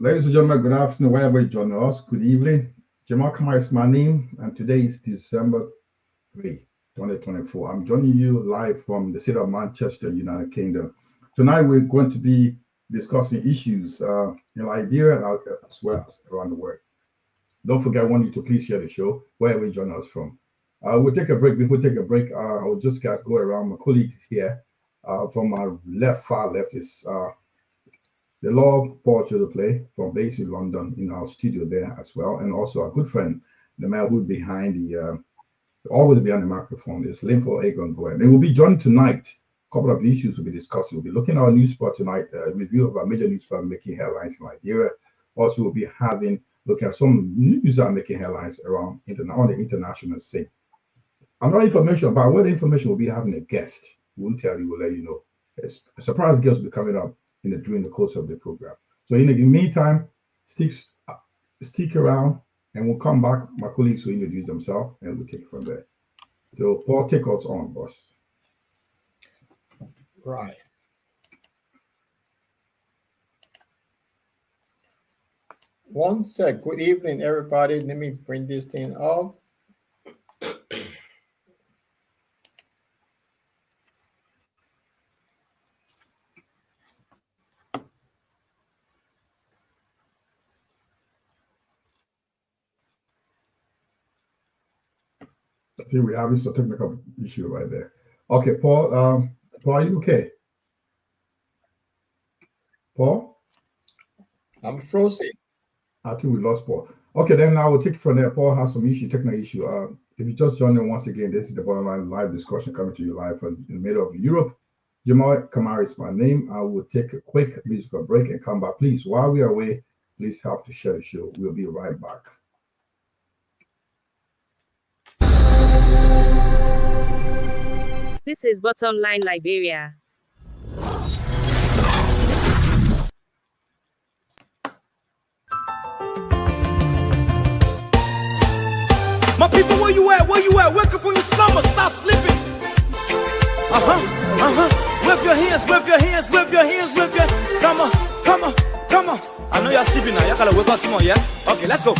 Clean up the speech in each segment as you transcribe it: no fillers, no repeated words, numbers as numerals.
Ladies and gentlemen, good afternoon, wherever you join us. Good evening. Jamal Kamar is my name, and today is December 3, 2024. I'm joining you live from the city of Manchester, United Kingdom. Tonight, we're going to be discussing issues in Liberia and as well as around the world. Don't forget, I want you to please share the show wherever you join us from. We'll take a break. Before we take a break, I'll just go around. My colleague here from my far left is the law Paul play from based in London in our studio there as well, and also a good friend, the man who's behind always behind the microphone is Linfo Agon Gwen. They will be joined tonight. A couple of issues we'll be discussing. We'll be looking at our news spot tonight, a review of our major newspaper making headlines in Liberia. Also, we'll be looking at some news that are making headlines around on the international scene. Another information about what information we'll be having a guest. We'll tell you, we'll let you know. A surprise guest will be coming up during the course of the program. So in the meantime, stick around and we'll come back. My colleagues will introduce themselves and we'll take it from there. So Paul, take us on, boss. Right. One sec. Good evening, everybody. Let me bring this thing up. I think we're having some technical issue right there. Okay, Paul, are you okay? Paul? I'm frozen. I think we lost Paul. Okay, then I will take it from there. Paul has some technical issue. If you just joined in once again, this is the Bottom Line live discussion coming to you live from the middle of Europe. Jamal Kamar is my name. I will take a quick musical break and come back. Please, while we are away, please help to share the show. We'll be right back. This is Bottom Line Liberia. My people, where you at? Where you at? Wake up from your slumber, stop sleeping. Whip your hands, whip your hands, whip your hands, whip your. Come on, come on, come on. I know you're sleeping now. You gotta wake up some more, yeah? Okay, let's go.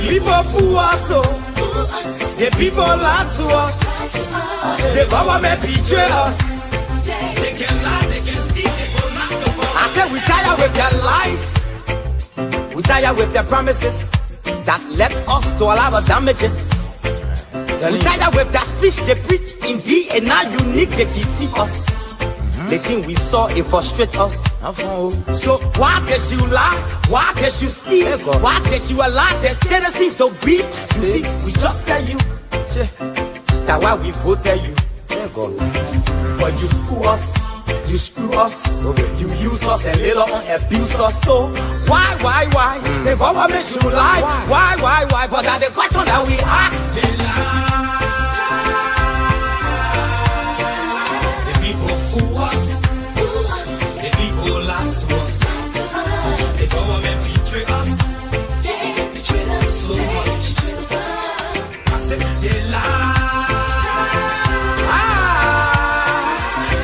People fool us, the people lie to us, the government betray us. They can lie, they can steal, they will not go. I said we tired with their lies, we tired with their promises that led us to a lot of damages. We tired with that speech they preach indeed, and now unique they deceive us. The thing we saw, it frustrates us. So why can't you lie? Why can't you steal? Why can't you allow the citizens to beat? You see, we just tell you that why we voted you. But you screw us, you screw us, you use us and later on abuse us. So why? The government should lie. Why? But that's the question that we ask. They lie.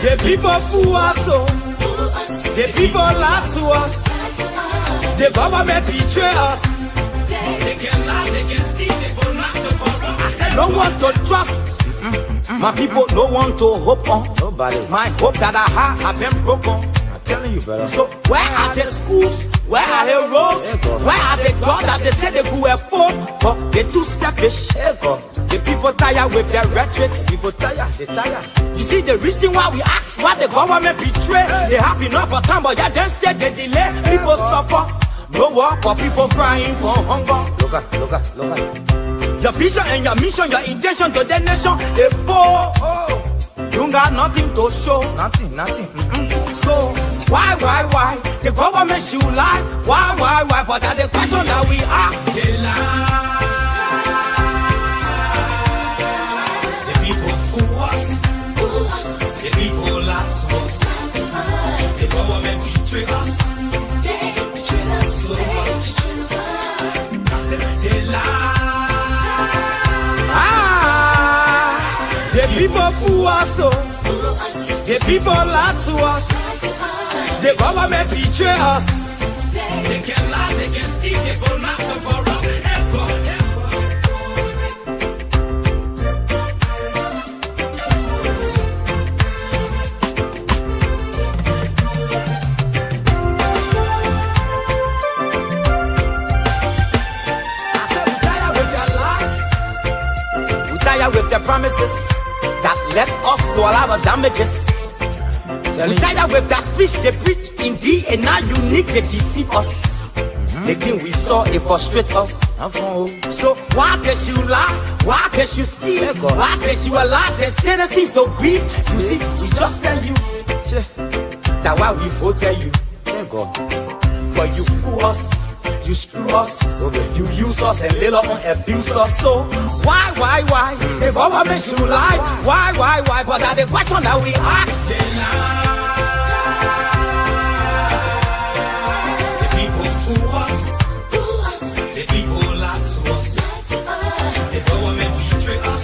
The people fool us, the people lie to us, the government betray us. They can lie, they can steal, they will not corrupt. No one to trust, my people, no one to hope on. Nobody. My hope that I have been broken. I'm telling you, brother. So where are the schools? Where are the roads? Where are the jobs that they say they could afford? But they're too selfish. The people tired with their rhetoric. People tired, they tired. You see the reason why we ask why the government betray. They have enough of time, but yeah, then stay they delay. People suffer. No work for people crying for hunger. Look at. Your vision and your mission, your intention to the nation, they poor. You got nothing to show. Nothing. So why? The government should lie. Why? But that's the question that we ask. They lie. The people fool us. The people people fool us, the people lie to us, the government betray us. They can lie, they can steal, they go knock the corrupt. With the promises that led us to all our damages. We tired with that speech they preach indeed, and now unique they deceive us. The thing we saw it frustrate us. So why can't you lie? Why can't you steal? Why can't you allow the citizens to grieve? You see, we just tell you that why we vote tell you. But you fool us. You screw us, you use us and later on abuse us. So why? The government should lie. Why? But that the question that we ask. The people fool us. The people lie to us. The government betray us.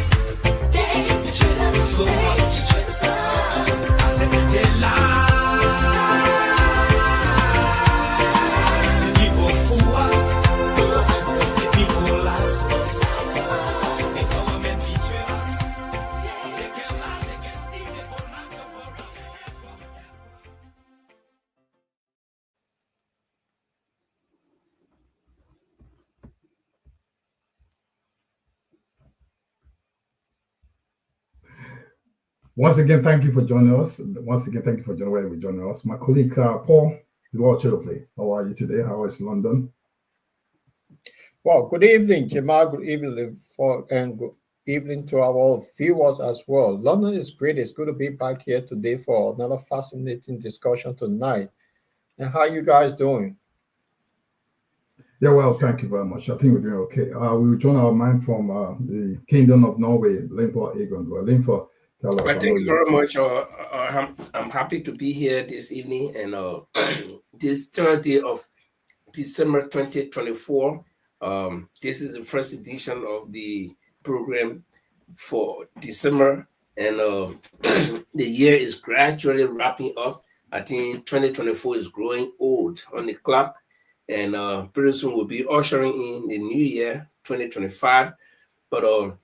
They betray us so much. I said they lie. Once again, thank you for joining us. Once again, thank you for joining us. My colleague, Paul, how are you today? How is London? Well, good evening, Jamal. Good evening, and good evening to our viewers as well. London is great. It's good to be back here today for another fascinating discussion tonight. And how you guys doing? Yeah, well, thank you very much. I think we're doing okay. We will join our man from the Kingdom of Norway, Limford Egon. Limford. Well, thank you very much. I'm happy to be here this evening, and this third day of December 2024. This is the first edition of the program for December, and the year is gradually wrapping up. I think 2024 is growing old on the clock, and pretty soon we'll be ushering in the new year, 2025. But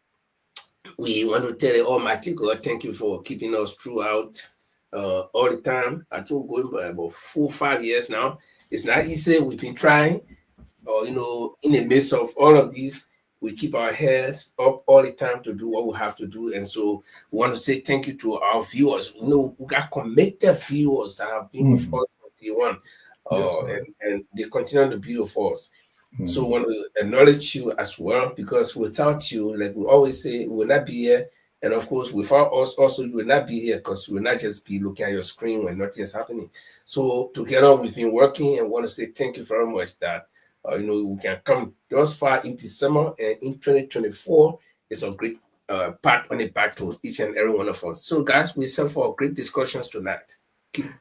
we want to tell the Almighty God, thank you for keeping us throughout all the time. I think we're going by about 4-5 years now. It's not easy. We've been trying, in the midst of all of these, we keep our heads up all the time to do what we have to do. And so we want to say thank you to our viewers. We got committed viewers that have been with us from day one, and they continue to be with us. So we want to acknowledge you as well, because without you, like we always say, we will not be here. And of course, without us also, you will not be here, because you will not just be looking at your screen when nothing is happening. So together we've been working, and want to say thank you very much that, we can come thus far in December, and in 2024, it's a great part on the back to each and every one of us. So guys, we set for great discussions tonight.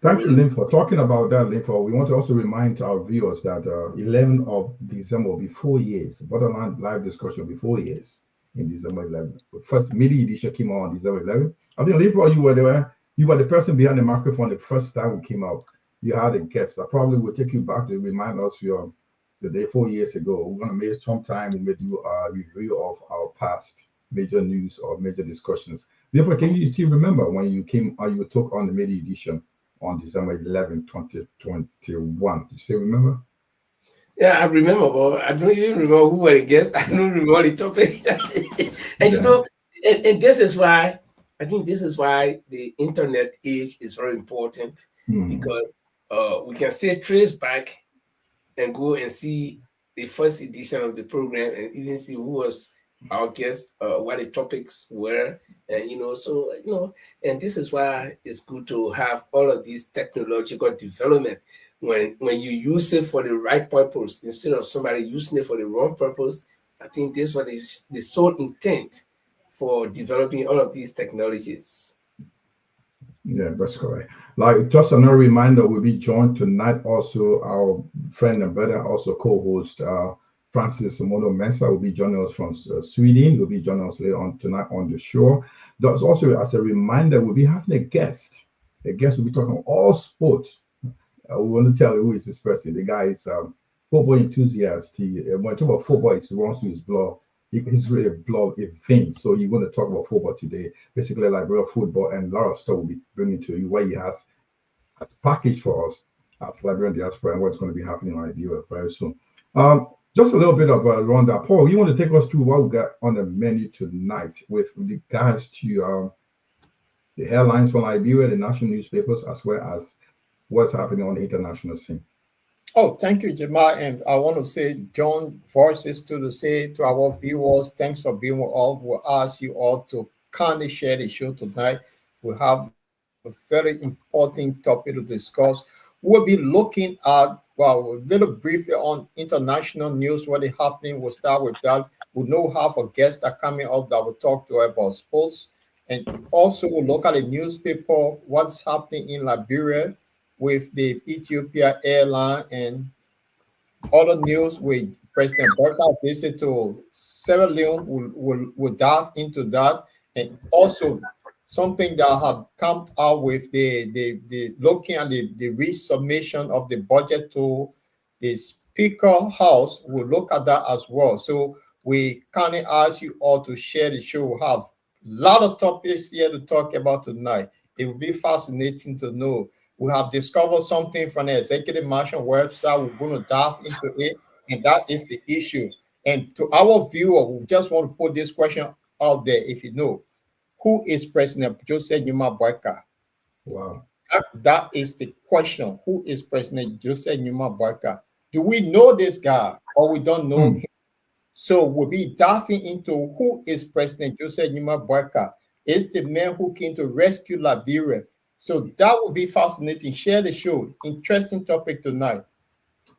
Thank you, Lynn, for talking about that, Lynn. We want to also remind our viewers that 11th of December will be 4 years. Borderline live discussion will be 4 years in December 11th. The first mini edition came out on December 11th. I think, Lynn, you were there. You were the person behind the microphone the first time we came out. You had a guest. I probably will take you back to remind us the day 4 years ago. We're going to make some time. We may do a review of our past major news or major discussions. Therefore, can you still remember when you came or you took on the mini edition on December 11, 2021? You still remember? Yeah, I remember, but I don't even remember who were the guests. I don't remember the topic. And and this is why, I think this is why the internet age is very important, because we can still trace back and go and see the first edition of the program, and even see who was our guests, what the topics were, and and this is why it's good to have all of these technological development when you use it for the right purpose instead of somebody using it for the wrong purpose. I think this was the sole intent for developing all of these technologies. Yeah, that's correct. Like, just another reminder, we'll be joined tonight also our friend and brother, also co-host Francis Mono Mensah will be joining us from Sweden. Will be joining us later on tonight on the show. There's also, as a reminder, we'll be having a guest. A guest will be talking all sports. We want to tell you who is this person. The guy is football enthusiast. When I talk about football, he runs to his blog. He's really a blog event. So you're going to talk about football today, basically like real football, and a lot of stuff will be bringing to you what he has as package for us as Liberian diaspora and what's going to be happening in Liberia very soon. Just a little bit of a rundown. Paul, you want to take us through what we got on the menu tonight with regards to the headlines from Liberia, the national newspapers, as well as what's happening on the international scene? Oh, thank you, Jamal. And I want to say, John Voices, to say to our viewers, thanks for being with us. We'll ask you all to kindly share the show tonight. We have a very important topic to discuss. We'll be looking at, well, a little briefly on international news, what is happening. We'll start with that. We know have a guest that coming up that will talk to us about sports. And also we'll look at the newspaper, what's happening in Liberia with the Ethiopia airline and other news with President Burka visit to Sierra Leone. We'll dive into that. And also something that have come out with the looking at the resubmission of the budget to the Speaker House. We'll look at that as well. So we kind of ask you all to share the show. We have a lot of topics here to talk about tonight. It will be fascinating to know. We have discovered something from the Executive Mansion website. We're going to dive into it, and that is the issue. And to our viewer, we just want to put this question out there. If you know, who is President Joseph Numa Boyka? Wow. That is the question. Who is President Joseph Numa Boyka? Do we know this guy or we don't know him? So we'll be diving into who is President Joseph Numa Boyka. Is the man who came to rescue Liberia. So that will be fascinating. Share the show. Interesting topic tonight.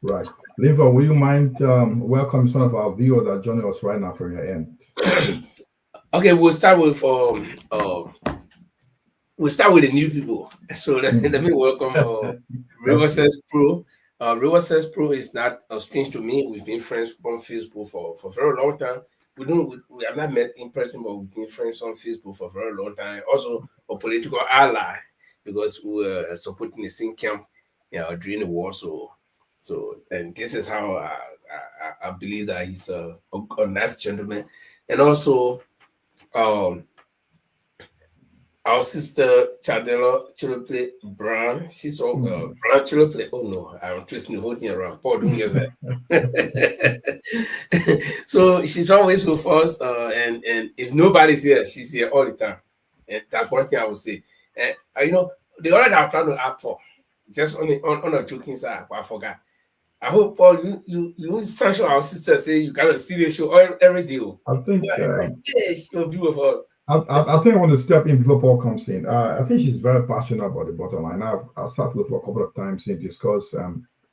Right. Linva, will you mind welcoming some of our viewers that are joining us right now from your end? Okay, we'll start with the new people. So let me welcome Riversense Pro. Riversense Pro is not strange to me. We've been friends on Facebook for a very long time. We have not met in person, but we've been friends on Facebook for a very long time. Also a political ally, because we were supporting the same camp, during the war. So, and this is how I believe that he's a nice gentleman. And also, our sister Chadela Chilople Brown, she's all Brown Chilople. Oh no, I'm twisting the whole thing around. Paul, don't get that. So she's always with us, and if nobody's here, she's here all the time. And that's one thing I would say. And the other that I'm trying to add for, just on a joking side, I forgot. I hope, Paul, you censure our sister, say you cannot see the show every day. I think she'll be with us. I think I want to step in before Paul comes in. I think she's very passionate about the bottom line. I've sat with her a couple of times and discussed.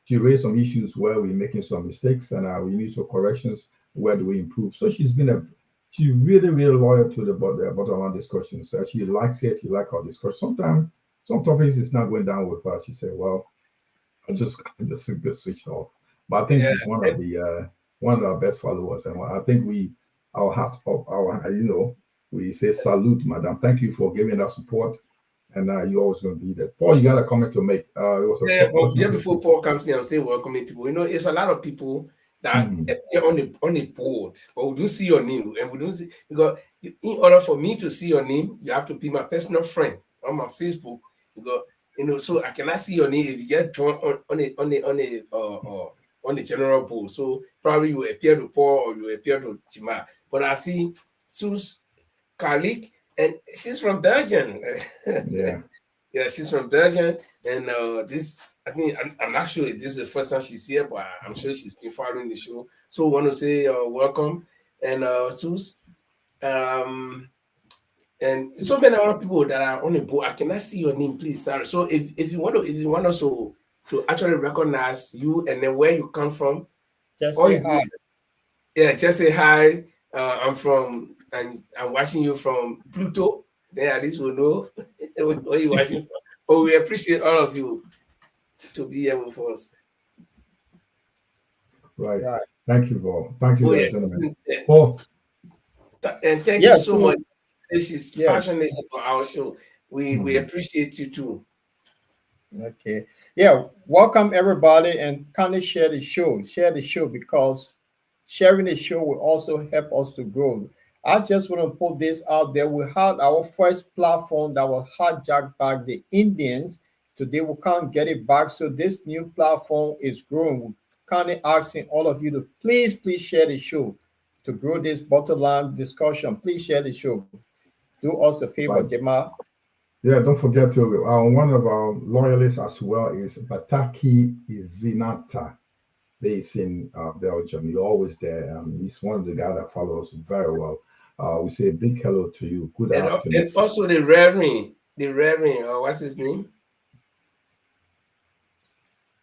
She raised some issues where we're making some mistakes and we need some corrections. Where do we improve? So she's really, really loyal to the bottom line discussions. She likes it. She likes our discussion. Sometimes some topics is not going down with her. She said, "Well, I just switch off." But I think she's one of our best followers, and I think our hat up, we say salute, madam. Thank you for giving that support, and you're always going to be there. Paul, you got a comment to make? Before Paul comes in, I'm saying welcoming people. It's a lot of people that are on the board, but we don't see your name, and we don't see, because in order for me to see your name, you have to be my personal friend on my Facebook, because so I cannot see your name if you get joined on the general board. So probably you appear to Paul or you appear to Jima, but I see Sue's colleague, and she's from Belgium. Yeah, she's from Belgium, and this, I think, I'm not sure if this is the first time she's here, but I'm sure she's been following the show. So I want to say welcome, and Sus, and so many other people that are on the board. I cannot see your name, please, sorry. So if you want us to actually recognize you and then where you come from, just say hi. Yeah, just say hi. I'm watching you from Pluto. Then at least we'll know where you're watching from. But we appreciate all of you to be here with us. Right. Thank you, Paul. Thank you, gentlemen. Yeah. Paul. And thank you so much. This is passionate about our show. We appreciate you too. Okay. Yeah. Welcome everybody, and kindly share the show. Share the show, because sharing the show will also help us to grow. I just want to put this out there. We had our first platform that was hijacked by the Indians. Today we can't get it back. So this new platform is growing. We're kindly asking all of you to please share the show to grow this bottom line discussion. Please share the show. Do us a favor, Jamal. Yeah, don't forget to one of our loyalists as well is Bataki Izinata, based in Belgium. He's always there. He's one of the guys that follows very well. We say a big hello to you. Good afternoon. And also the Reverend, what's his name?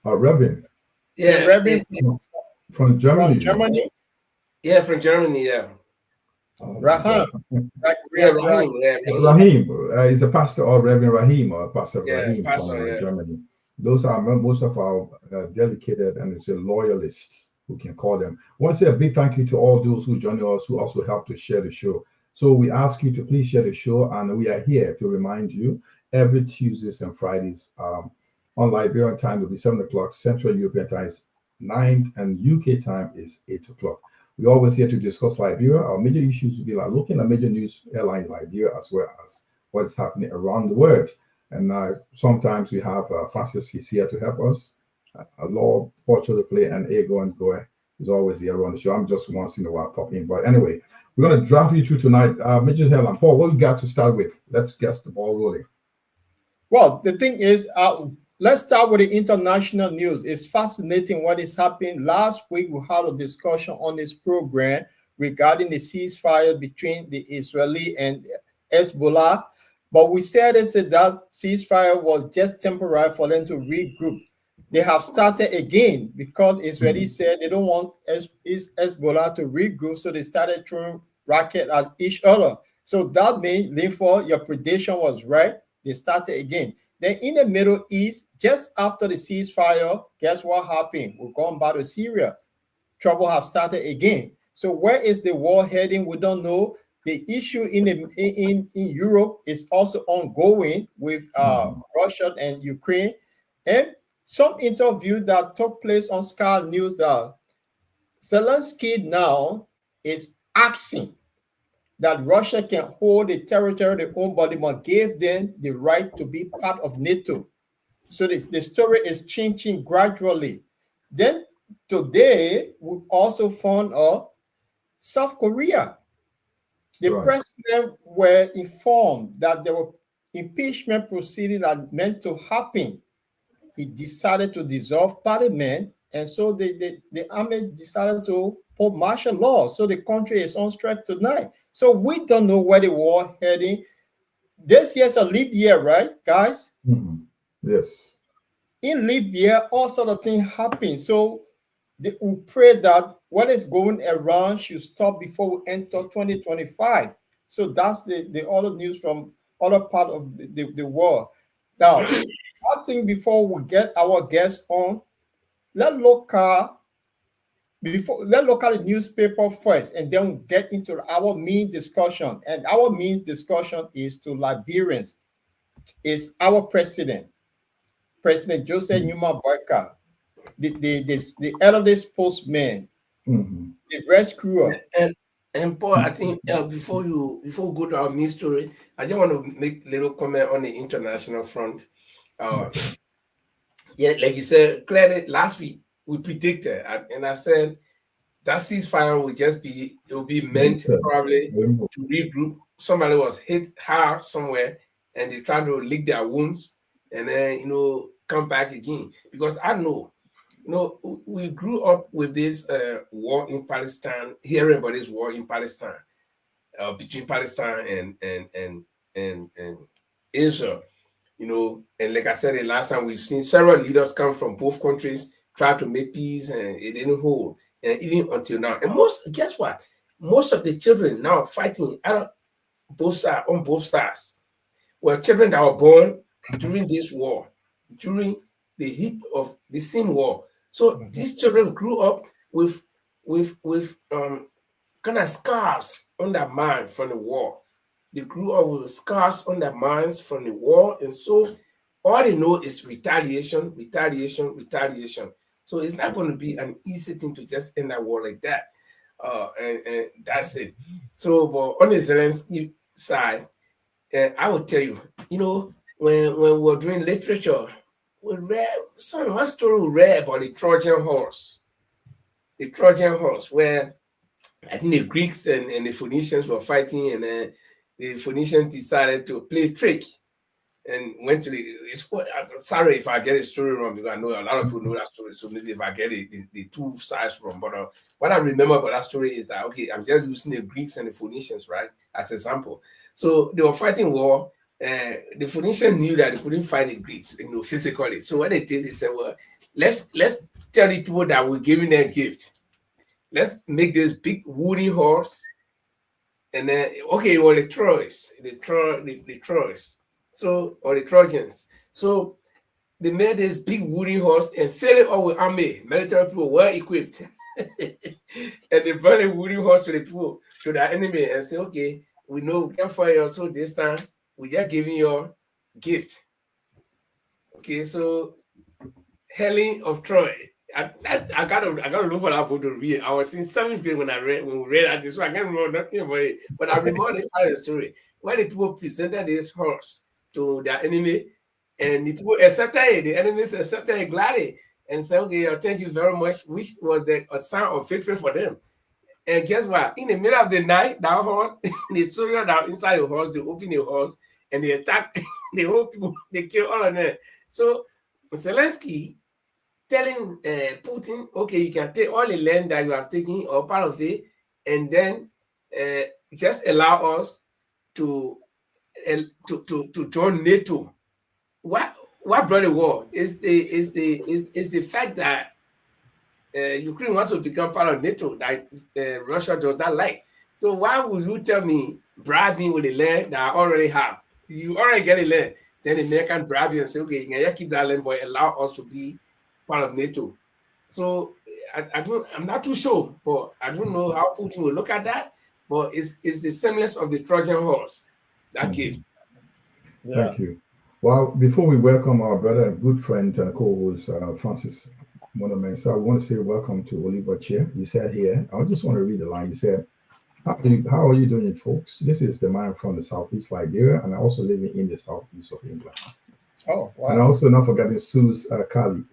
Reverend. Yeah, Reverend from Germany. From Germany. Yeah, from Germany. Yeah. Rahim. Rahim is a pastor, or Reverend Rahim, or Pastor Rahim pastor, from Germany. Those are most of our dedicated and it's a loyalists, who can call them. I want to say a big thank you to all those who join us, who also help to share the show. So we ask you to please share the show, and we are here to remind you every Tuesdays and Fridays on Liberian time will be 7 o'clock, Central European time is 9, and UK time is 8 o'clock. We're always here to discuss Liberia. Our major issues will be like looking at major news airlines in Liberia, as well as what is happening around the world. And sometimes we have Francis is here to help us. Law, Portugal to play, and Ego and Goe is always here on the show. I'm just once in a while popping in. But anyway, we're going to drive you through tonight. Major Helen, Paul, what we got to start with? Let's get the ball rolling. Well, the thing is, let's start with the international news. It's fascinating what is happening. Last week, we had a discussion on this program regarding the ceasefire between the Israeli and Hezbollah. But we said that ceasefire was just temporary for them to regroup. They have started again because Israeli said they don't want Hezbollah to regroup, so they started throwing rockets at each other. So that means, therefore, your prediction was right. They started again. Then in the Middle East, just after the ceasefire, guess what happened? We're going back to Syria. Trouble have started again. So where is the war heading? We don't know. The issue in Europe is also ongoing with Russia and Ukraine. And some interview that took place on Sky News that Zelensky now is asking that Russia can hold the territory they own, but they must give them the right to be part of NATO. So the story is changing gradually. Then today, we also found out South Korea. The president were informed that there were impeachment proceedings that meant to happen. He decided to dissolve parliament, and so the army decided to put martial law. So the country is on strike tonight. So we don't know where the war heading. This year's a leap year, right, guys? Yes. In Libya, all sort of things happen. So we pray that what is going around should stop before we enter 2025. So that's the other news from other part of the world. Now, I think before we get our guests on, let's look at the newspaper first, and then we'll get into our main discussion. And our main discussion is to Liberians. Is our president, President Joseph Numa Boyka, the elderly postman, the rescuer. And Paul, I think before we go to our main story, I just want to make a little comment on the international front. Yeah, like you said, clearly last week we predicted, and I said that ceasefire will be meant probably to regroup. Somebody was hit hard somewhere, and they tried to lick their wounds, and then come back again. Because I know, we grew up with this war in Palestine, hearing about this war in Palestine, between Palestine and Israel. And like I said the last time, we've seen several leaders come from both countries try to make peace, and it didn't hold. And even until now, and guess what? Most of the children now fighting on both sides were children that were born during this war, during the heat of the same war. So these children grew up with with kind of scars on their mind from the war. They grew up with scars on their minds from the war, and so all they know is retaliation, retaliation, retaliation. So it's not going to be an easy thing to just end that war like that. And that's it. So, but on the Zelensky side, I will tell you, when we were doing literature, we read one story we read about the Trojan horse. The Trojan horse, where I think the Greeks and the Phoenicians were fighting, and then the Phoenicians decided to play trick and went to I'm sorry if I get a story wrong, because I know a lot of people know that story. So maybe if I get the two sides wrong, but what I remember about that story is that, okay, I'm just using the Greeks and the Phoenicians, right, as an example. So they were fighting war. The Phoenicians knew that they couldn't fight the Greeks, physically. So what they did, they said, well, let's tell the people that we're giving them a gift. Let's make this big wooden horse. And then, okay, well, the Trojans. So, or the Trojans. So they made this big wooden horse and filled it up with army, military people, well equipped. And they brought a wooden horse to the people, to the enemy, and say, okay, we know we can fight you, so this time we are giving you gift. Okay, so Helen of Troy. I gotta look for that book to read. I was in 7th grade when we read that this one. I can't remember nothing about it, but I remember the part of the story where the people presented this horse to their enemy, and the people accepted it. The enemies accepted it gladly and said, okay, thank you very much, which was a sign of victory for them. And guess what? In the middle of the night, that horse, the soldiers that are inside the horse, they open the horse and they attack the whole people. They kill all of them. So Zelensky telling Putin, okay, you can take all the land that you are taking or part of it, and then just allow us to join NATO. What brought the war is the fact that Ukraine wants to become part of NATO that Russia does not like. So why would you tell me, bribe me with the land that I already have? You already get a land, then the American bribe you and say, okay, you can keep that land, but allow us to be part of NATO. So I'm not too sure, but I don't know how Putin will look at that. But it's the semblance of the Trojan horse that gives. Yeah. Thank you. Well, before we welcome our brother and good friend and co-host Francis Monomensa, I want to say welcome to Oliver Chair. He said here, I just want to read the line. He said, how are you doing, folks? This is the man from the Southeast Liberia, and I also living in the Southeast of England. Oh, wow. And also not forgetting Sue's Kali.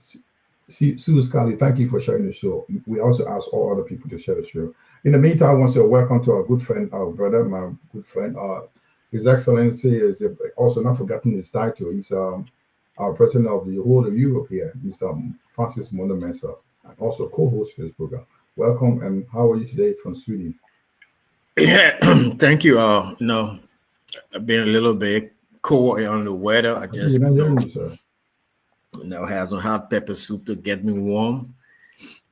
Sue's Kali, thank you for sharing the show. We also ask all other people to share the show. In the meantime, I want to welcome to our good friend, our brother, my good friend, His Excellency is also not forgetting his title. He's our president of the whole of Europe here. He's Francis Monomensa, and also co-host for this program. Welcome, and how are you today from Sweden? Yeah, thank you. I've been a little bit cold on the weather. I just have some hot pepper soup to get me warm.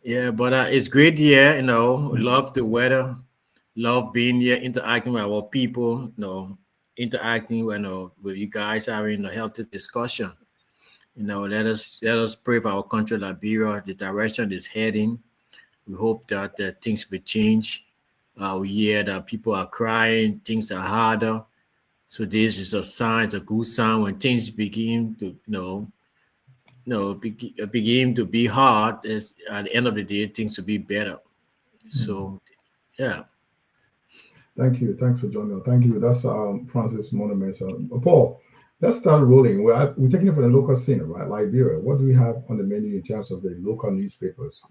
Yeah, but it's great here. Love the weather, love being here, interacting with our people. Interacting with you guys, having a healthy discussion. Let us pray for our country, Liberia, the direction it's heading. We hope that things will change. We hear that people are crying, things are harder. So this is a sign, it's a good sign when things begin to, begin to be hard. At the end of the day, things will be better. So, yeah. Thank you. Thanks for joining us. Thank you. That's Francis Monomensa. Paul, let's start rolling. We're taking it from the local scene, right? Liberia. What do we have on the menu in terms of the local newspapers?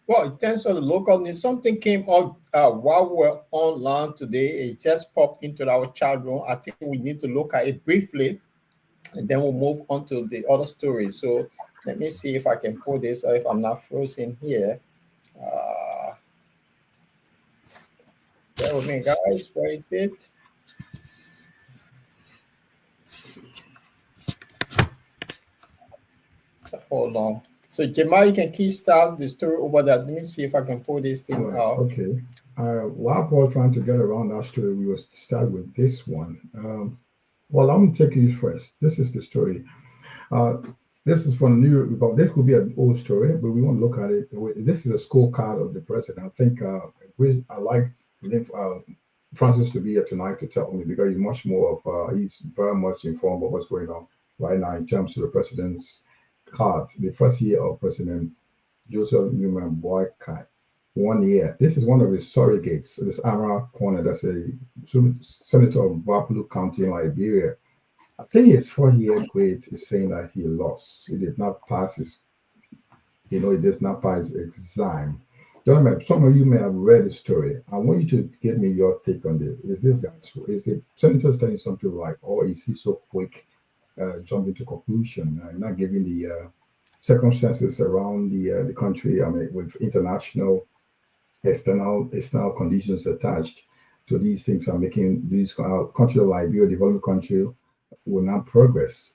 Well, in terms of the local news, something came out while we're online today. It just popped into our chat room. I think we need to look at it briefly, and then we'll move on to the other stories. So let me see if I can pull this, or if I'm not frozen here. Bear with me, guys. Where is it? Hold on. So, Jamal, you can kickstart the story over there. Let me see if I can pull this thing out. Okay. While Paul trying to get around that story, we will start with this one. Well, I'm going to take you first. This is the story. This is from the New Republic. This could be an old story, but we want to look at it. This is a scorecard of the president. I think I like Francis to be here tonight to tell me because he's much more of he's very much informed of what's going on right now in terms of the president's card. The first year of President Joseph Newman Boycott, 1 year. This is one of his surrogates. This Amara Corner, that's a senator of Vapulu County in Liberia. I think his 4-year grade is saying that he lost. He did not pass his, he does not pass his exam. Gentlemen, some of you may have read the story. I want you to give me your take on this. Is this guy, is the senator telling something right, or is he so quick jumping to conclusion, not giving the circumstances around the country? I mean, with international, external conditions attached to these things are making these country like Liberia, developing country, will not progress.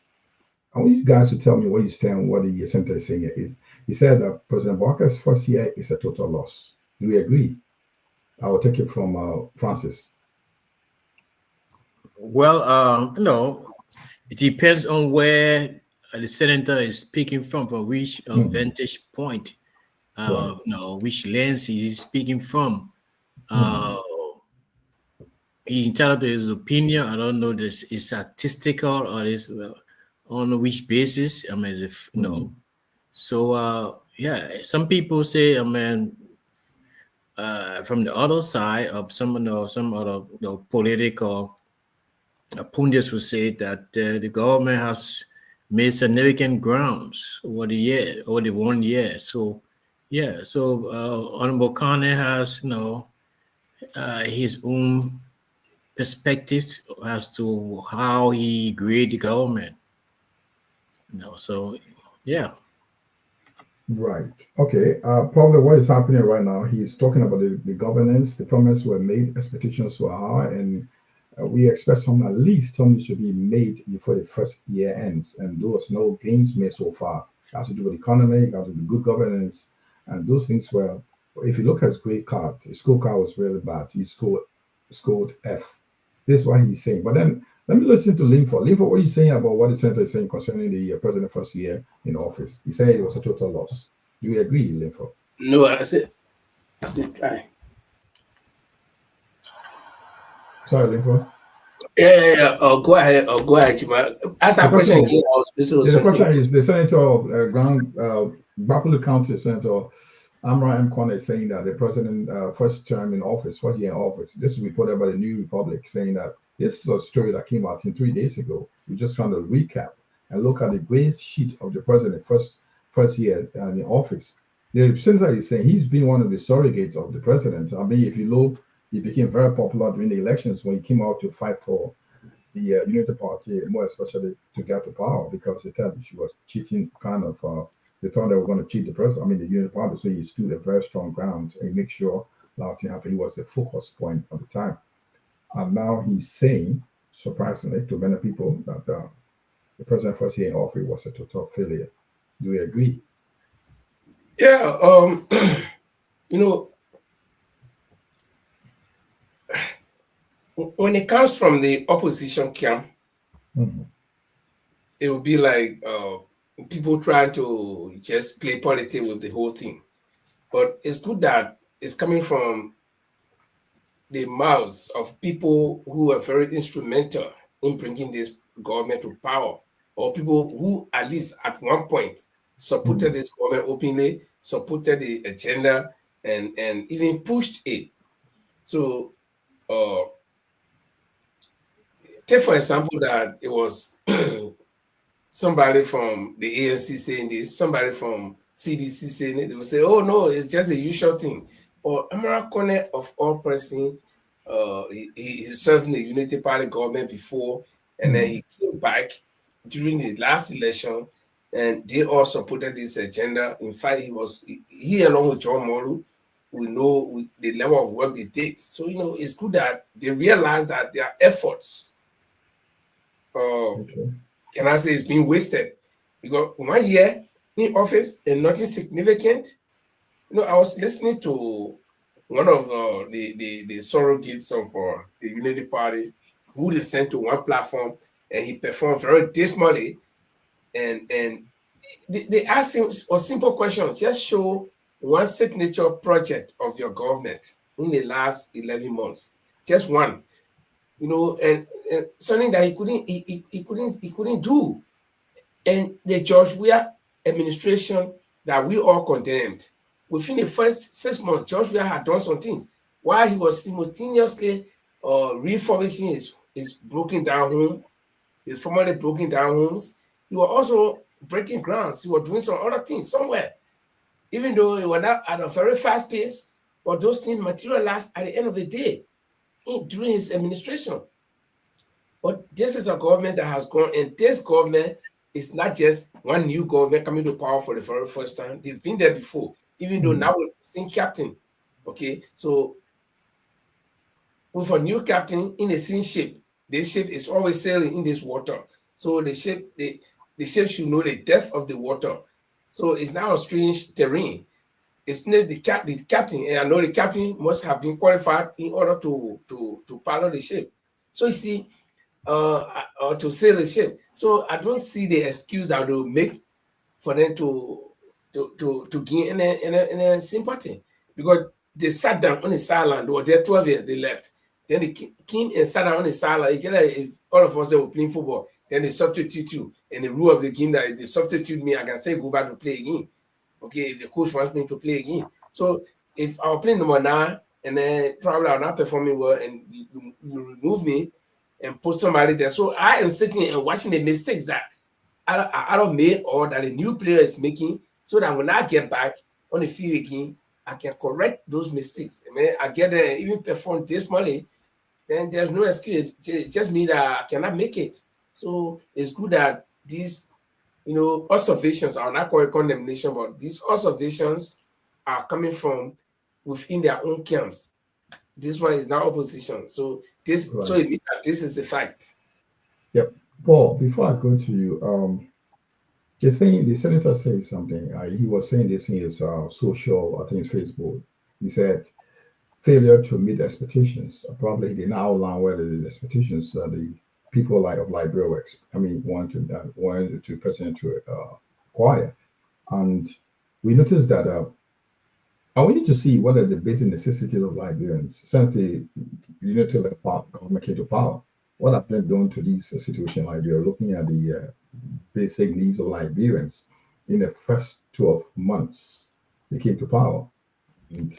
I want you guys to tell me where you stand, what the senator is saying here is. He said that President Barker's first year is a total loss. Do we agree? I will take it from Francis. Well, it depends on where the senator is speaking from which vantage point, Right. which lens he is speaking from. He entitled to his opinion. I don't know this is statistical or is on which basis. I mean, if no. So some people say, I mean, from the other side of some other political pundits would say that the government has made significant grounds over the 1 year. So Honorable Kane has his own perspective as to how he grade the government. So yeah. Right. Okay. Probably what is happening right now, he's talking about the governance, the promises were made, expectations were high, and we expect at least some should be made before the first year ends. And there was no gains made so far. It has to do with economy, it has to do with good governance, and those things were, if you look at his grade card, his scorecard was really bad. He scored F. This is what he's saying. But then let me listen to Linford. Linford, what are you saying about what the senator is saying concerning the president's first year in office? He said it was a total loss. Do you agree, Linford? No, I said, I. Sorry, Linford. Yeah. Go ahead, Chima. Ask that question again. The question is the senator of Bapulu County, Senator Amra M. Kone, is saying that the president first year in office, this is reported by the New Republic, saying that this is a story that came out 3 days ago. We're just trying to recap and look at the grade sheet of the president first year in office. The senator is saying he's been one of the surrogates of the president. I mean, if you look, he became very popular during the elections when he came out to fight for the Unity Party, more especially to get to power, because they thought she was cheating, they thought they were going to cheat the president, the Unity Party. So he stood a very strong ground and make sure nothing happened. He was the focus point at the time. And now he's saying, surprisingly to many people, that the president's first year in office was a total failure. Do we agree? Yeah. When it comes from the opposition camp, it will be like people trying to just play politics with the whole thing. But it's good that it's coming from the mouths of people who are very instrumental in bringing this government to power, or people who at least at one point supported this government openly, supported the agenda, and even pushed it. So take for example that it was somebody from the ANC saying this, somebody from CDC saying it. They would say, oh no, it's just the usual thing. Or Amara Kone, of all person, he served in the Unity Party government before, and then he came back during the last election, and they all supported this agenda. In fact, he along with John Molu, we know the level of work they did. So, it's good that they realize that their efforts, can I say, it's been wasted. Because 1 year in office and nothing significant. I was listening to one of the surrogates of the Unity Party, who they sent to one platform, and he performed very dismally, and they ask him a simple question: just show one signature project of your government in the last 11 months, just one, and something that he couldn't do. And the George Weah administration that we all condemned, within the first 6 months, George Weah had done some things while he was simultaneously refurbishing his broken down home, his formerly broken down homes. He was also breaking grounds. He was doing some other things somewhere, even though it was not at a very fast pace, but those things materialized at the end of the day during his administration. But this is a government that has gone, and this government is not just one new government coming to power for the very first time. They've been there before, even though now we're seeing captain. Okay, so with a new captain in the same ship, this ship is always sailing in this water. So the ship should know the depth of the water. So it's now a strange terrain. It's not the captain, and I know the captain must have been qualified in order to pilot the ship. So you see, to sail the ship. So I don't see the excuse that they'll make for them to gain any sympathy, because they sat down on the sideline. They were there 12 years. They left. Then they came and sat down on the sideline. It's like if all of us that were playing football, then they substitute you, and the rule of the game that if they substitute me, I can say go back to play again. Okay, if the coach wants me to play again. So if I was playing number 9 and then probably I'm not performing well, and you remove me and put somebody there. So I am sitting and watching the mistakes that I don't make or that a new player is making, so that when I get back on the field again, I can correct those mistakes. I mean, I get there, even perform dismally, then there's no excuse. It just means that I cannot make it. So it's good that these, observations are not called condemnation, but these observations are coming from within their own camps. This one is not opposition. So it means that this is the fact. Yep. Paul, before I go to you, the senator said something. He was saying this in his social, I think it's Facebook. He said, failure to meet expectations. Probably he did not outline whether the expectations the people of Liberia wanted to president to acquire. And we noticed that we need to see what are the basic necessities of Liberians since the unity government came to power. What have they done to these situations like Liberia? Looking at the basic needs of Liberians in the first 12 months they came to power. And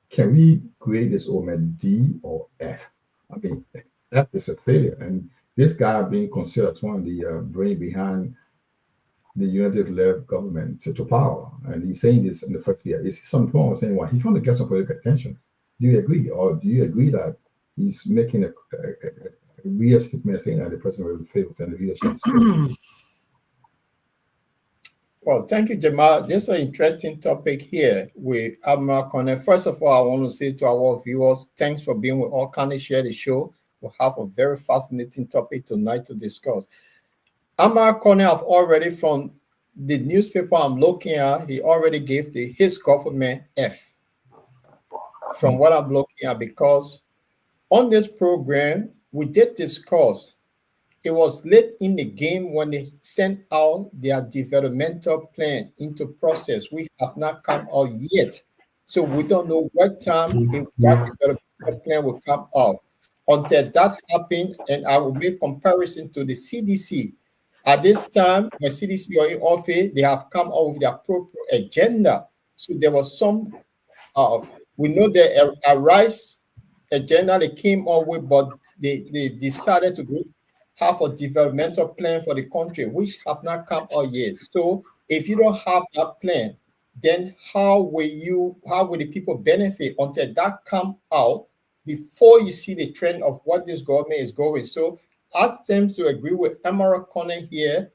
can we grade this over D or F? I mean, F is a failure. And this guy being considered as one of the brain behind the United-led government to power. And he's saying this in the first year. Is some point saying, well, he's trying to get some political attention. Do you agree? Or do you agree that he's making a real statement saying that the president will fail and the leadership? Well, thank you, Jamal. This is an interesting topic here with Admiral Corner. First of all, I want to say to our viewers, thanks for being with all. Kindly share the show. We'll have a very fascinating topic tonight to discuss. Admiral Corner have already, from the newspaper I'm looking at, he already gave his government F. From what I'm looking at, because on this program, we did discuss. It was late in the game when they sent out their developmental plan into process. We have not come out yet. So we don't know what time that developmental plan will come out. Until that happened, and I will make comparison to the CDC. At this time, when CDC are in office, they have come out with their proper agenda. So there was some, we know the Arise agenda they came up with, but they decided to have a developmental plan for the country, which have not come out yet. So if you don't have that plan, then how will the people benefit until that come out before you see the trend of what this government is going? So I tend to agree with Emerald Conner here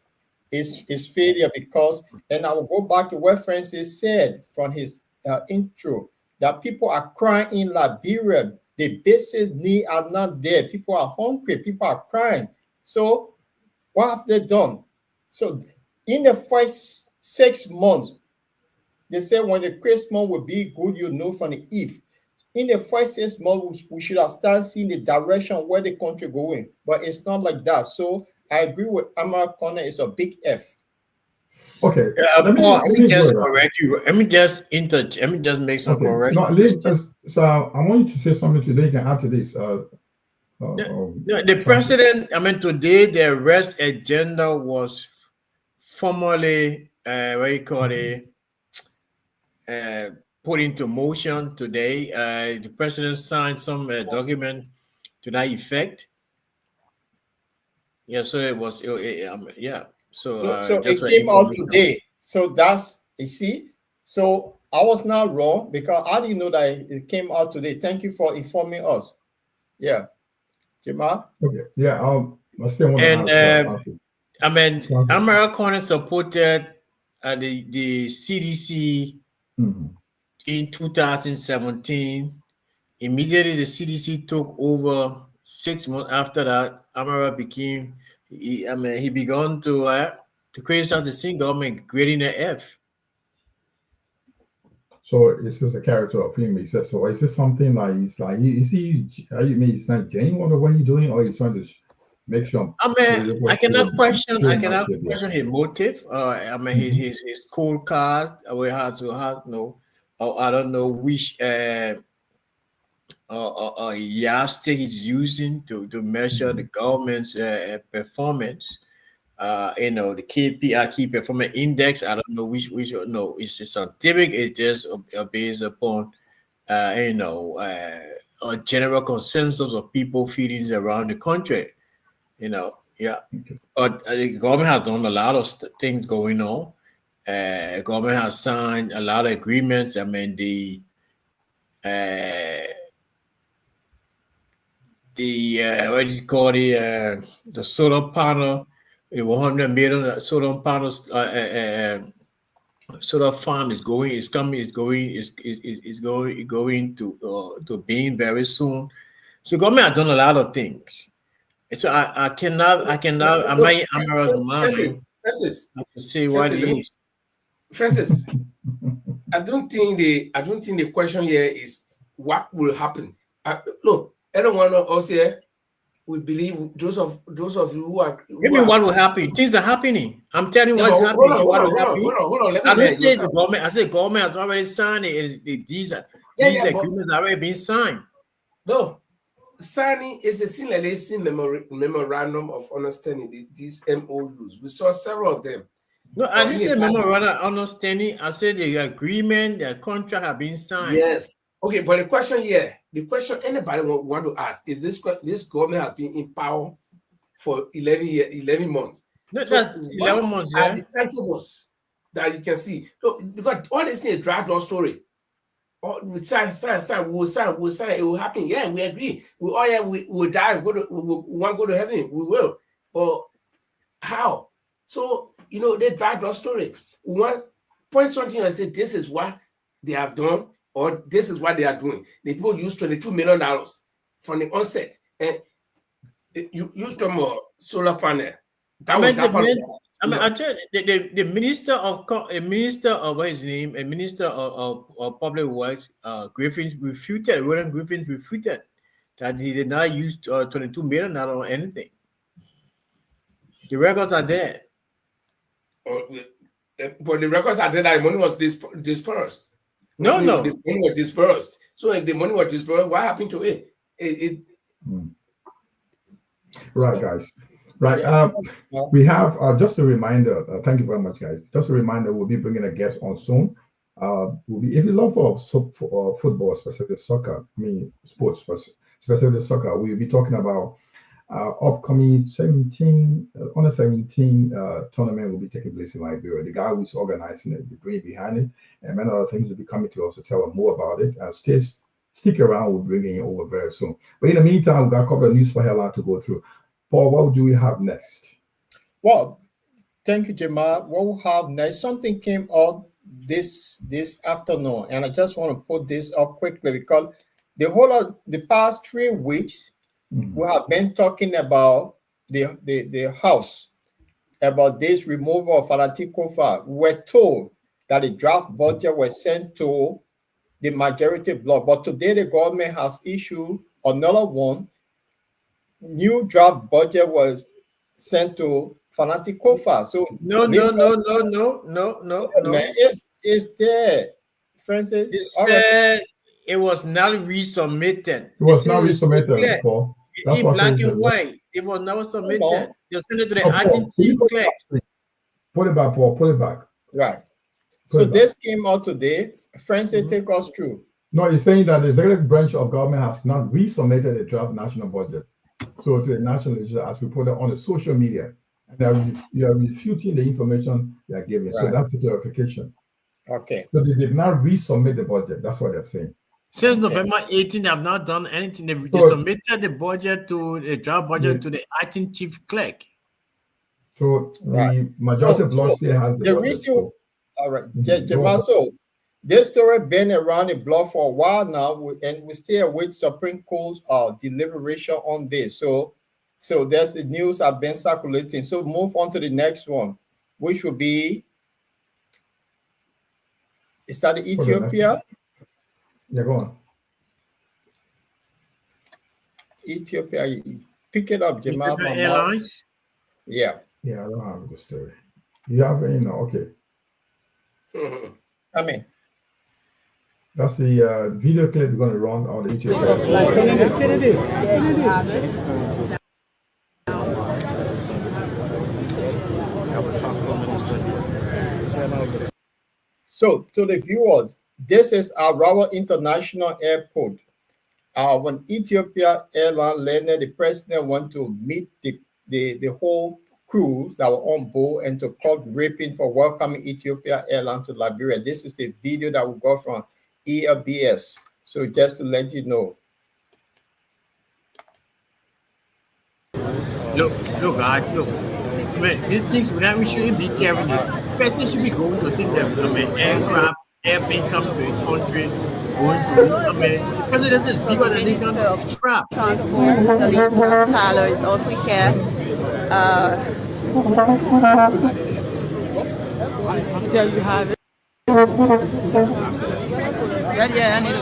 is failure, because, and I will go back to what Francis said from his intro, that people are crying in Liberia. The basic needs are not there. People are hungry. People are crying. So what have they done? So in the first 6 months, they say when the Christmas will be good, you know from the eve. In the first 6 months, we should have started seeing the direction where the country going, but it's not like that. So I agree with Amar Conner, it's a big F. Okay. Paul, let me just go ahead. correct you. Let me just make some Okay. corrections. So I want you to say something today. You can add to this. The president, I mean, today the arrest agenda was formally, what you call it, put into motion today. The president signed some document to that effect. Yeah, so it was, yeah. So, So just it for came out information. today. So that's, you see, so I was not wrong because I didn't know that it came out today. Thank you for informing us. Yeah. Jamal? Okay. Yeah. I still want to And ask. I mean, America supported the CDC in 2017. Immediately, the CDC took over. 6 months after that, Amara became, he began to criticize the single government grading an F. So it's just a character of him. He says, so is this something like, is he, it's not genuine the way he's doing, or he's trying to make sure? I mean, I cannot question his motive. I mean, his cold card. We had to have I don't know which yardstick he's using to measure the government's performance. The KPI, key performance index. I don't know which no, it's scientific. It just based upon a general consensus of people feeling around the country. Yeah. But the government has done a lot of things going on. Government has signed a lot of agreements. I mean, the what do you call the solar panel, the 100 million solar panels solar farm is going to being very soon. So government has done a lot of things. So I cannot Amara's mind to say what it is. Francis, I don't think the question here is what will happen. Look, everyone of us here, we believe those of you who are. Maybe what will happen? Things are happening. I'm telling you what's happening. Hold on. I don't say the government. I say government has already signed it. These agreements are already been signed. No, signing is a single memorandum of understanding. These MOUs. We saw several of them. No, I didn't say memorandum of understanding. I said the agreement, the contract have been signed. Yes. Okay, but the question anybody want to ask is this government has been in power for 11 months. No, that's 11 months, yeah. The principles that you can see. So, because all this is a draft story. We sign, we'll sign, it will happen. Yeah, we agree. We'll die, we want to go to heaven, we will. But how? So, they draft our story. We want point something and say this is what they have done, or this is what they are doing. The people use $22 million from the onset. And you talk about solar panel. I tell you, the minister of what is his name, a minister of public works, Roland Griffin refuted that he did not use $22 million on anything. The records are there. But the records are there that the money was dispersed. No. The money was dispersed. So if the money was dispersed, what happened to it? Right, guys. Right. We have just a reminder. Thank you very much, guys. Just a reminder, we'll be bringing a guest on soon. If you love football, specifically soccer, sports, specifically soccer, we'll be talking about upcoming under 17 tournament will be taking place in Liberia. The guy who's organizing it, the brain behind it, and many other things will be coming to us to tell us more about it. Stick around, we'll bring it over very soon. But in the meantime, we've got a couple of news for Helen to go through. Paul, what do we have next? Well, thank you, Jamal. What we have next, something came out this afternoon, and I just want to put this up quickly because the whole of the past 3 weeks, we have been talking about the House, about this removal of Kofa. We're told that the draft budget was sent to the majority bloc, but today the government has issued another one. New draft budget was sent to Fanatic Kofa. So No. man, it's there. Francis, It all right. said it was not resubmitted. It was It not says it's so resubmitted, clear. Paul. That's In what black says and the white. It was never submitted. on. They sent it to the No, acting Paul, can you chief put it clerk. back, please? Put it back, Paul. Put it back. Right. Put So it back. this came out today. Francis, take us through. No, he's saying that the executive branch of government has not resubmitted the draft national budget. So to the national legislature, as reported on the social media, and you are refuting the information they are giving. So Right. that's the clarification. Okay. So they did not resubmit the budget. That's what they're saying. Since Okay. November 18, they have not done anything. They So- submitted the budget to the draft budget Yeah. to the acting chief clerk. So Right. the majority So- bloc still has the the budget. reason- So All right. Mhm. Jamal, so this story been around the block for a while now, and we still await Supreme Court's deliberation on this. So that's the news have been circulating. So move on to the next one, which will be, is that next Ethiopia? yeah, go on. Ethiopia, pick it up, Jamal. Ethiopian my mouse. Airlines. Yeah. Yeah, I don't have the story. You have it, okay. I mean, That's the video clip we're going to run on the Ethiopia. so to the viewers, this is Arawa International Airport. When Ethiopia Airlines landed, the president went to meet the whole crew that were on board and to call ripping for welcoming Ethiopia Airlines to Liberia. This is the video that we got from ELBS. So just to let you know. Look, guys, look. Man, these things we shouldn't be carrying it. Person should be going to think that aircraft, airplane coming to a country, going to the president is bigger than they can crap. Transport, Tyler is also here. There you have it. Yeah, I need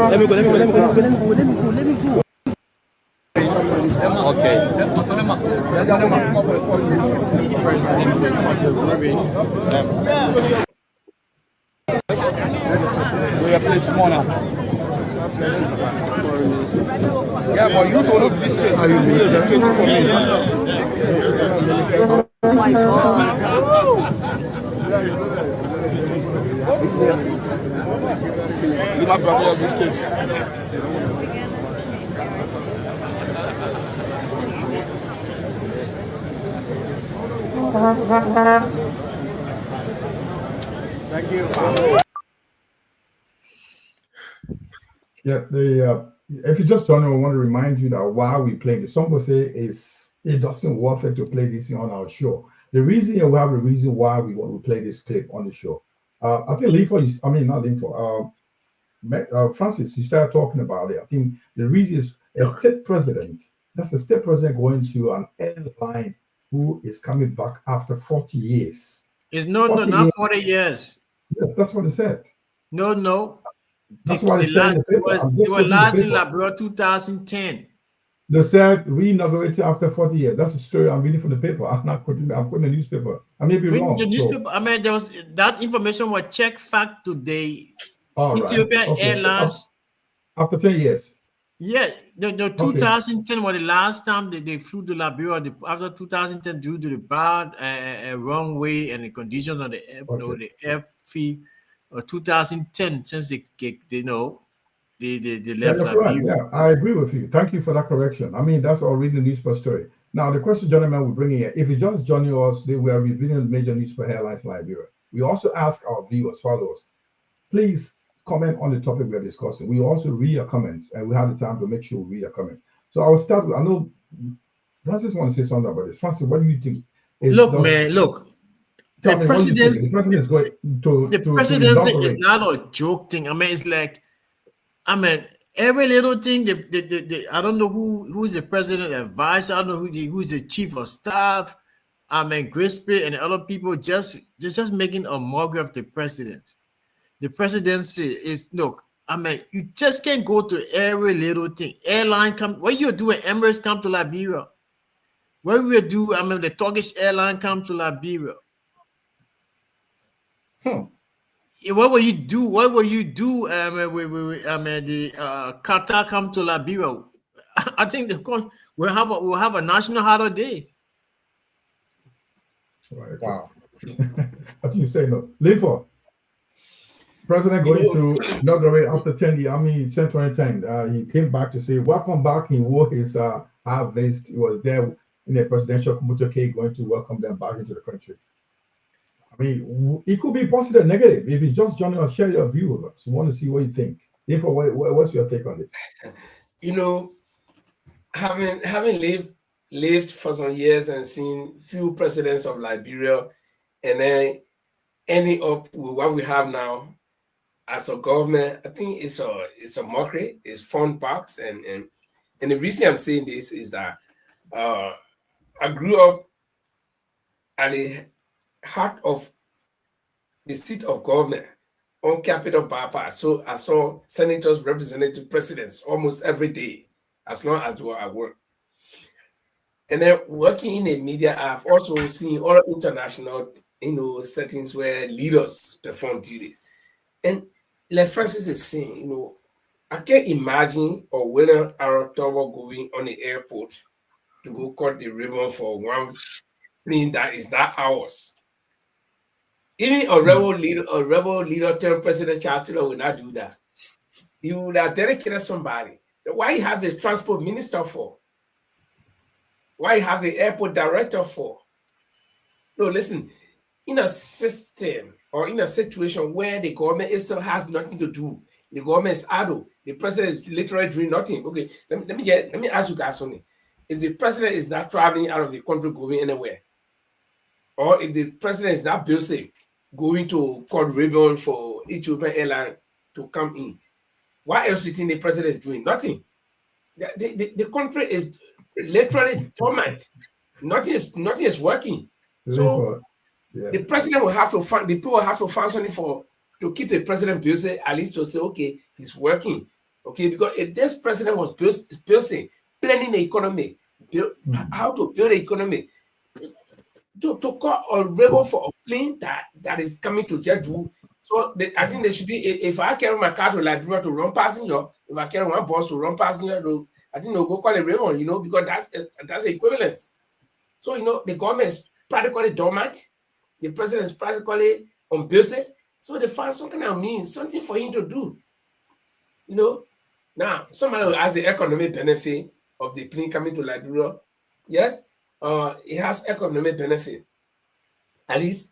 Let me go. Okay. We are placed more now. Yeah, but you told us this state. Oh my God. You not brother of this state. Thank you. Yeah, if you just joined, I want to remind you that while we play this, some people say it doesn't worth it to play this on our show. The reason we have a reason why we want to play this clip on the show. I think Francis, you started talking about it. I think the reason is a state president. That's a state president going to an airline who is coming back after 40 years. It's not 40 years. Yes, that's what they said. No. That's what they said in the paper. They were last in Liberia 2010. They said reinaugurated after 40 years. That's the story I'm reading from the paper. I'm not quoting. I'm quoting the newspaper. I may be wrong. The newspaper. There was that information was checked fact today. Ethiopian Airlines. After 10 years. Yeah, the 2010 was the last time they flew to Liberia. After 2010, due to the bad runway and the conditions of the air fee, 2010 since they left Liberia. Right. Yeah, I agree with you. Thank you for that correction. That's all reading the newspaper story. Now, the question, gentlemen, we're bringing here, if you just joining us, we are reviewing major newspaper headlines in Liberia. We also ask our viewers, followers, please comment on the topic we're discussing. We also read your comments, and we have the time to make sure we read your comment. So I will start with, I know Francis wants to say something about this. Francis, what do you think? The presidency is going to presidency is not a joke thing. It's like, every little thing. I don't know who's the president advisor. I don't know who's the chief of staff. I mean, Grisby and other people just making a mockery of the president. The presidency is, look, I mean, you just can't go to every little thing. Airline come, what you're doing, Emirates come to Liberia. What we do, I mean, the Turkish airline come to Liberia. What will you do? What will you do? The Qatar come to Liberia. I think we'll have a national holiday. Right. Wow. I think you say no. Liver. President going to inaugurate after 10 years. I mean, 2010. He came back to say, welcome back. He wore his harvest. He was there in a presidential motorcade going to welcome them back into the country. I mean, it could be positive or negative. If you just join us, share your view with us. We want to see what you think. Therefore, what's your take on this? You know, having lived for some years and seen few presidents of Liberia, and then ending up with what we have now as a government, I think it's a mockery. It's fun box, and the reason I'm saying this is that I grew up at the heart of the seat of government on Capitol bypass. So I saw senators, representatives, presidents almost every day, as long as I work. And then working in the media, I've also seen other international, settings where leaders perform duties. And like Francis is saying, I can't imagine or whether our tower going on the airport to go cut the ribbon for one plane that is not ours. Even a rebel leader turned President Charles Taylor will not do that. He would have dedicated somebody. Why you have the transport minister for? Why you have the airport director for? No, listen, in a system or in a situation where the government itself has nothing to do, the government is idle, the president is literally doing nothing. Okay, let me ask you guys something. If the president is not traveling out of the country going anywhere, or if the president is not busy going to cut ribbon for Ethiopian Airlines to come in, what else do you think the president is doing? Nothing. The country is literally dormant. Nothing is working. So the president will have to find, the people will have to find something to keep the president busy, at least to say, okay, he's working. Okay, because if this president was busy planning the economy, how to build the economy, to call a rebel for a plane that is coming to Jeju. So I think there should be, if I carry my car to Liberia to run passenger, if I carry one bus to run passenger, I think they'll go call a rebel, because that's the equivalent. So, the government is practically dormant. The president is practically unbusy. So they find some kind of means, something for him to do. Now, somebody will ask the economic benefit of the plane coming to Liberia. Yes, it has economic benefit. At least,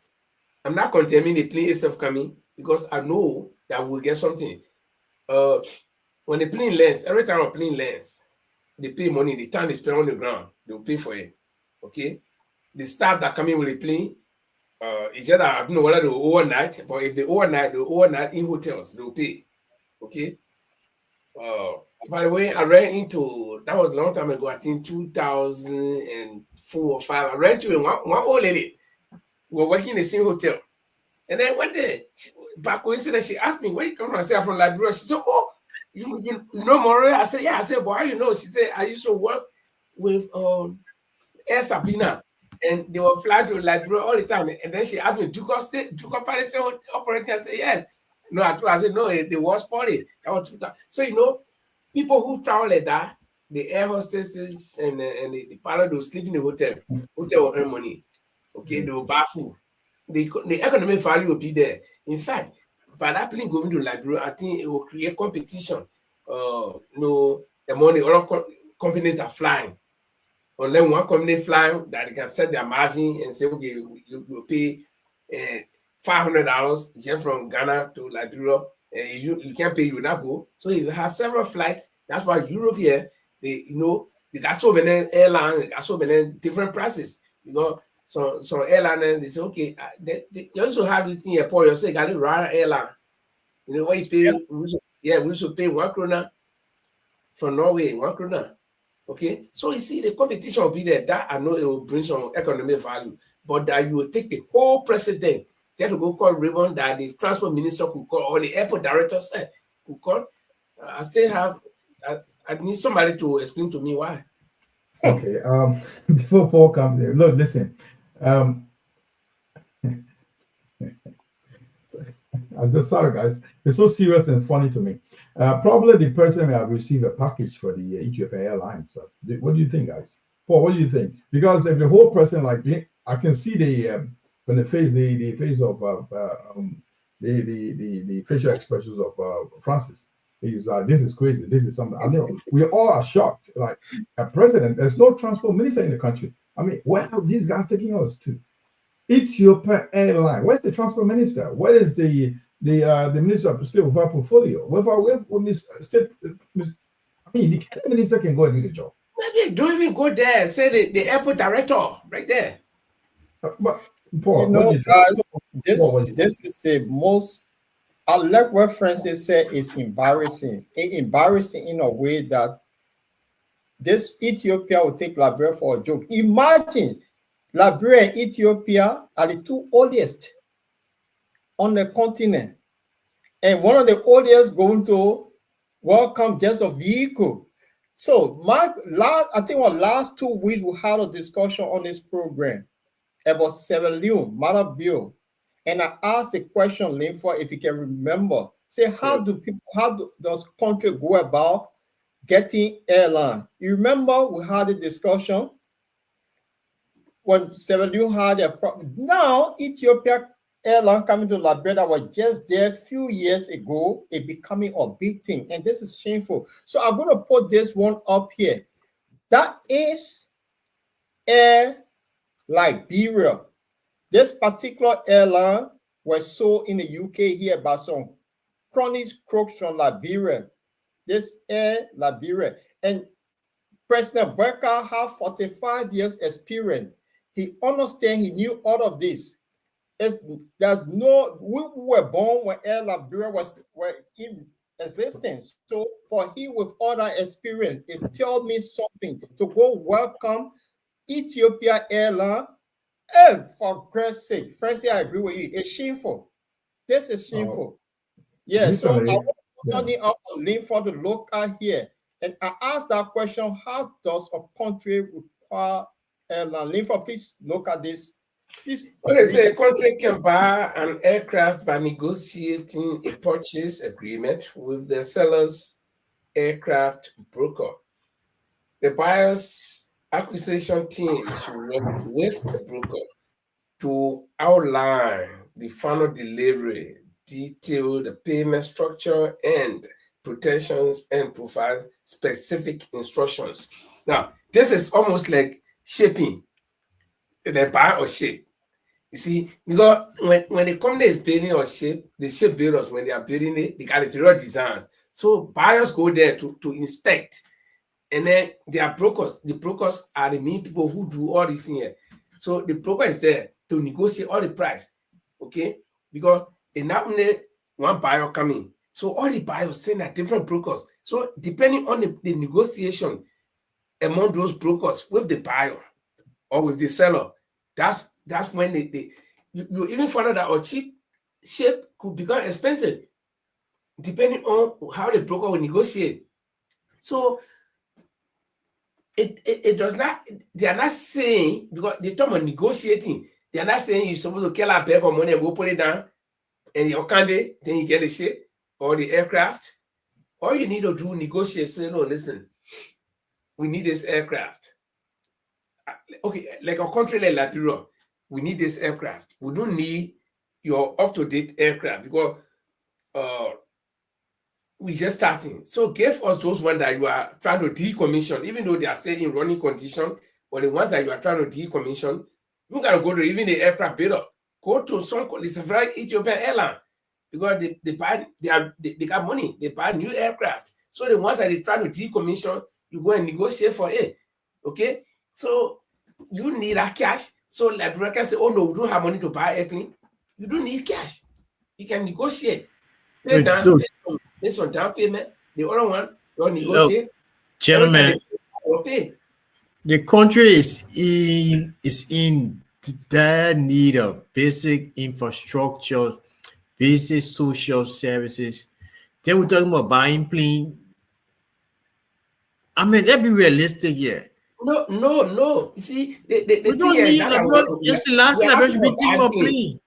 I'm not condemning the plane itself coming because I know that we'll get something. When the plane lands, every time a plane lands, they pay money. The time they spend on the ground, they'll pay for it. Okay? The staff that come in with the plane, it's just I don't know whether they'll overnight, but if they overnight in hotels, they'll pay. Okay? By the way, I ran into, that was a long time ago, I think 2004 or 5. I ran into one old lady. We were working in the same hotel. And then one day, by coincidence, she asked me, where you come from? I said, I'm from Liberia. She said, oh, you know Moray? I said, yeah. I said, boy, how you know? She said, I used to work with Air Sabina. And they were flying to Liberia all the time. And then she asked me, do you go Palestine operating? I said, yes. No, I said, no, the war party. That was 2000. So, people who travel like that, the air hostesses and the pilot will sleep in the hotel. Hotel will earn money. Okay, they will buy food. The economic value will be there. In fact, by that plane going to Liberia, I think it will create competition. The money, other companies are flying. Unless one company flying that they can set their margin and say, okay, you pay $500 just from Ghana to Liberia. You can't pay, you not go. So if you have several flights, that's why Europe here, they got so many airlines, they got so many different prices. So airline, they say, okay, they also have the thing airport, you say, got a rare airline. What you pay, we should pay 1 krona from Norway, 1 krona. Okay, so you see the competition will be there. That I know it will bring some economic value, but that you will take the whole president, they have to go call Raymond, that the transport minister could call, or the airport director said could call. I still have, I need somebody to explain to me why. Okay, before Paul comes in, look, listen. I'm just sorry, guys. It's so serious and funny to me. Probably the person may have received a package for the Ethiopian Airlines. What do you think, guys? Paul, what do you think? Because if the whole person, like, I can see the when the face of the facial expressions of Francis. He's this is crazy. This is something. I know we all are shocked. Like a president, there's no transport minister in the country. I mean, where are these guys taking us to? Ethiopian Airline. Where's the transport minister? Where is the minister of state of our portfolio? State, I mean, the minister can go and do the job. Maybe don't even go there. Say the airport director right there. But Paul, guys, this is the most. I like what Francis said is embarrassing. Embarrassing in a way that this Ethiopia will take Liberia for a joke. Imagine Liberia and Ethiopia are the two oldest on the continent. And one of the oldest going to welcome just a vehicle. So I think last 2 weeks we had a discussion on this program about Sierra Leone, Mother Bill. And I asked the question, Linford, if you can remember, say, how does country go about getting airline? You remember we had a discussion when Sierra Leone had a problem. Now, Ethiopia airline coming to Liberia was just there a few years ago, it becoming a big thing. And this is shameful. So I'm going to put this one up here. That is Air Liberia. This particular airline was sold in the UK here by some chronic crooks from Liberia. This Air Liberia. And President Becker had 45 years experience. He understands, he knew all of this. We were born when Air Liberia were in existence. So for him with all that experience, it tells me something to go welcome Ethiopia Airline. And for Christ's sake, Francis, I agree with you. It's shameful. This is shameful. Yeah, so I want to put something up a link for the local here. And I asked that question, how does a country require airline? Linford, please look at this. Please. Okay, so a country can buy an aircraft by negotiating a purchase agreement with the seller's aircraft broker. The buyer's acquisition team should work with the broker to outline the final delivery, detail the payment structure and protections, and provide specific instructions. Now, this is almost like shipping. They buy or ship. You see, because when the company is building or ship, the ship builders, when they are building it, they got interior designs. So buyers go there to inspect. And then there are brokers. The brokers are the main people who do all these things here. So the broker is there to negotiate all the price. Okay? Because in that one buyer coming. So all the buyers send at different brokers. So depending on the negotiation among those brokers with the buyer or with the seller, that's when you even find out that a cheap ship could become expensive, depending on how the broker will negotiate. So it does not, they are not saying, because they talk about negotiating, they are not saying you're supposed to kill a bag of money and go put it down and your candy, then you get the ship or the aircraft. All you need to do negotiate, say, no, listen, we need this aircraft. Okay, like a country like Liberia, we need this aircraft. We don't need your up-to-date aircraft because we're just starting. So give us those ones that you are trying to decommission, even though they are still in running condition, but the ones that you are trying to decommission, you gotta go to even the aircraft builder. Go to some, it's a very Ethiopian airline because they got money, they buy new aircraft. So the ones that they're trying to decommission, you go and negotiate for it. Okay? So you need a cash. So Liberia can say, oh no, we don't have money to buy airplane. You don't need cash. You can negotiate. Pay down, based on down payment. The other one, you negotiate. Gentlemen, Okay. the country is in dire need of basic infrastructure, basic social services. Then we're talking about buying plane. I mean, let's be realistic here. No. You see, the We thing don't is need that like it's the last thing I should be thinking of plane.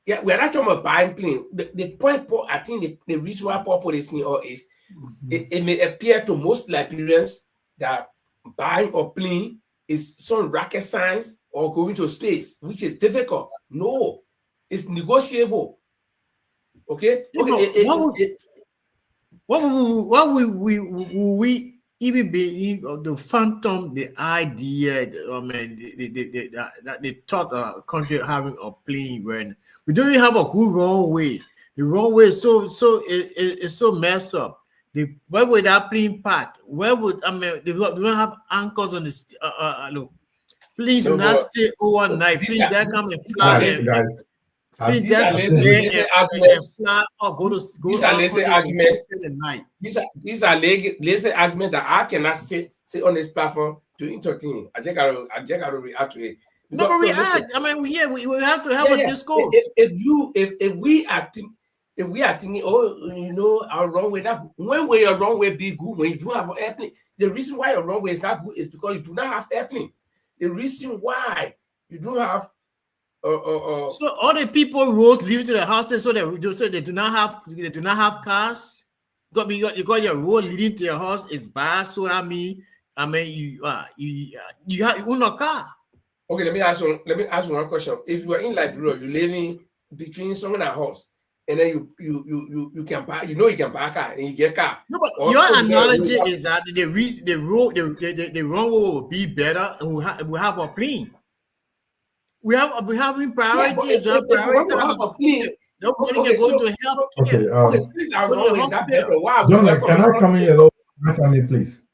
Yeah, we're not talking about buying plane. The point, I think the reason why people is seeing all is it may appear to most Liberians that buying a plane is some rocket science or going to space, which is difficult. No, it's negotiable. Okay. What would we even be the phantom, the idea? I mean, the thought of a country having a plane when we don't even have a good runway. The runway is it's so messed up. Where would that plane park? Where would they don't have anchors on the look. Please do not stay overnight. Please, that come and fly. Guys. These are lazy arguments. These are lazy arguments. These are lazy arguments that I cannot say on this platform to entertain. I just gotta react to it. No, but react. I mean, we have to have a discourse. If we are thinking, oh, you know, our runway that when will your runway be good when you do have an airplane? The reason why your runway is not good is because you do not have airplane. The reason why you don't have so all the people roads leaving to the houses so they do not have cars. Because your road leading to your house is bad. So I mean you own no car. Okay, let me ask you one question. If you are in Liberia, you're living between someone and house, and then you can buy, you can buy a car and you get a car. No, but your analogy is that the runway will be better and we have a plane. We have priorities. If we have a plane, nobody can go to help. John, can I come in a little? Can I come in, please?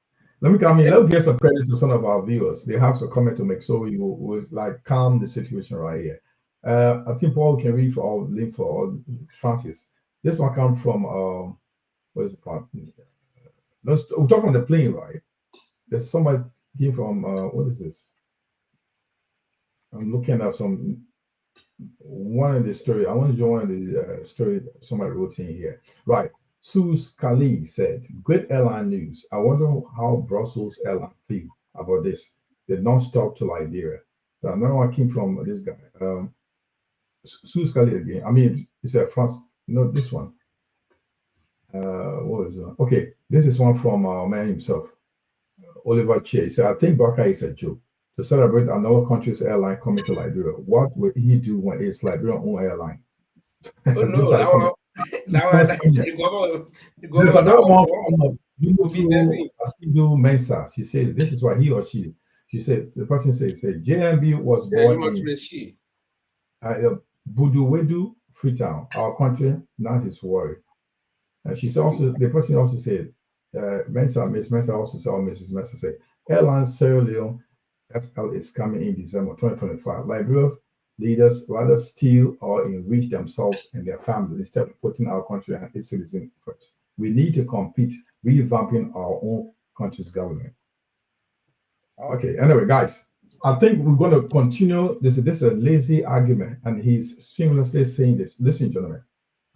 Let me come in. Let's give some credit to some of our viewers. They have some comment to make, so we will like calm the situation right here. I think Paul can read for all, link for all. Francis. This one comes from what is the part? We're talking on the plane, right? There's somebody here from what is this? I'm looking at one of the story. I want to join the story somebody wrote in here. Right. Sus Kali said, great airline news. I wonder how Brussels airline feel about this. They don't stop to Liberia. So another one came from this guy. Sus Kali again. I mean, it's a France. No, this one. What is it? Okay, this is one from man himself, Oliver Che. He said, I think Baka is a joke. To celebrate another country's airline coming to Liberia, what will he do when it's Liberian own airline? Oh, no, There's another one from Asidu Mensa. She said, this is what he or she said, the person said JMB was born in Buduwedu, Freetown, our country, not his worry. And she also, the person also said, Miss Mensa also said, Mrs. Mensa said, Airline Sierra Leone SL is coming in December 2025. Liberia leaders rather steal or enrich themselves and their families instead of putting our country and its citizens first. We need to compete, revamping our own country's government. Okay, anyway, guys, I think we're going to continue. This is a lazy argument, and he's seamlessly saying this. Listen, gentlemen,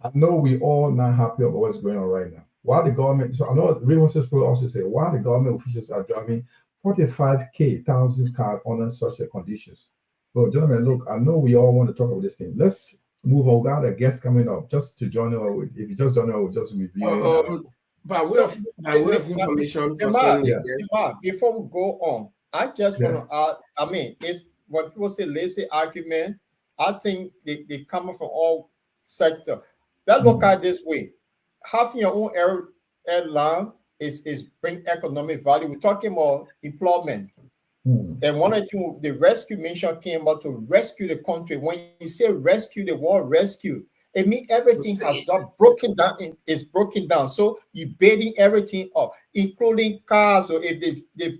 I know we all not happy about what's going on right now. While the government, so I know Raymond will also say, while the government officials are driving 45,000 cars under such conditions. Well, gentlemen, look, I know we all want to talk about this thing. Let's move on. We got a guest coming up just to join us. If you just join us, we'll just review. By way of information, before we go on, I just want to add, I mean, it's when people say lazy argument, I think they come from all sectors. Let's look at it this way. Having your own airline is bring economic value. We're talking about employment. And one of the rescue mission came about to rescue the country. When you say rescue, the word rescue, it means everything has got broken down. It's broken down. So you're baiting everything up, including cars. Or if the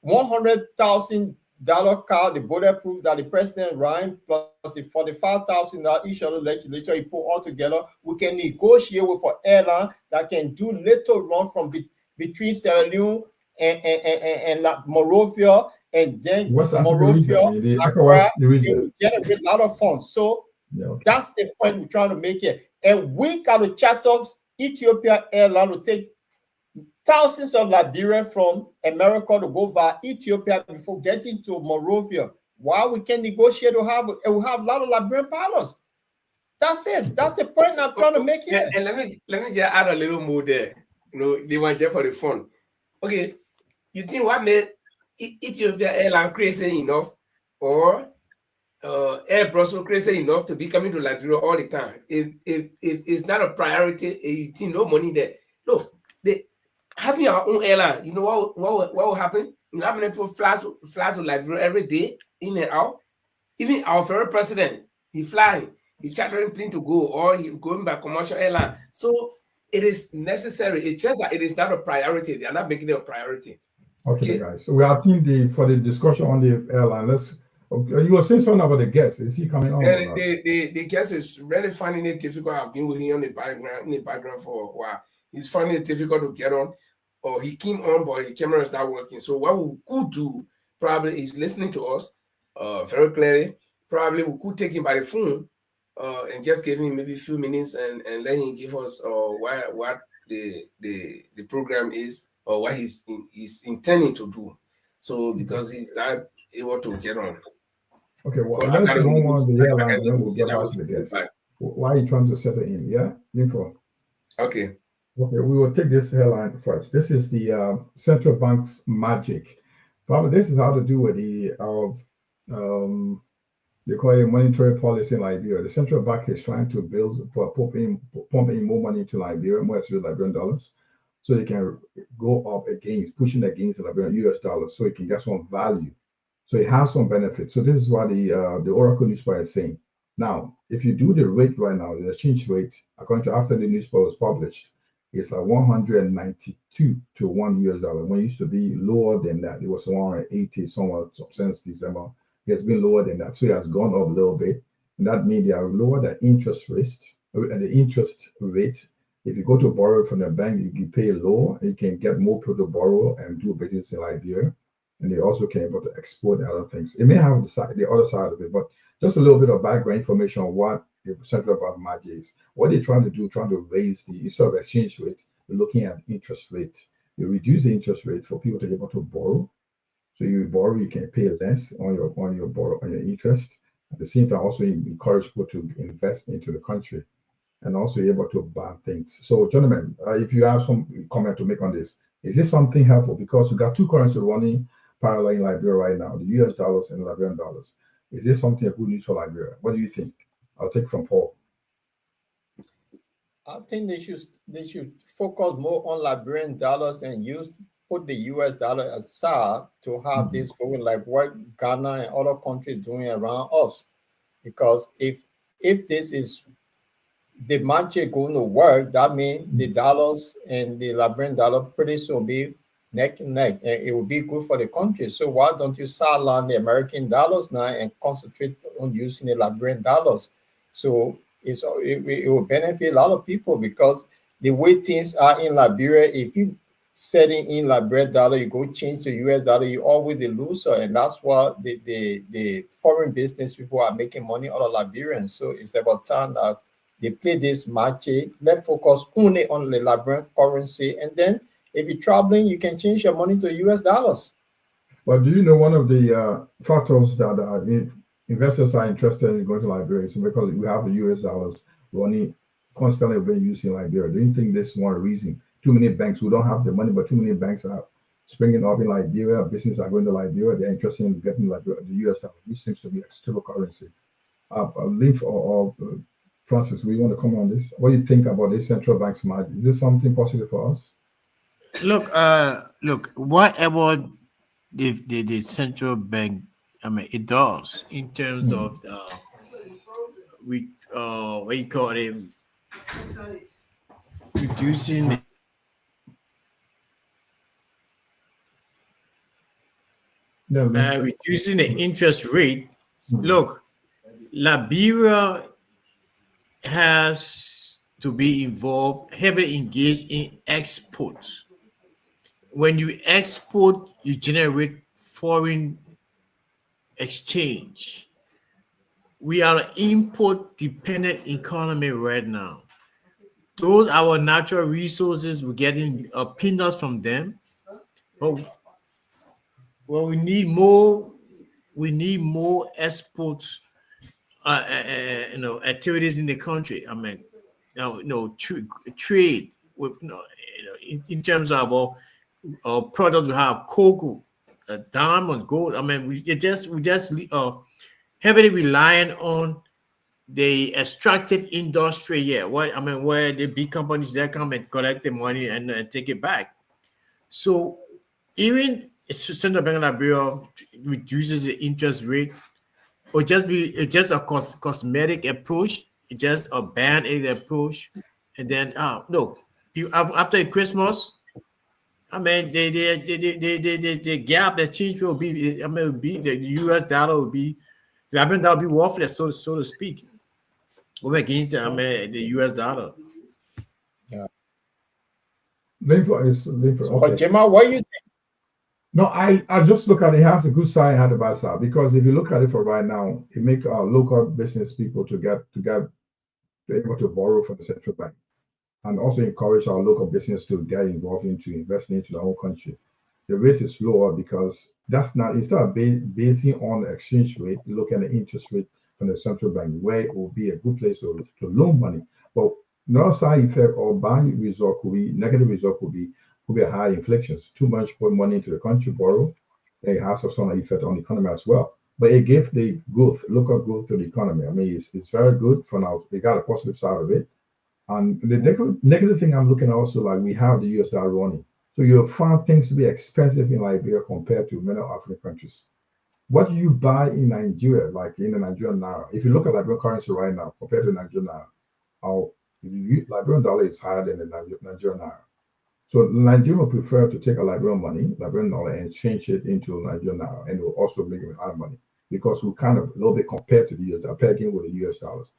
$100,000 car, the bulletproof that the president ran, plus the $45,000 each other legislature he put all together, we can negotiate with an airline that can do little run from between Sierra Leone and Monrovia, and then West African Monrovia, region, the Accra, ECOWAS it region. will generate a lot of funds. So Yeah, okay. that's the point we're trying to make here. And we got to chat up Ethiopia Airline to take thousands of Liberians from America to go via Ethiopia before getting to Monrovia. Why we can negotiate to have a lot of Liberian pilots. That's it. That's the point I'm trying to make here. And let me just add a little more there. You know, they want just for the fun. Okay, you think what made Ethiopia Airline crazy enough, or Air Brussels crazy enough to be coming to Liberia all the time? If it's not a priority, you think no money there. No, they having our own airline. You know what will happen? You know how many people fly to Liberia every day, in and out. Even our very president, he flying, he chartering plane to go, or he going by commercial airline. So it is necessary. It's just that it is not a priority. They are not making it a priority. Okay, guys. So we are for the discussion on the airline. You were saying something about the guest. Is he coming on? The guest is really finding it difficult. I've been with him in the background for a while. He's finding it difficult to get on, or he came on, but his camera is not working. So what we could do probably is listening to us very clearly. Probably we could take him by the phone and just give him maybe a few minutes and let him give us what the program is, or what he's intending to do. So because he's not able to get on. Okay, well, let's go on the airline and then we'll get back to the guest. Why are you trying to settle in? Yeah, info. Okay. Okay, we will take this airline first. This is the central bank's magic. Probably this is how to do with they call it monetary policy in Liberia. The central bank is trying to pump in more money into Liberia, more especially Liberian dollars, so they can go up pushing against the Liberian US dollar, so it can get some value. So it has some benefit. So this is what the Oracle newspaper is saying. Now, if you do the rate right now, the exchange rate, according to after the newspaper was published, it's like 192 to $1 US. When it used to be lower than that, it was 180 somewhere since December. It's been lower than that, so it has gone up a little bit. And that means they have lowered the interest rate. If you go to borrow from the bank, you pay lower. You can get more people to borrow and do business in Liberia. And they also can able to export other things. It may have the other side of it, but just a little bit of background information on what the central bank magic is. What they're trying to do, trying to raise instead of exchange rate, we're looking at interest rate. You reduce the interest rate for people to be able to borrow. So you borrow, you can pay less on your interest. At the same time, also encourage people to invest into the country, and also you're able to buy things. So, gentlemen, if you have some comment to make on this, is this something helpful? Because we got two currencies running parallel in Liberia right now, the US dollars and the Liberian dollars. Is this something a good news for Liberia? What do you think? I'll take from Paul. I think they should focus more on Liberian dollars and put the US dollar aside to have this going like what Ghana and other countries doing around us. Because if this is the magic going to work, that means the dollars and the Liberian dollar pretty soon be neck and neck, and it will be good for the country. So why don't you sideline the American dollars now and concentrate on using the Liberian dollars? So it will benefit a lot of people, because the way things are in Liberia, if you setting in Liberian dollar, you go change to US dollar, you always the loser, and that's why the foreign business people are making money out of Liberians. So it's about time that they play this magic. Let's focus only on the Liberian currency, and then if you're traveling, you can change your money to US dollars. Well, do you know one of the factors that investors are interested in going to Liberia is because we have the US dollars running constantly being used in Liberia? Do you think this is one reason? Too many banks who don't have the money, but too many banks are springing up in Liberia. Businesses are going to Liberia. They're interested in getting Liberia, the US dollar, which seems to be a stable currency. Leaf or Francis, we want to comment on this. What do you think about this central bank's margin? Is this something positive for us? Look, whatever the central bank, it does in terms of what you call it, reducing reducing the interest rate. Look, Liberia has to be heavily engaged in exports. when you export, you generate foreign exchange. We are an import-dependent economy right now. Those our natural resources, we're getting peanuts from them. But well, we need more. We need more export, activities in the country. I mean, trade with, in terms of our products. We have cocoa, diamond, gold. I mean, we just heavily reliant on the extractive industry. Yeah, where the big companies that come and collect the money and take it back. So even Central Bank of Liberia reduces the interest rate, or just a cosmetic approach, just a band-aid approach, and then no, after Christmas, I mean the gap, the change will be, will be the U.S. dollar will be, the Liberian dollar will be worthless, so to speak, over against the U.S. dollar. Yeah. Okay. Jamal, what do you think? No, I just look at it. It has a good side and a bad side, because if you look at it for right now, it makes our local business people to be able to borrow from the central bank, and also encourage our local business to get involved into investing into their own country. The rate is lower because that's not, instead of basing on the exchange rate, you look at the interest rate from the central bank, where it will be a good place to loan money. But another side effect or bad result could be, negative result could be a high inflation. Too much put money into the country, borrow, it has some effect on the economy as well. But it gives the growth, local growth to the economy. I mean, it's very good for now. They got a positive side of it. And the negative thing I'm looking at also, like we have the US dollar running. So you'll find things to be expensive in Liberia compared to many African countries. What do you buy in Nigeria, like in the Nigerian naira? If you look at Liberian currency right now compared to Nigerian naira, our Liberian dollar is higher than the Nigerian naira. So Nigeria will prefer to take a Liberian money, Liberian dollar, and change it into Nigerian naira, and it will also make it high money, because we kind of a little bit compared to the US, pegging with the US dollars.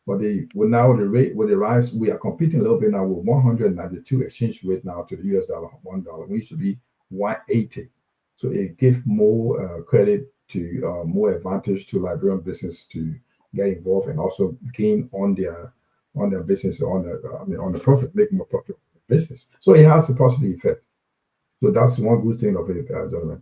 But now the rate with the rise, we are competing a little bit now with 192 exchange rate now to the US dollar, $1. We used to be 180. So it gives more credit to more advantage to Liberian business to get involved and also gain on their business, on the profit, make more profit business. So it has a positive effect. So that's one good thing of it, gentlemen.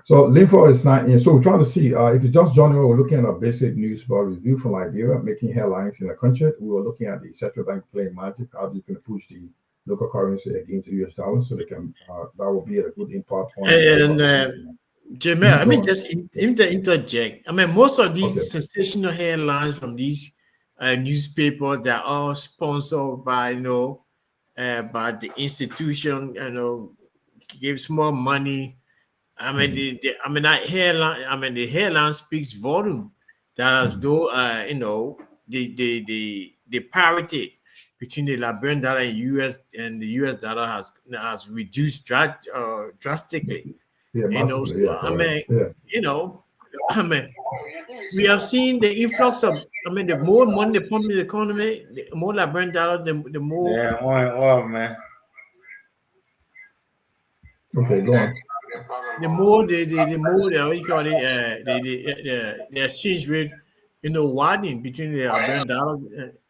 So Linfo is not in. So we're trying to see if you just joined, we're looking at a basic news bar review from Liberia, making headlines in the country. We were looking at the central bank playing magic, how you can push the local currency against the US dollar, so they can that will be a good impact on. And Jamel, I mean, just interject. I mean, most of these sensational headlines from these newspapers, they're all sponsored by by the institution, gives more money. I mean, that headline. I mean, the headline speaks volume. That as though the parity between the Liberian dollar and the US dollar has reduced drastically. We have seen the influx of. I mean, the more money they pump in the economy, the more Liberian dollar, the more. Yeah, on, man. Okay, go on. The more the exchange rate, widening between the Liberian dollar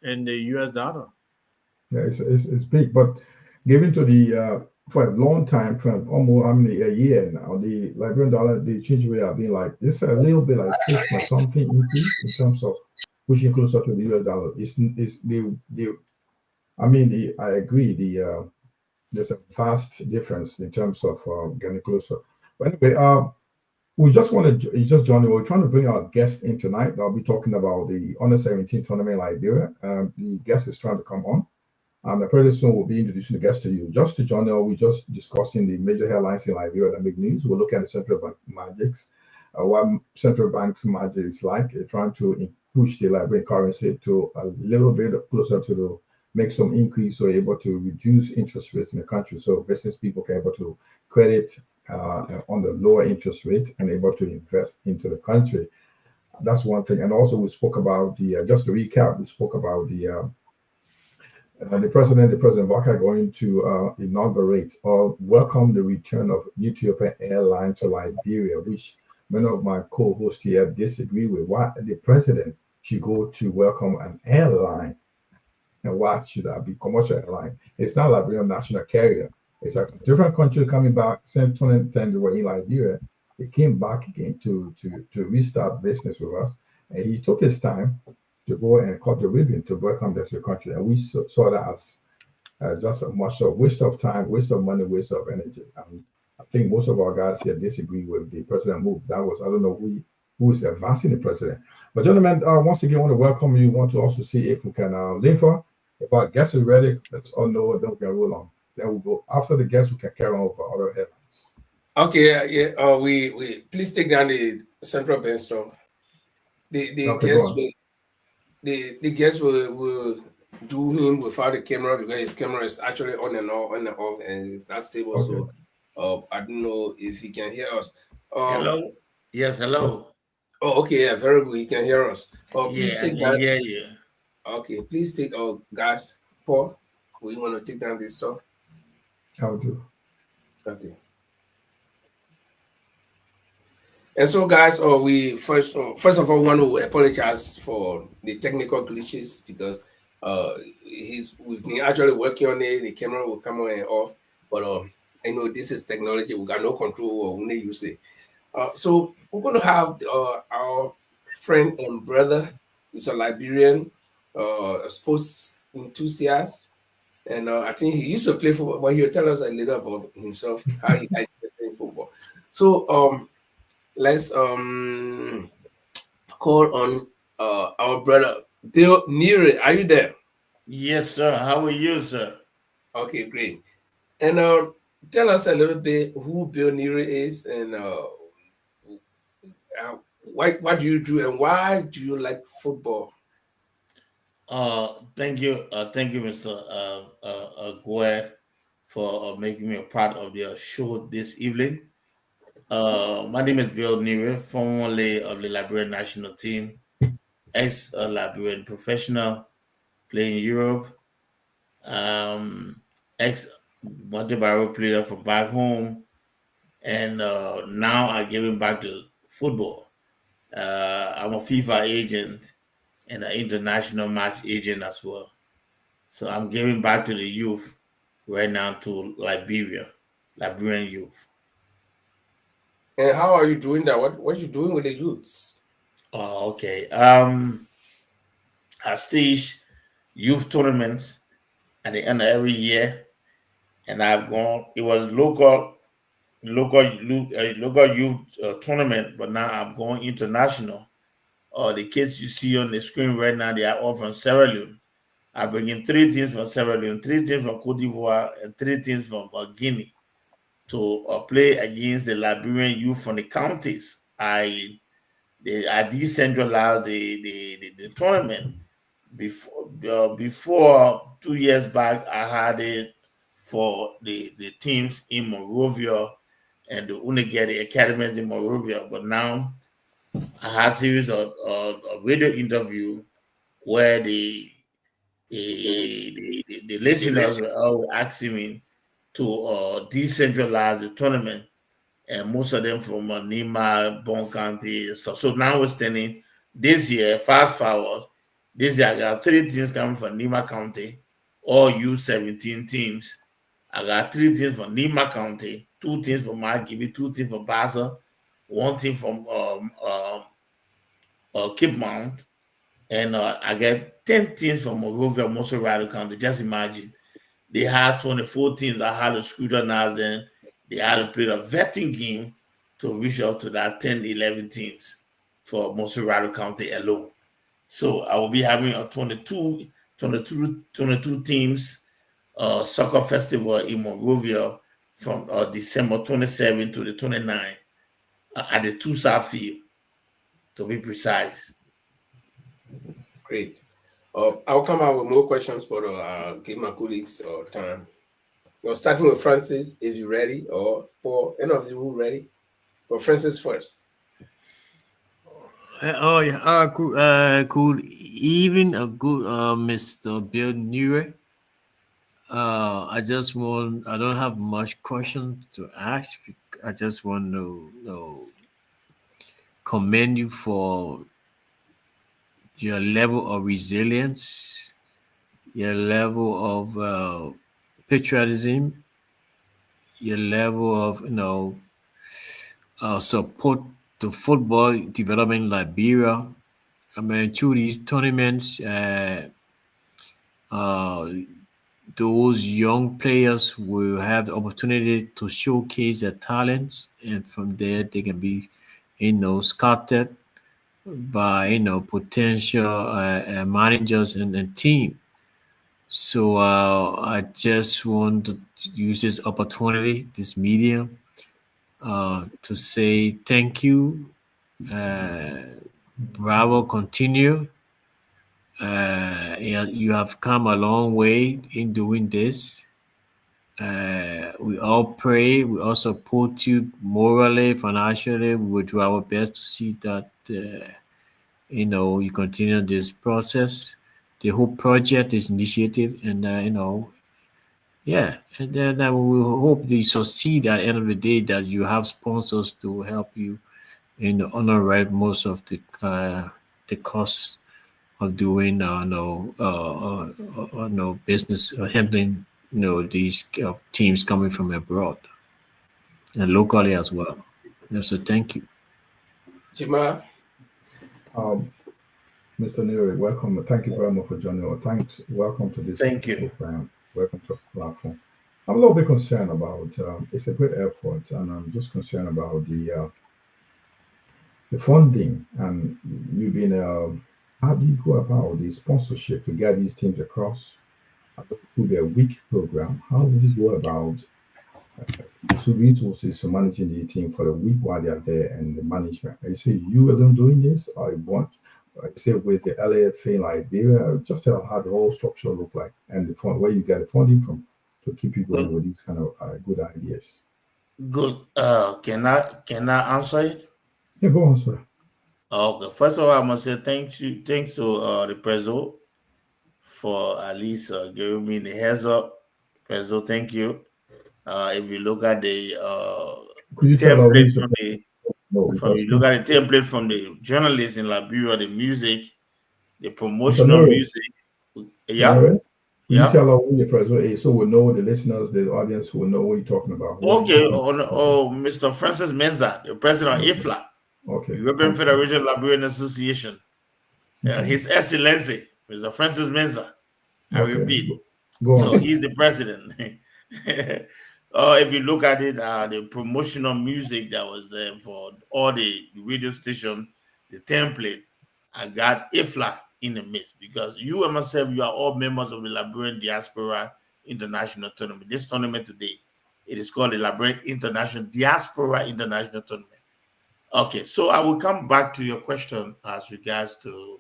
and the US dollar. Yeah, it's big, but given to the for a long time, from almost a year now, the Liberian dollar, the exchange rate have been like this, a little bit like 6 or something increase in terms of pushing closer to the US dollar. I agree. There's a vast difference in terms of getting closer. But anyway, we just want to join. We're trying to bring our guest in tonight. I'll be talking about the Under 17 tournament in Liberia. The guest is trying to come on, and pretty soon we'll be introducing the guest to you. Just to join, we're just discussing the major headlines in Liberia that make news. We'll look at the central bank magics, what central bank's magic is like, trying to push the Liberian currency to a little bit closer to the. Make some increase or able to reduce interest rates in the country, so business people can able to credit on the lower interest rate and able to invest into the country. That's one thing. And also we spoke about just to recap, we spoke about The President Baka, are going to inaugurate or welcome the return of Ethiopian Airline to Liberia, which many of my co-hosts here disagree with. Why the President should go to welcome an airline, and why should that be commercial airline? It's not Liberian national carrier. It's a different country coming back. Since 2010, they were in Liberia. They came back again to restart business with us, and he took his time to go and cut the ribbon to welcome them to the country. And we saw that as just a much of waste of time, waste of money, waste of energy. I think most of our guys here disagree with the president move. That was, I don't know who is advancing the president. But gentlemen, once again, I want to welcome you. Want to also see if we can Linfa, if our guest is ready, let's all know, then we can roll on. Then we'll go after the guest, we can carry on with other headlines. Okay, yeah. We please take down the central bank stuff. The guest will do him without the camera because his camera is actually on and off, and it's not stable. Okay. So I don't know if he can hear us. Hello. Yes, hello. Oh, okay, yeah, very good. He can hear us. Please yeah, take down. Yeah. Okay, please take. Guys, Paul, we want to take down this stuff. I'll do. Okay. And so, guys, we first of all want to apologize for the technical glitches because we've been actually working on it. The camera will come on and off, but I know this is technology. We got no control over when they use it. So we're going to have our friend and brother. He's a Liberian sports enthusiast, and I think he used to play football. But he'll tell us a little about himself, how he likes playing football. So let's call on our brother Bill Nere. Are you there? Yes, sir. How are you, sir? Okay, great. And tell us a little bit who Bill Nere is and what do you do and why do you like football? Thank you, Mr. Goe, for making me a part of your show this evening. My name is Bill Nere, formerly of the Liberian national team, ex-Liberian professional, playing in Europe, ex-Montebaro player from back home, and now I'm giving back to football. I'm a FIFA agent and an international match agent as well. So I'm giving back to the youth right now, to Liberian youth. And how are you doing that? What are you doing with the youths? Oh, okay. I stage youth tournaments at the end of every year, and I've gone. It was local youth tournament, but now I'm going international. The kids you see on the screen right now, they are all from Sierra Leone. I bring in 3 teams from Sierra Leone, 3 teams from Cote d'Ivoire, and 3 teams from Guinea to play against the Liberian youth from the counties. I decentralized the tournament. Before 2 years back, I had it for the teams in Monrovia and the Unigedi academies in Monrovia. But now I had a series of radio interview where the listeners were all asking me to decentralize the tournament, and most of them from Nima, Bon County and stuff. So now we're standing this year, fast forward. This year I got 3 teams coming from Nima County, all U17 teams. I got 3 teams from Nima County, 2 teams from Magibi, 2 teams from Bassa, 1 team from Cape Mount, and I got 10 teams from Monrovia, Mosorado County. Just imagine. They had 24 teams that had to scrutinize them. They had to play a vetting game to reach out to that 10, 11 teams for Mosorado County alone. So I will be having a 22 teams soccer festival in Monrovia from December 27 to the 29 at the Tusa Field, to be precise. Great. I'll come out with more questions, but give my colleagues time. You're starting with Francis, if you're ready, or Paul, any of you who ready? But Francis first. Oh yeah. Good evening, good Mr. Bill Nere. I just want. I don't have much question to ask. I just want to commend you for your level of resilience, your level of patriotism, your level of support to football development in Liberia. I mean, through these tournaments, uh, those young players will have the opportunity to showcase their talents, and from there they can be, scouted by potential managers and team. So I just want to use this opportunity, this medium, to say thank you. Bravo, continue. You have come a long way in doing this. We all pray. We all support you morally, financially. We will do our best to see that you continue this process, the whole project, this initiative, and yeah, and then we hope that you succeed at the end of the day. That you have sponsors to help you honorate most of the costs of doing no business handling these teams coming from abroad and locally as well. So thank you. Jamal. Mr. Neri, welcome. Thank you very much for joining us. Thanks. Welcome to this Thank you. program. Welcome to the platform. I'm a little bit concerned about. It's a great effort, and I'm just concerned about the funding and you being. How do you go about the sponsorship to get these teams across through their week program? How do you go about so resources for managing the team for the week while they are there and the management? I say you alone doing this, or you want, I say with the LAFA in Liberia, just tell how the whole structure look like and the fund, where you get the funding from to keep you going with these kind of good ideas. Good. Can I answer it? Yeah, go on, sir. Okay. First of all, I must say thanks to the Prezo for at least giving me the heads up. Prezo, thank you. If you look at the Could you tell our template reason? No, because you look at the template from the journalists in Liberia, the music, the Mr. promotional Nuri, music. Yeah, Nuri, could you yeah. tell our who the president is so we'll know the listeners, the audience will know what you're talking about? Who are you Okay. talking Oh, Mr. Francis Menza, the president of about? IFLA, Okay. European Federation Liberian Association. His Excellency, Mr. Francis Menza. I Okay. repeat. Go on. So he's the president. If you look at it, the promotional music that was there for all the radio station, the template, I got IFLA in the midst because you and myself, you are all members of the Liberian Diaspora International Tournament. This tournament today, it is called the Liberian International Diaspora International Tournament. Okay, so I will come back to your question as regards to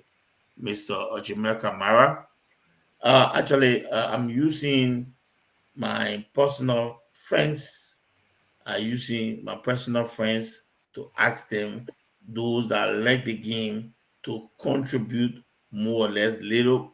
Mr. Ojimel Kamara. Actually, I'm using my personal friends. Using my personal friends to ask them, those that like the game, to contribute more or less little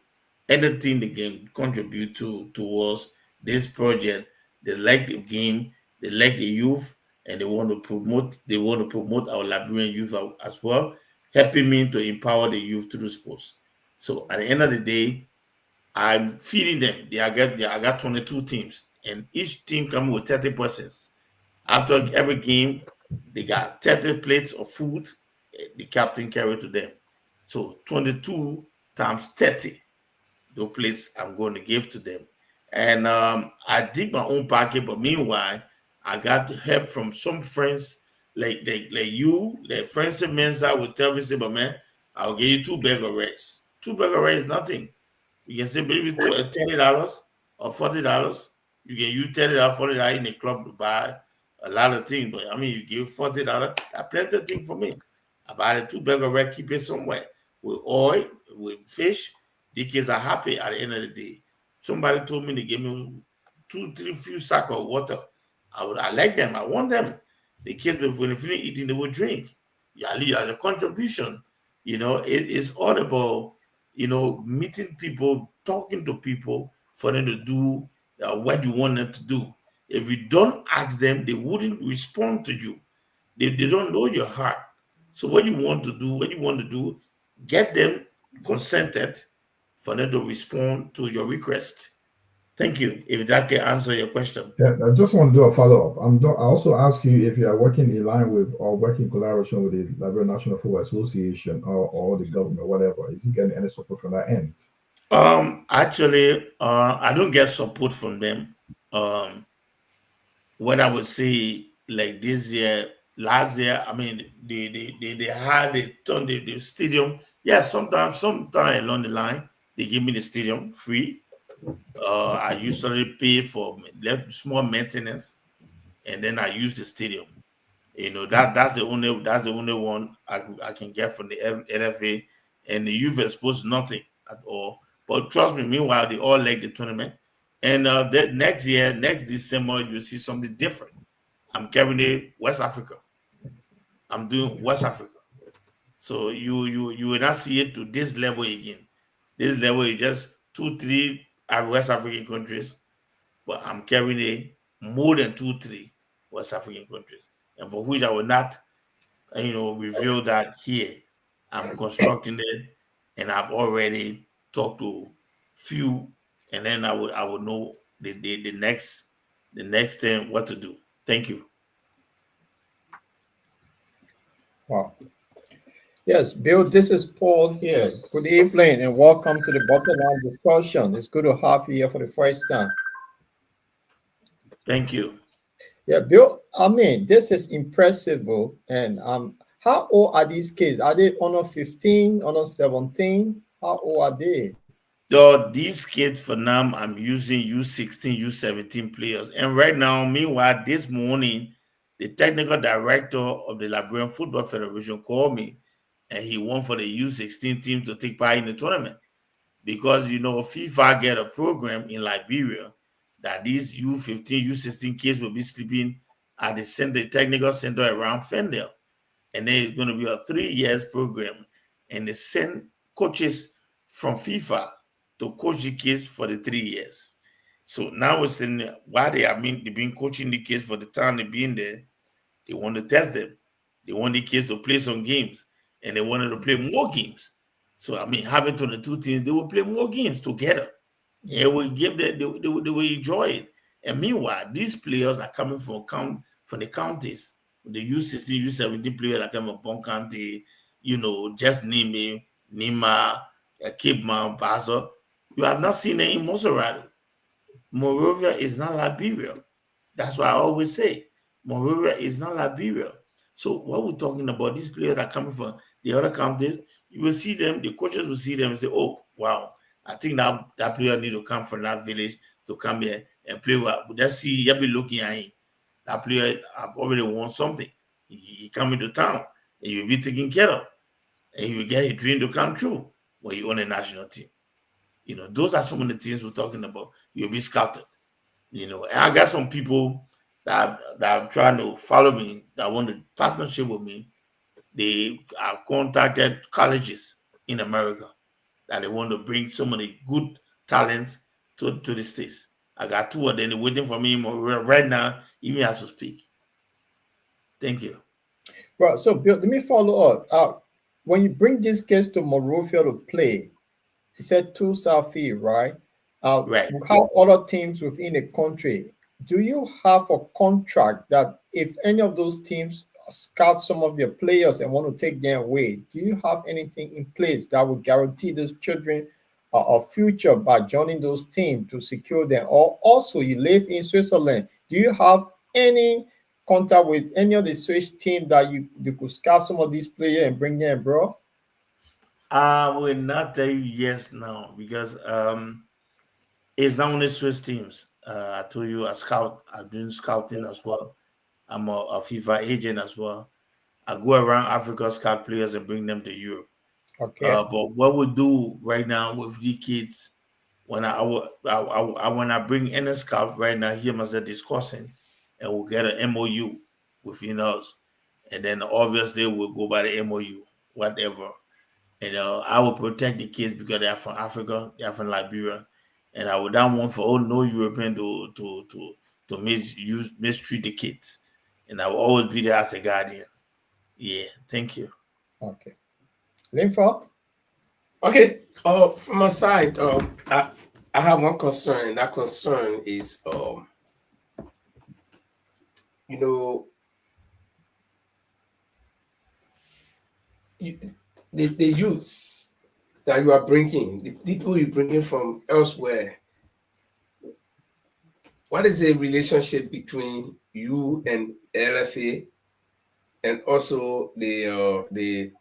anything they can contribute towards this project. They like the game, they like the youth, and they want to promote our Liberian youth as well, helping me to empower the youth through sports. So at the end of the day, I'm feeding them. I got 22 teams, and each team comes with 30 persons. After every game, they got 30 plates of food the captain carried to them. So 22 times 30, the plates I'm going to give to them. And I did my own packet, but meanwhile, I got help from some friends like you, like friends of Mensa would tell me, say, but man, I'll give you 2 bags of rice. 2 bags of rice is nothing. You can say maybe $30 or $40. You can use $30, $40 in a club to buy a lot of things. But I mean, you give $40, that's plenty of things for me. I buy the 2 bags of rice, keep it somewhere with oil, with fish. The kids are happy at the end of the day. Somebody told me they gave me 2, 3 few sacks of water. I like them. I want them. The kids, when they finish eating, they will drink. Yeah, as a contribution. It's all about meeting people, talking to people for them to do what you want them to do. If you don't ask them, they wouldn't respond to you. They don't know your heart. So what you want to do, get them consented for them to respond to your request. Thank you. If that can answer your question. Yeah, I just want to do a follow-up. I also ask you if you are working in line with or working in collaboration with the Liberian National Football Association or the government, whatever. Is he getting any support from that end? Actually, I don't get support from them. What I would say, like this year, last year, I mean, they had the stadium. Yeah, sometimes along the line, they give me the stadium free. I usually pay for small maintenance, and then I use the stadium. That's the only one I can get from the LFA, and the youth exposed nothing at all. But trust me, meanwhile they all like the tournament, and that next year, next December, you see something different. I'm carrying West Africa. I'm doing West Africa, so you will not see it to this level again. This level is just 2, 3 West African countries, but I'm carrying more than 2, 3 West African countries, and for which I will not reveal that here. I'm constructing it, and I've already talked to few, and then I would know the next thing what to do. Thank you. Wow. Yes, Bill, this is Paul here. Good evening and welcome to the bottom line discussion. It's good to have you here for the first time. Thank you. Yeah, Bill, I mean, this is impressive. And how old are these kids? Are they under 15, under 17? How old are they? So these kids for now, I'm using U16, U17 players. And right now, meanwhile, this morning, the technical director of the Liberian Football Federation called me, and he won for the U16 team to take part in the tournament. Because FIFA get a program in Liberia that these U15, U16 kids will be sleeping at the technical center around Fendel. And then it's going to be a 3 years program. And they send coaches from FIFA to coach the kids for the 3 years. So now it's in why they've been coaching the kids for the time they've been there. They want to test them. They want the kids to play some games, and they wanted to play more games. So having 22 teams, they will play more games together. Yeah, will give them, they will enjoy it. And meanwhile, these players are coming from the counties. The U16, U17 players are coming from Bon County, just name it, Nima, Cape Mount, Baza. You have not seen it in Monserrate. Monrovia is not Liberia. That's why I always say Monrovia is not Liberia. So what we're talking about, these players that are coming from the other counties, you will see them, the coaches will see them and say, oh, wow, I think that player need to come from that village to come here and play well. But let's see, you'll be looking at him. That player have already won something. He come into town and you'll be taken care of. And you will get his dream to come true when you own a national team. Those are some of the things we're talking about. You'll be scouted. And I got some people that are trying to follow me, that want a partnership with me. They have contacted colleges in America that they want to bring some of the good talents to the States. I got 2 of them waiting for me right now, even as to speak. Thank you. Well, so Bill, let me follow up. When you bring these kids to Monrovia to play, you said 2 Southie, right? Right. You have other teams within the country. Do you have a contract that if any of those teams scout some of your players and want to take them away, do you have anything in place that would guarantee those children a future by joining those teams to secure them? Or also, you live in Switzerland. Do you have any contact with any of the Swiss team that you could scout some of these players and bring them, bro? I will not tell you yes now because it's not only Swiss teams. I told you I'm doing scouting as well. I'm a FIFA agent as well. I go around Africa, scout players, and bring them to Europe. Okay. But what we do right now with the kids, when I bring any scout right now, hear myself discussing, and we'll get an MOU within us, and then obviously we'll go by the MOU, whatever. I will protect the kids because they are from Africa, they are from Liberia, and I would not want for no European to mistreat the kids, and I will always be there as a guardian. Yeah, thank you. Okay. Linford? Okay. From my side, I have one concern, and that concern is, you know, the youths that you are bringing, the people you bring in from elsewhere. What is the relationship between you and LFA, and also the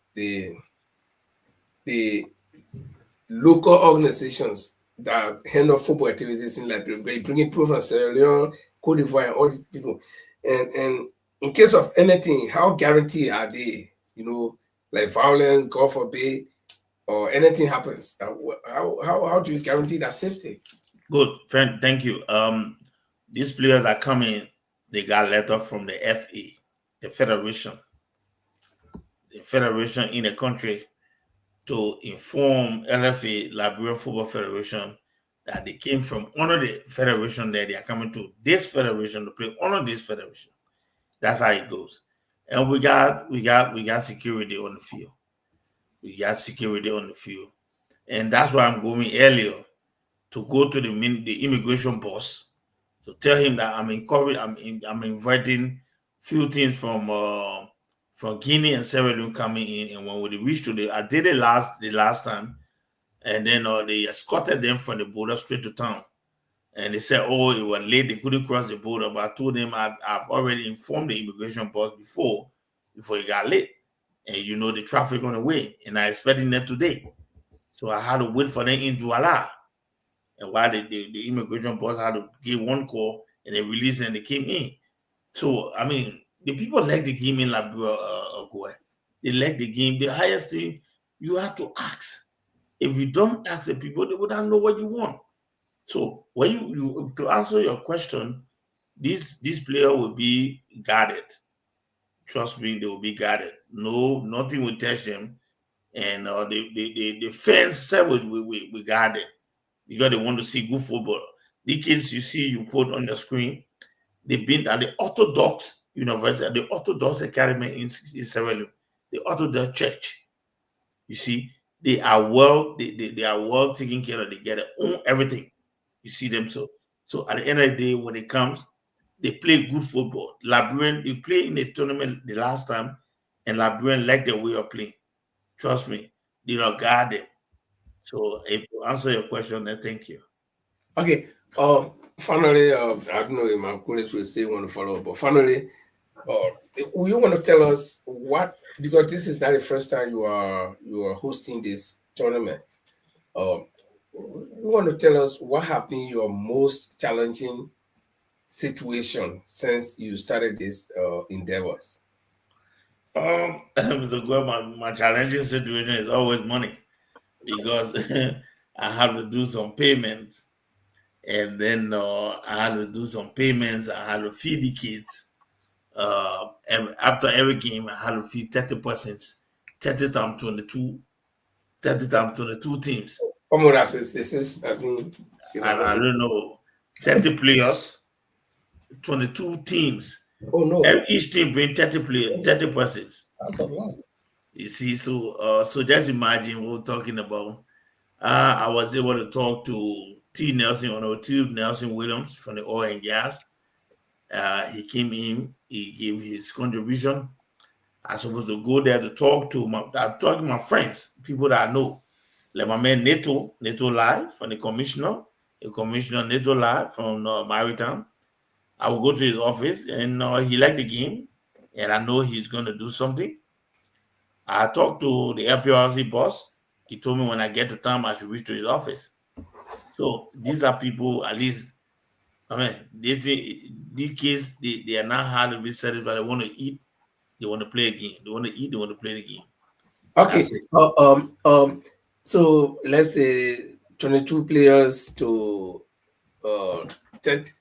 local organizations that handle football activities in Liberia? They bring in people from Sierra Leone, Cote d'Ivoire, and all these people. And in case of anything, how guaranteed are they? You know, like violence, God forbid, or anything happens. How do you guarantee that safety? Good, friend. Thank you. These players are coming. They got letter from the FA, the federation in the country, to inform LFA, Liberian Football Federation, that they came from under the federation, that they are coming to this federation to play under this federation. That's how it goes. And we got security on the field. We got security on the field. And that's why I'm going earlier to go to the immigration boss to tell him that I'm inviting few things from Guinea and Sierra Leone coming in, and when we reach to I did it the last time, and then they escorted them from the border straight to town, and they said, oh, it was late, they couldn't cross the border, but I told them I've already informed the immigration boss before it got late, and the traffic on the way, and I expecting them today, so I had to wait for them in Douala. And while the immigration boss had to give one call and they released and they came in. So, I mean, the people like the game in Liberia, they like the game. The highest thing, you have to ask. If you don't ask the people, they wouldn't know what you want. So, when you to answer your question, this player will be guarded. Trust me, they will be guarded. No, nothing will touch them. And the fans said we guard them, because they want to see good football. The kids you put on the screen, they've been at the Orthodox University, the Orthodox Academy in Sierra Leone, the Orthodox Church. You see, they are well taken care of. They get own everything. You see them. So at the end of the day, when it comes, they play good football. Liberian, they play in the tournament the last time, and Liberian like their way of playing. Trust me, they don't guard them. So, if to answer your question, then thank you. Okay. Finally, I don't know if my colleagues will still want to follow up, but finally, you want to tell us what, because this is not the first time you are hosting this tournament. You want to tell us what have been your most challenging situation since you started this endeavors? So my challenging situation is always money, because I have to do some payments, and then I had to do some payments. I had to feed the kids. After every game, I had to feed 30%, 30 times 22 teams. This is, I mean, I don't know, 30 players, 22 teams. Oh no! Each team bring 30 players, 30 persons. That's a lot. You see, so just imagine what we're talking about. I was able to talk to T. Nelson Williams from the oil and gas. He came in, he gave his contribution. I was supposed to go there to talk to my friends, people that I know. Like my man Neto Live from the commissioner Neto Live from Maritime. I will go to his office, and he liked the game, and I know he's going to do something. I talked to the LPRC boss. He told me when I get to town, I should reach to his office. So these are people, at least, I mean, these kids, they are not hard to be satisfied. They want to eat, they want to play a game. They want to eat, they want to play the game. Okay. So let's say 22 players to 30.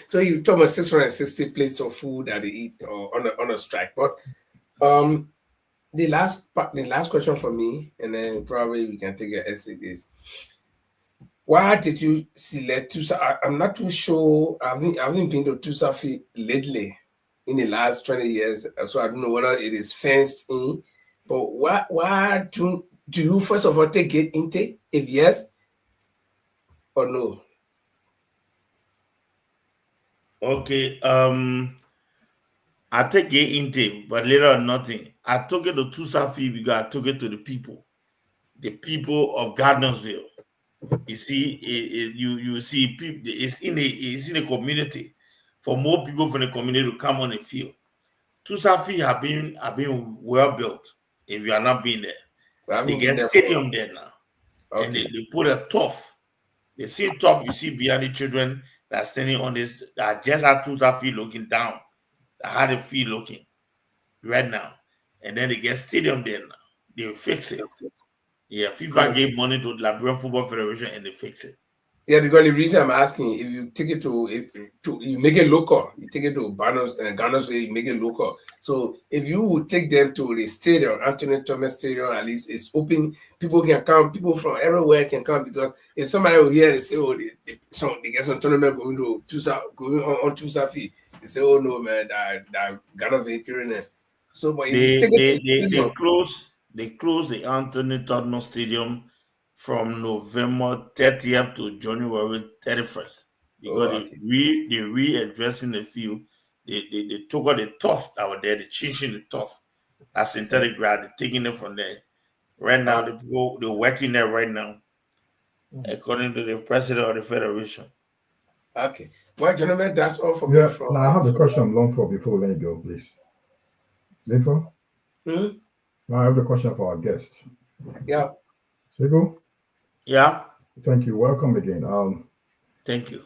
So you talk about 660 plates of food that they eat on a strike. But the last question for me, and then probably we can take a essay is, Why did you select Tusa? I'm not too sure. I haven't been to Tusafi lately in the last 20 years, so I don't know whether it is fenced in. But why do you first of all take it intake? If yes or no? Okay. I take it intake, but later on nothing. I took it to Tusafi because I took it to the people of Gardnersville. You see, you see people. It's in a community. For more people from the community to come on the field. Tusafi have been well built. If you are not been there, they get stadium there now, and they put a turf. They see turf. You see behind the children that are standing on this. That just at Tusafi looking down. That had the field looking right now, and then they get stadium there now. They fix it. Yeah, FIFA gave money to the Liberian Football Federation and they fix it. Yeah, because the reason I'm asking, if you take it to you make it local, you take it to Ghana's way, you make it local. So if you would take them to the stadium, Anthony Thomas Stadium, at least it's open, people can come, people from everywhere can come, because if somebody will hear they say, oh, they get some tournament going on Tusafi, they say, oh no man, that Ghana vehicle. So but if you take it to the they close the Anthony Thomas Stadium from November 30th to January 31st because they readdressing the field. They took out the turf that were there, they changing the turf. That's synthetic grass, they're taking it from there. Right now, they're working there right now, according to the president of the federation. Okay. Well, gentlemen, that's all for me. Now I have a question long for before we let you go, please. Linfo? Now I have a question for our guest. Yeah. Sigo? Yeah. Thank you. Welcome again. Thank you.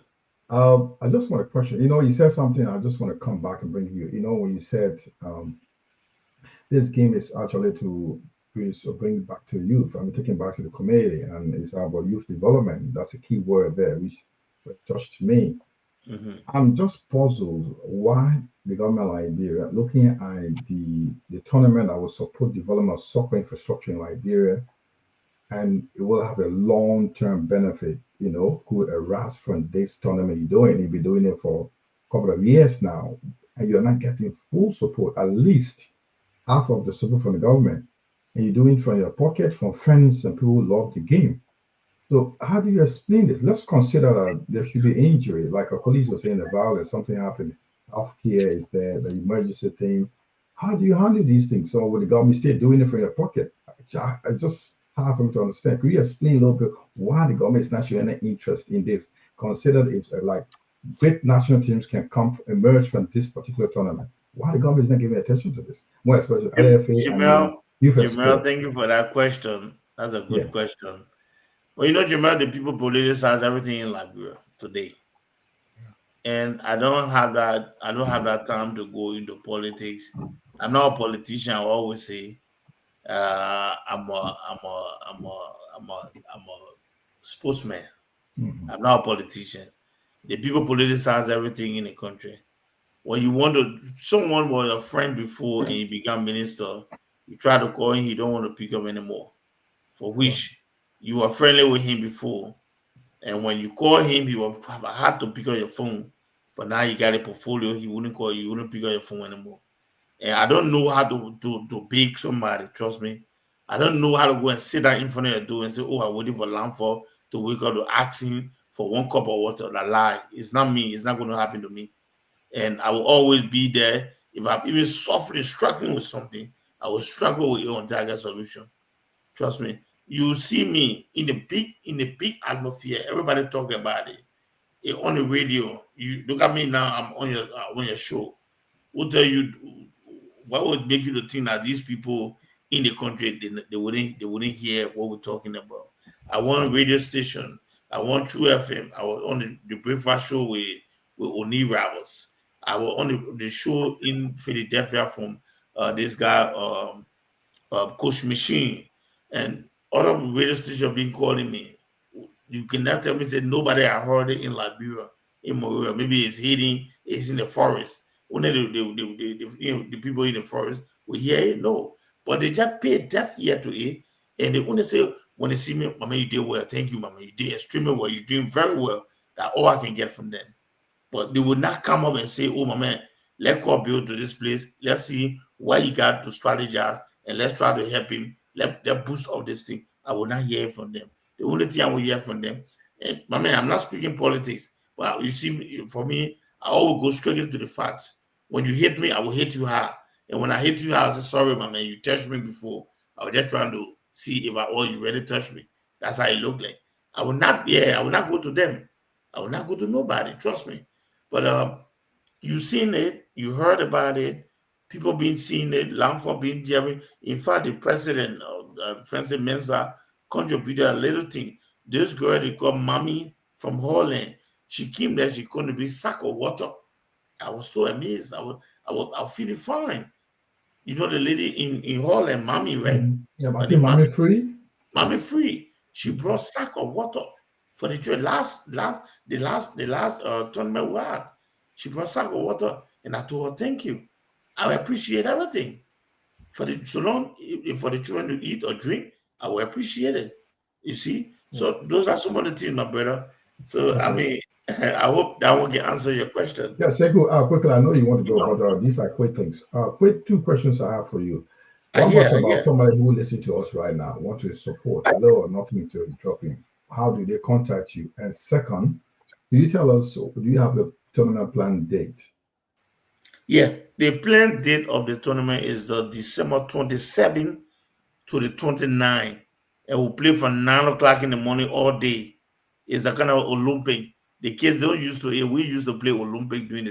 I just want to question. You said something. I just want to come back and bring you. When you said this game is actually to bring back to youth. Taking back to the community, and it's about youth development. That's a key word there, which touched me. Mm-hmm. I'm just puzzled why the government of Liberia, looking at the tournament that will support development of soccer infrastructure in Liberia, and it will have a long-term benefit, could arise from this tournament you're doing. You've been doing it for a couple of years now, and you're not getting full support, at least half of the support from the government, and you're doing it from your pocket, from friends and people who love the game. So how do you explain this? Let's consider that there should be injury, like a colleague was saying, the violence, something happened, healthcare is there, the emergency thing. How do you handle these things? So with the government still doing it from your pocket, I just hard for me to understand. Could you explain a little bit why the government is not showing any interest in this? Consider if like great national teams can emerge from this particular tournament. Why the government is not giving attention to this? More especially Jamel, thank you for that question. That's a good question. Well, Jamel, the people politicize everything in Liberia today. And I don't have that time to go into politics. I'm not a politician. I always say I'm a sportsman. Mm-hmm. I'm not a politician. The people politicize everything in the country. When someone was a friend before and he became minister, you try to call him, he don't want to pick up anymore. For which you were friendly with him before, and when you call him, he will have had to pick up your phone. But now you got a portfolio, he wouldn't call you, wouldn't pick up your phone anymore. And I don't know how to beg somebody, trust me. I don't know how to go and sit down in front of your door and say, oh, I'm waiting for Lamford to wake up to ask him for 1 cup of water. That lie. It's not me. It's not going to happen to me. And I will always be there. If I'm even softly struggling with something, I will struggle with it until I get a solution. Trust me. You see me in the big atmosphere. Everybody talking about it. On the radio. You look at me now. I'm on your show. We'll tell you what would make you to think that these people in the country they wouldn't hear what we're talking about. I want a radio station. I want True FM. I was on the breakfast show with Oni Roberts. I was on the show in Philadelphia from this guy Coach Machine, and other radio stations been calling me. You cannot tell me that nobody I heard it in Liberia, in Moria. Maybe it's hidden, it's in the forest. Only the people in the forest will hear it, no. But they just pay deaf ear to it, and they only say, when they see me, Mama, you did well. Thank you, Mama. You did extremely well. You're doing very well. That's all I can get from them. But they would not come up and say, oh, my man, let's go build to this place. Let's see what he got to strategize and let's try to help him. Let boost of this thing. I will not hear from them. The only thing I will hear from them, and my man, I'm not speaking politics, but you see, for me, I always go straight into the facts. When you hit me, I will hit you hard. And when I hit you hard, I say, sorry, my man, you touched me before. I was just trying to see if you really touched me. That's how it looked like. I will not go to them. I will not go to nobody, trust me. But you seen it, you heard about it, people been seeing it, Lamford being jamming. In fact, the president, Francis Mensah, contributed a little thing. This girl they call Mommy from Holland, she came there, she couldn't be sack of water. I was so amazed. I was feeling fine. You know the lady in Holland, Mommy, right? Yeah, but I think Mommy Free. Mommy Free. She brought sack of water for the last tournament we had. She brought sack of water, and I told her thank you. I appreciate everything. For the children to eat or drink, I will appreciate it. You see, so those are some of the things, my brother. So I mean, I hope that one can answer your question. Yeah, Sekou, quickly, I know you want to go, but these are quick things. Quick two questions I have for you. One was about somebody who listens to us right now, want to support, little or nothing to drop in. How do they contact you? And second, do you tell us, do you have the tournament plan date? Yeah, the planned date of the tournament is the December 27th to the 29th. And we'll play from 9 o'clock in the morning all day. It's a kind of Olympic. The kids don't used to, we used to play Olympic during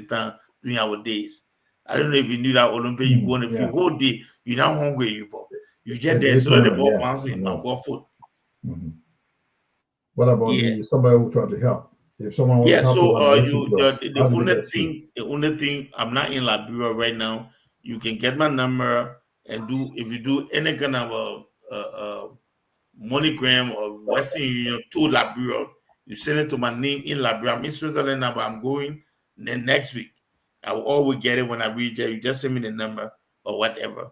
our days. I don't know if you knew that Olympic, you go on a whole day, you're not hungry, you get there, so the ball bouncing, and go foot. What about somebody who tried to help? If someone wants to help, the only thing, I'm not in Liberia right now. You can get my number and if you do any kind of MoneyGram or Western Union to Liberia, you send it to my name in Liberia. I'm in Switzerland now, but I'm going next week. I will always get it when I reach there. You just send me the number or whatever.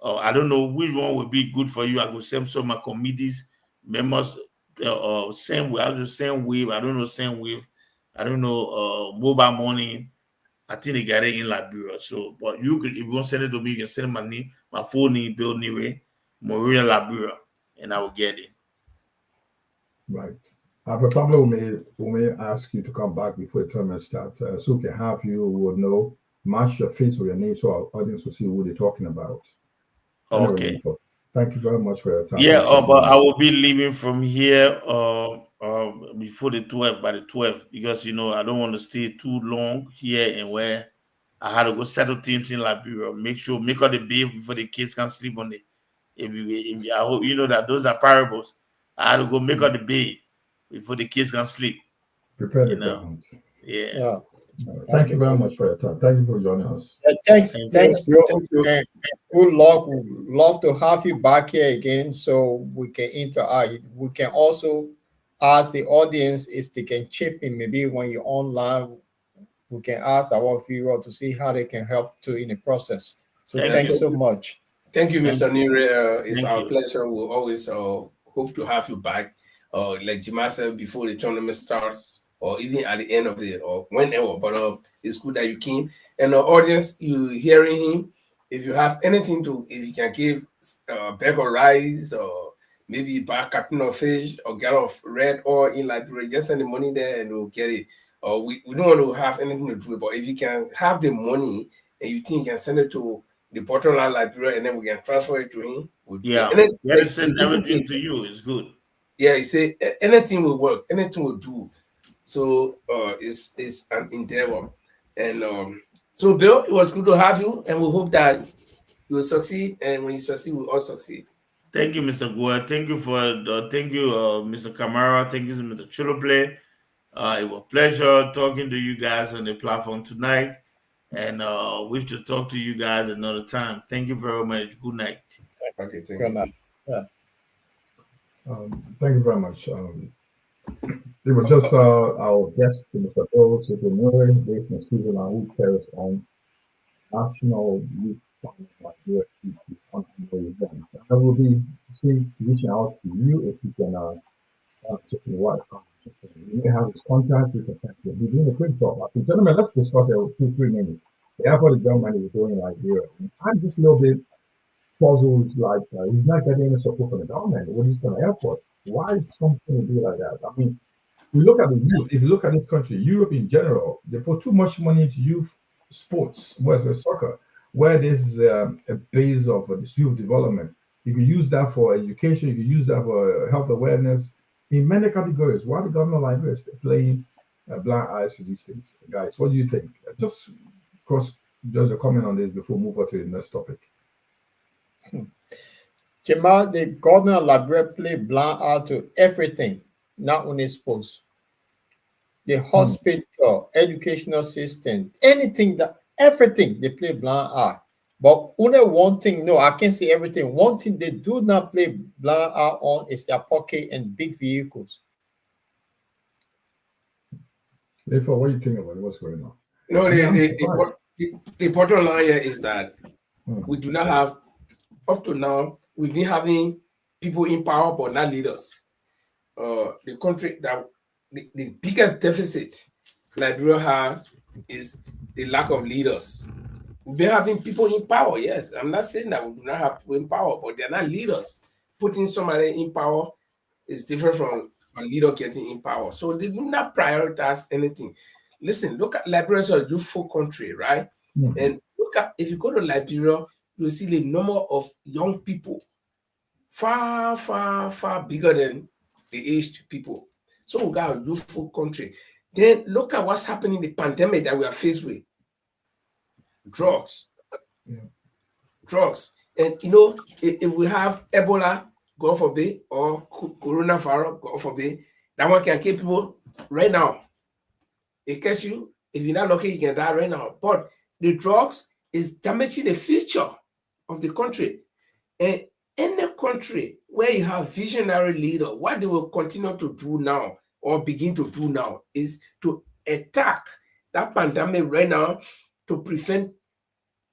Or I don't know which one would be good for you. I will send some of my committees members. Same way. I'll just send wave. I don't know same wave. I don't know mobile money. I think they got it in Liberia. So, but you could, if you want to send it to me, you can send my name, my phone name, Bill Niwe, Maria Liberia, and I will get it. Right. Probably we may ask you to come back before the tournament starts, so we can have you would know, match your face with your name, so our audience will see who they're talking about. Okay. Thank you very much for your time. Yeah, but I will be leaving from here before the 12th, by the 12th, because I don't want to stay too long here and where I had to go settle teams in Liberia. Make all the bail before the kids can sleep on it. If I hope you know that those are parables. I had to go make all the bail before the kids can sleep. Prepare the ground. Yeah. Thank you very much for your time. Thank you for joining us. Thanks, bro. And good luck. We'd love to have you back here again so we can interact. We can also ask the audience if they can chip in. Maybe when you're online, we can ask our viewer to see how they can help too in the process. So thanks so much. Thank you, Mr. Nire. It's our pleasure. We'll always hope to have you back. Like Jima said, before the tournament starts, or even at the end of or whenever. But it's good that you came. And the audience, you hearing him. If you have anything if you can give a bag of rice or maybe buy a carton of fish or get of red oil in Liberia, just send the money there and we'll get it. We don't want to have anything to do with it, but if you can have the money and you think you can send it to the bottom line Liberia and then we can transfer it to him. Send everything to you. It's good. Yeah, he said anything will work, anything will do. So it's an endeavor. And so Bill, it was good to have you, and we hope that you will succeed. And when you succeed, we'll all succeed. Thank you, Mr. Goa. Thank you Mr. Kamara. Thank you, Mr. Chilople. It was a pleasure talking to you guys on the platform tonight, and wish to talk to you guys another time. Thank you very much. Good night. Okay, thank Good you. night. Yeah. Thank you very much. It was just our guest, Mr. Bill Niwe, based in Switzerland, who carries on National Youth Fund Liberia events. And we'll be actually reaching out to you if you can check in what you may have his contact, you can send him. He's doing a great job. I think, gentlemen, let's discuss it with 2-3 minutes. The airport is Germany is doing in Liberia. I'm just a little bit puzzled, like he's not getting any support from the government when he's on the airport. Why is something to be like that? I mean, we look at the youth. If you look at this country, Europe in general, they put too much money into youth sports, whereas soccer, where there's a base of this youth development. You can use that for education. You can use that for health awareness in many categories. Why the government like this playing blind eyes to these things, guys? What do you think? Just a comment on this before we move on to the next topic. Jamal, the government of Liberia play blind eye to everything, not only sports. The hospital, educational system, everything they play blind eye. But only one thing, no, I can't say everything. One thing they do not play blind eye on is their pocket and big vehicles. Therefore, what do you think about what's going on? No, the bottom line here is that we do not have, up to now, we've been having people in power but not leaders. The country that the biggest deficit Liberia has is the lack of leaders. We've been having people in power, yes. I'm not saying that we do not have people in power, but they're not leaders. Putting somebody in power is different from a leader getting in power. So they do not prioritize anything. Listen, look at Liberia as a youthful country, right? And look at, if you go to Liberia, you'll see the number of young people far, far, far bigger than the aged people. So we got a youthful country. Then look at what's happening in the pandemic that we are faced with. Drugs. Drugs. And you know, if we have Ebola, God forbid, or coronavirus, God forbid, that one can kill people right now. It catch you. If you're not lucky, you can die right now. But the drugs is damaging the future of the country. And in a country where you have visionary leader, what they will continue to do now or begin to do now is to attack that pandemic right now to prevent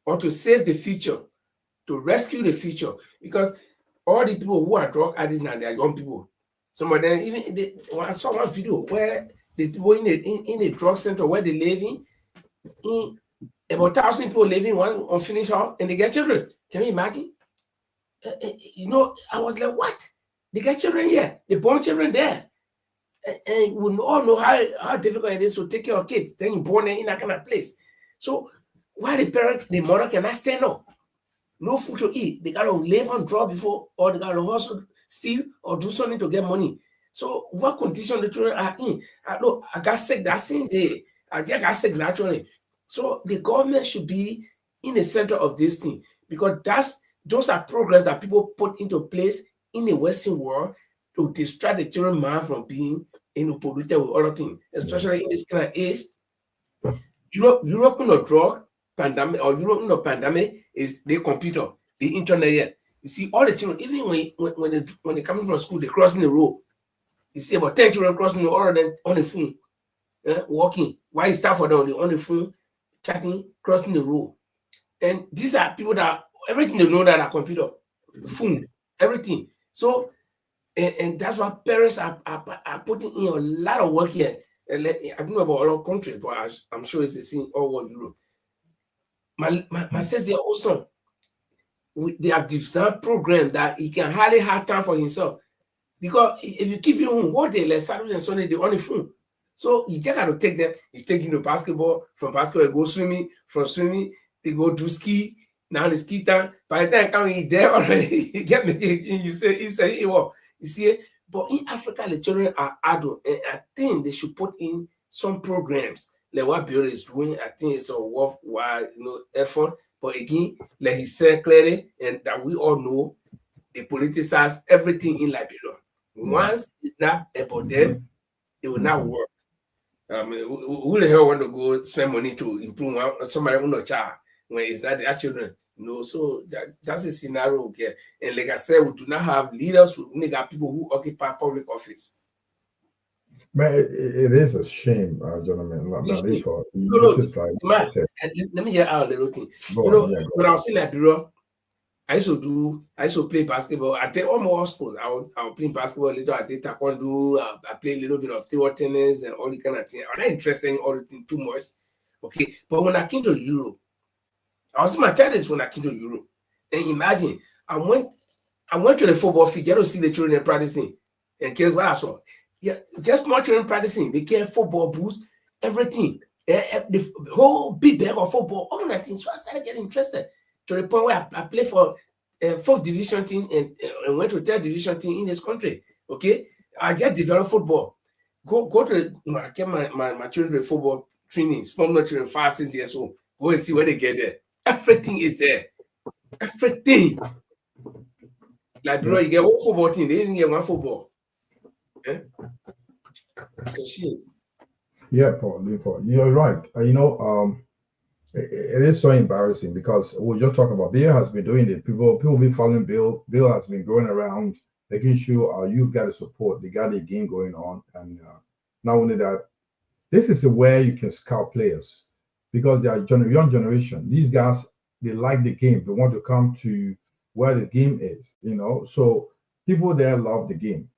or to save the future, to rescue the future. Because all the people who are drug addicts now, they are young people. Some of them, I saw one video where the people in a drug center where they live in about 1,000 people living one unfinished house, and they get children. Can you imagine? You know, I was like, what? They get children here. They born children there. And we all know how difficult it is to take care of kids. Then you're born in that kind of place. So why the mother cannot stand up? No food to eat. They gotta live on drugs before, or they gotta hustle, steal, or do something to get money. So what condition the children are in? I got sick that same day. I got sick naturally. So the government should be in the center of this thing, because those are programs that people put into place in the Western world to distract the children mind from being polluted with other things, especially in this kind of age. Europe in the drug pandemic, or Europe in the pandemic, is the computer, the internet yet. You see, all the children, even when they coming from school, they crossing the road. You see about 10 children crossing the road, all of them on the phone, walking. Why is that for them? They're on the phone, chatting, crossing the road. And these are people that everything they know that are computer, phone, everything. So, and that's why parents are putting in a lot of work here. And I don't know about other countries, but I'm sure it's the same all over Europe. My sister also, they have designed program that he can hardly have time for himself. Because if you keep him home one day, like Saturday and Sunday, they're on the phone. So you just got to take them. You take him to basketball. From basketball, you go swimming. From swimming, they go do ski. Now the ski time. By the time he's there already, he get me. You say, well, you see. But in Africa, the children are adult, and I think they should put in some programs like what Bill is doing. I think it's a worthwhile, effort. But again, like he said clearly, and that we all know, they politicize everything in Liberia. Once it's not about them, it will not work. I mean, who the hell want to go spend money to improve somebody who no child when it's not their children? So that's the scenario we get. And like I said, we do not have leaders. We only got people who occupy public office. But it is a shame, gentlemen. Let me get out a little thing. When I was in Liberia, I used to play basketball. I did almost sports. I'll play basketball, little I did taekwondo, I play a little bit of table tennis and all the kind of thing. I'm not interested in all the thing too much. Okay. But when I came to Europe, I was in my 30s when I came to Europe. And imagine, I went to the football field, you don't see the children practicing. And guess what I saw? Yeah, just more children practicing. They carry football boots, everything. The whole big bag of football, all that thing. So I started getting interested to the point where I played for fourth division team and went to third division team in this country. Okay, I get developed football. Go to I get my children football trainings. From my children 5, 6 years old. Go and see where they get there. Everything is there. Everything. Like bro, you get one football team. They didn't get one football. That's a shame. Yeah, Paul, you're right. It is so embarrassing because we're just talking about Bill has been doing it. People been following Bill. Bill has been going around making sure you've got the support. They got a game going on, and not only that, this is where you can scout players because they are young generation. These guys, they like the game. They want to come to where the game is. So people there love the game.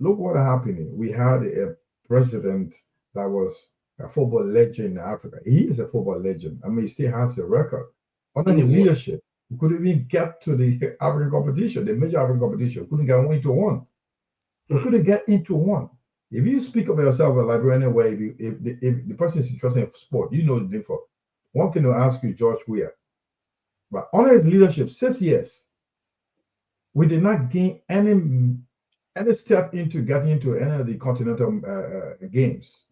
Look what happened. We had a president that was a football legend in Africa. He is a football legend. I mean, he still has a record. Under his leadership, we couldn't even get to the African competition, the major African competition. We couldn't get into one. We couldn't get into one. If you speak of yourself a Liberian anyway, if the person is interested in sport, you know the difference. One thing to ask you, George Weah, but under his leadership, 6 years, we did not gain any step into getting into any of the continental games.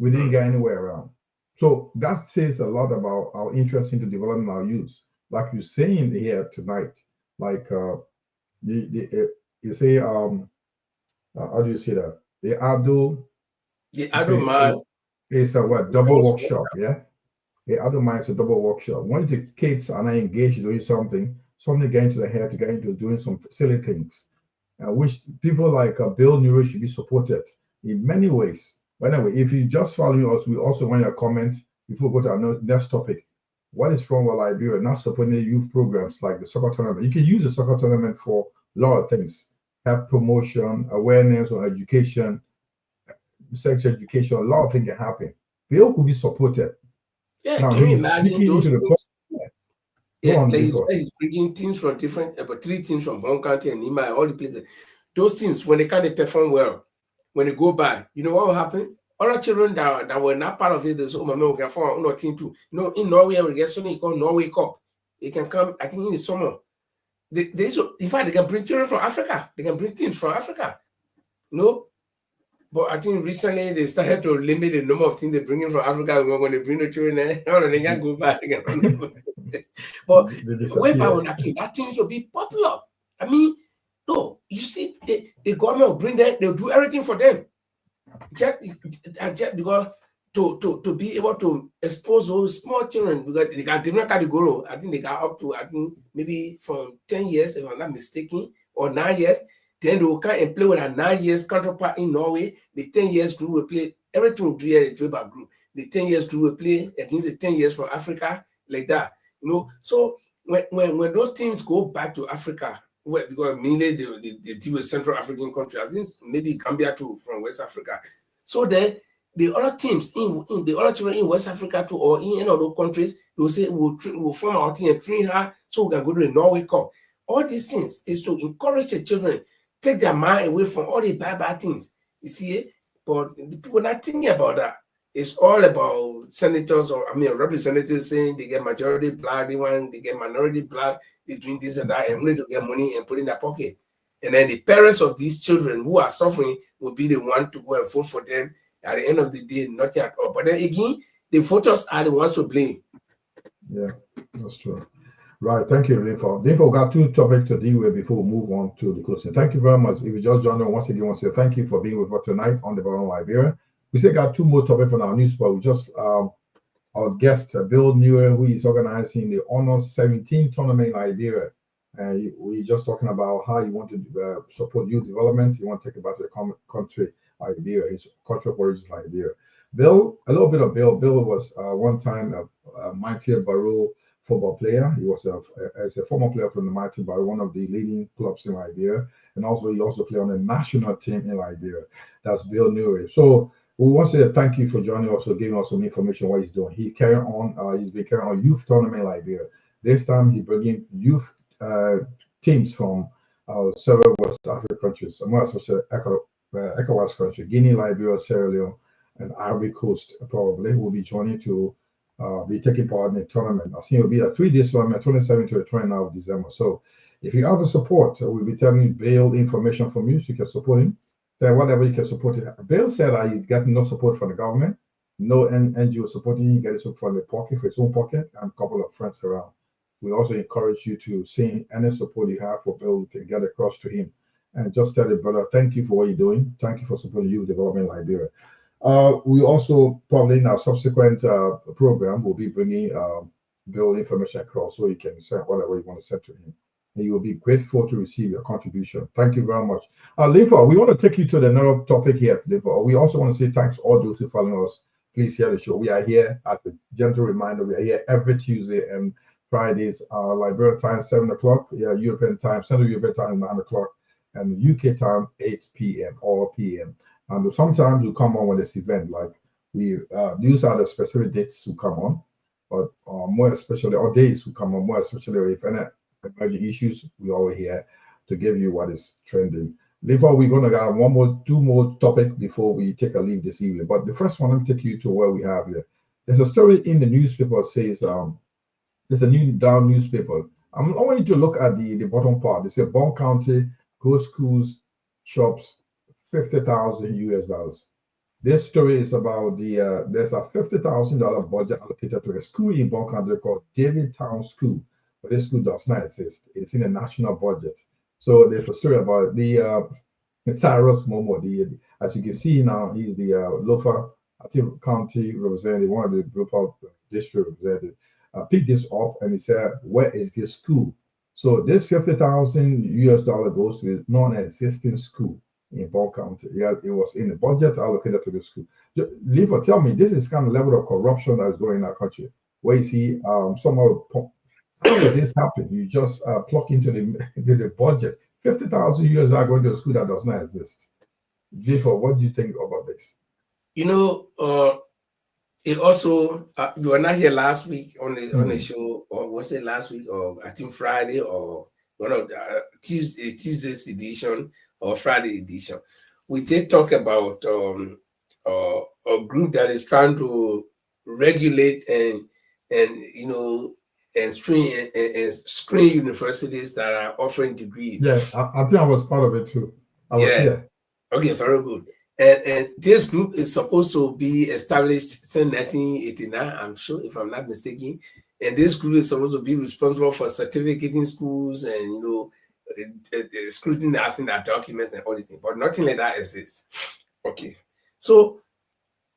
We didn't get anywhere around. So that says a lot about our interest into developing our youth. Like you're saying here tonight, like you say, how do you say that? The Ado man is a double workshop, yeah? The Ado man is a double workshop. When the kids are not engaged doing something get into the head to get into doing some silly things, which people like Bill Newell should be supported in many ways. But anyway, if you just follow us, we also want your comment before we go to our next topic. What is wrong with Liberia not supporting youth programs like the soccer tournament? You can use the soccer tournament for a lot of things. Have promotion, awareness, or education, sex education, a lot of things can happen. Bill could be supported. Yeah, now, can you imagine those things? Yeah, like he's bringing teams from different, about 3 teams from Hong County and Nima, all the places. Those teams, when they can't perform well, when they go by, you know what will happen? Other children that were not part of it, they say, oh, my man, we can form a team too. In Norway, we get something called Norway Cup. They can come, I think, in the summer. In fact, they can bring children from Africa. They can bring teams from Africa. But I think recently they started to limit the number of things they bring in from Africa. When they bring the children there, they can go back again. But that team should be popular. I mean, no, you see, the government will bring them, they'll do everything for them. Just because to be able to expose those small children, because they got different categories. I think they got up to, maybe from 10 years, if I'm not mistaken, or 9 years. Then they will come and play with a 9 years counterpart in Norway. The 10 years group will play, everything will do a Dribble group. The 10 years group will play against the 10 years from Africa, like that. So when those teams go back to Africa, because mainly they deal with Central African countries, I think maybe Gambia too, from West Africa. So then the other teams in the other children in West Africa too, or in any of those countries, they'll say we'll form our team and train her so we can go to the Norway Cup. All these things is to encourage the children, take their mind away from all the bad things. You see it? But the people not thinking about that. It's all about senators representatives saying they get majority black, they get minority black, they doing this and that, and only to get money and put in their pocket. And then the parents of these children who are suffering will be the one to go and vote for them. At the end of the day, nothing at all. But then again, the voters are the ones to blame. Yeah, that's true. Right, thank you, Linford. Linford, we got 2 topics to deal with before we move on to the closing. Thank you very much. If you just joined us once again, I want to say thank you for being with us tonight on the Baron Liberia. We still got 2 more topics from our news, but we just our guest, Bill Newell, who is organizing the Honor 17 tournament in Liberia. And we're just talking about how you want to support youth development. You want to take about the country, Liberia, his country of origin, Liberia. Bill, a little bit of Bill. Bill was one time a Mighty Barrow football player. He was as a former player from the Mighty Bar, one of the leading clubs in Liberia, and also he also played on the national team in Liberia. That's Bill Newry. So we want to say thank you for joining us, for giving us some information what he's doing. He's been carrying on youth tournament in Liberia. This time he bringing youth teams from several West African countries, more especially ECOWAS country, Guinea, Liberia, Sierra Leone, and Ivory Coast probably will be joining to be taking part in the tournament. I think it will be a 3-day tournament, 27th to the 29th of December. So if you have a support, we'll be telling you Bill information from you so you can support him. Then whatever you can support it. Bill said that he's getting no support from the government, no NGO supporting him, get it from the pocket, for his own pocket, and a couple of friends around. We also encourage you to see any support you have for Bill, you can get across to him. And just tell the brother, thank you for what you're doing. Thank you for supporting youth development in Liberia. We also probably in our subsequent program will be bringing Bill information across so you can send whatever you want to send to him. And you will be grateful to receive your contribution. Thank you very much. Liva, we want to take you to another topic here, Liva. We also want to say thanks to all those who follow us. Please share the show. We are here, as a gentle reminder, we are here every Tuesday and Fridays, Liberian time, 7 o'clock, European time, Central European time, 9 o'clock, and UK time, 8 p.m. or p.m. And sometimes we come on with this event, like these are the specific dates we come on, but more especially, or days we come on, more especially if any emerging issues, we are here to give you what is trending. Before we're going to get two more topics before we take a leave this evening. But the first one, let me take you to where we have here. There's a story in the newspaper that says, there's a new down newspaper. I want you to look at the bottom part. They say Bond County, go schools, shops, $50,000 US. This story is about there's a $50,000 budget allocated to a school in Bond County called David Town School. But this school does not exist. It's in a national budget. So there's a story about the Cyrus Momo. As you can see now, he's the Lofa County representative, one of the Lofa district representatives. Picked this up and he said, "Where is this school?" So this $50,000 goes to the non-existing school in Ball County. Yeah, it was in the budget allocated to the school. Liva, tell me, this is kind of level of corruption that is going in our country, where you see somehow. How did this happen? You just plug into the budget. $50,000 are going to a school that does not exist. Therefore, what do you think about this? You know, it also you were not here last week on the show, or was it last week, or I think Friday, or one of the Tuesday's edition or Friday edition. We did talk about a group that is trying to regulate and you know. And screen universities that are offering degrees. Yes, I think I was part of it too. I was here. Okay, very good. And this group is supposed to be established since 1989, I'm sure, if I'm not mistaken. And this group is supposed to be responsible for certificating schools and, you know, scrutinizing their documents and all these things. But nothing like that exists. Okay. So,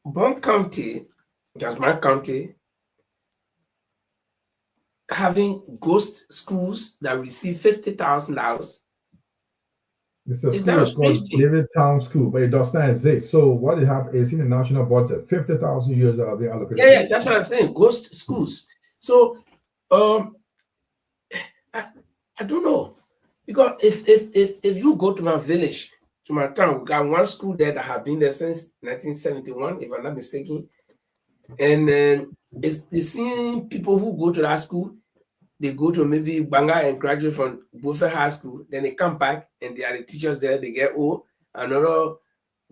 Bond County, that's my county, having ghost schools that receive $50,000. It's a school called David Town School, but it does not exist. So what they have is in the national budget, $50,000 that are being allocated. Yeah, that's what I'm saying. Ghost schools. So I don't know, because if you go to my village, to my town, we got one school there that have been there since 1971, if I'm not mistaken, and it's seeing people who go to that school. They go to maybe Banga and graduate from Buffet High School. Then they come back and they are the teachers there. They get old. Another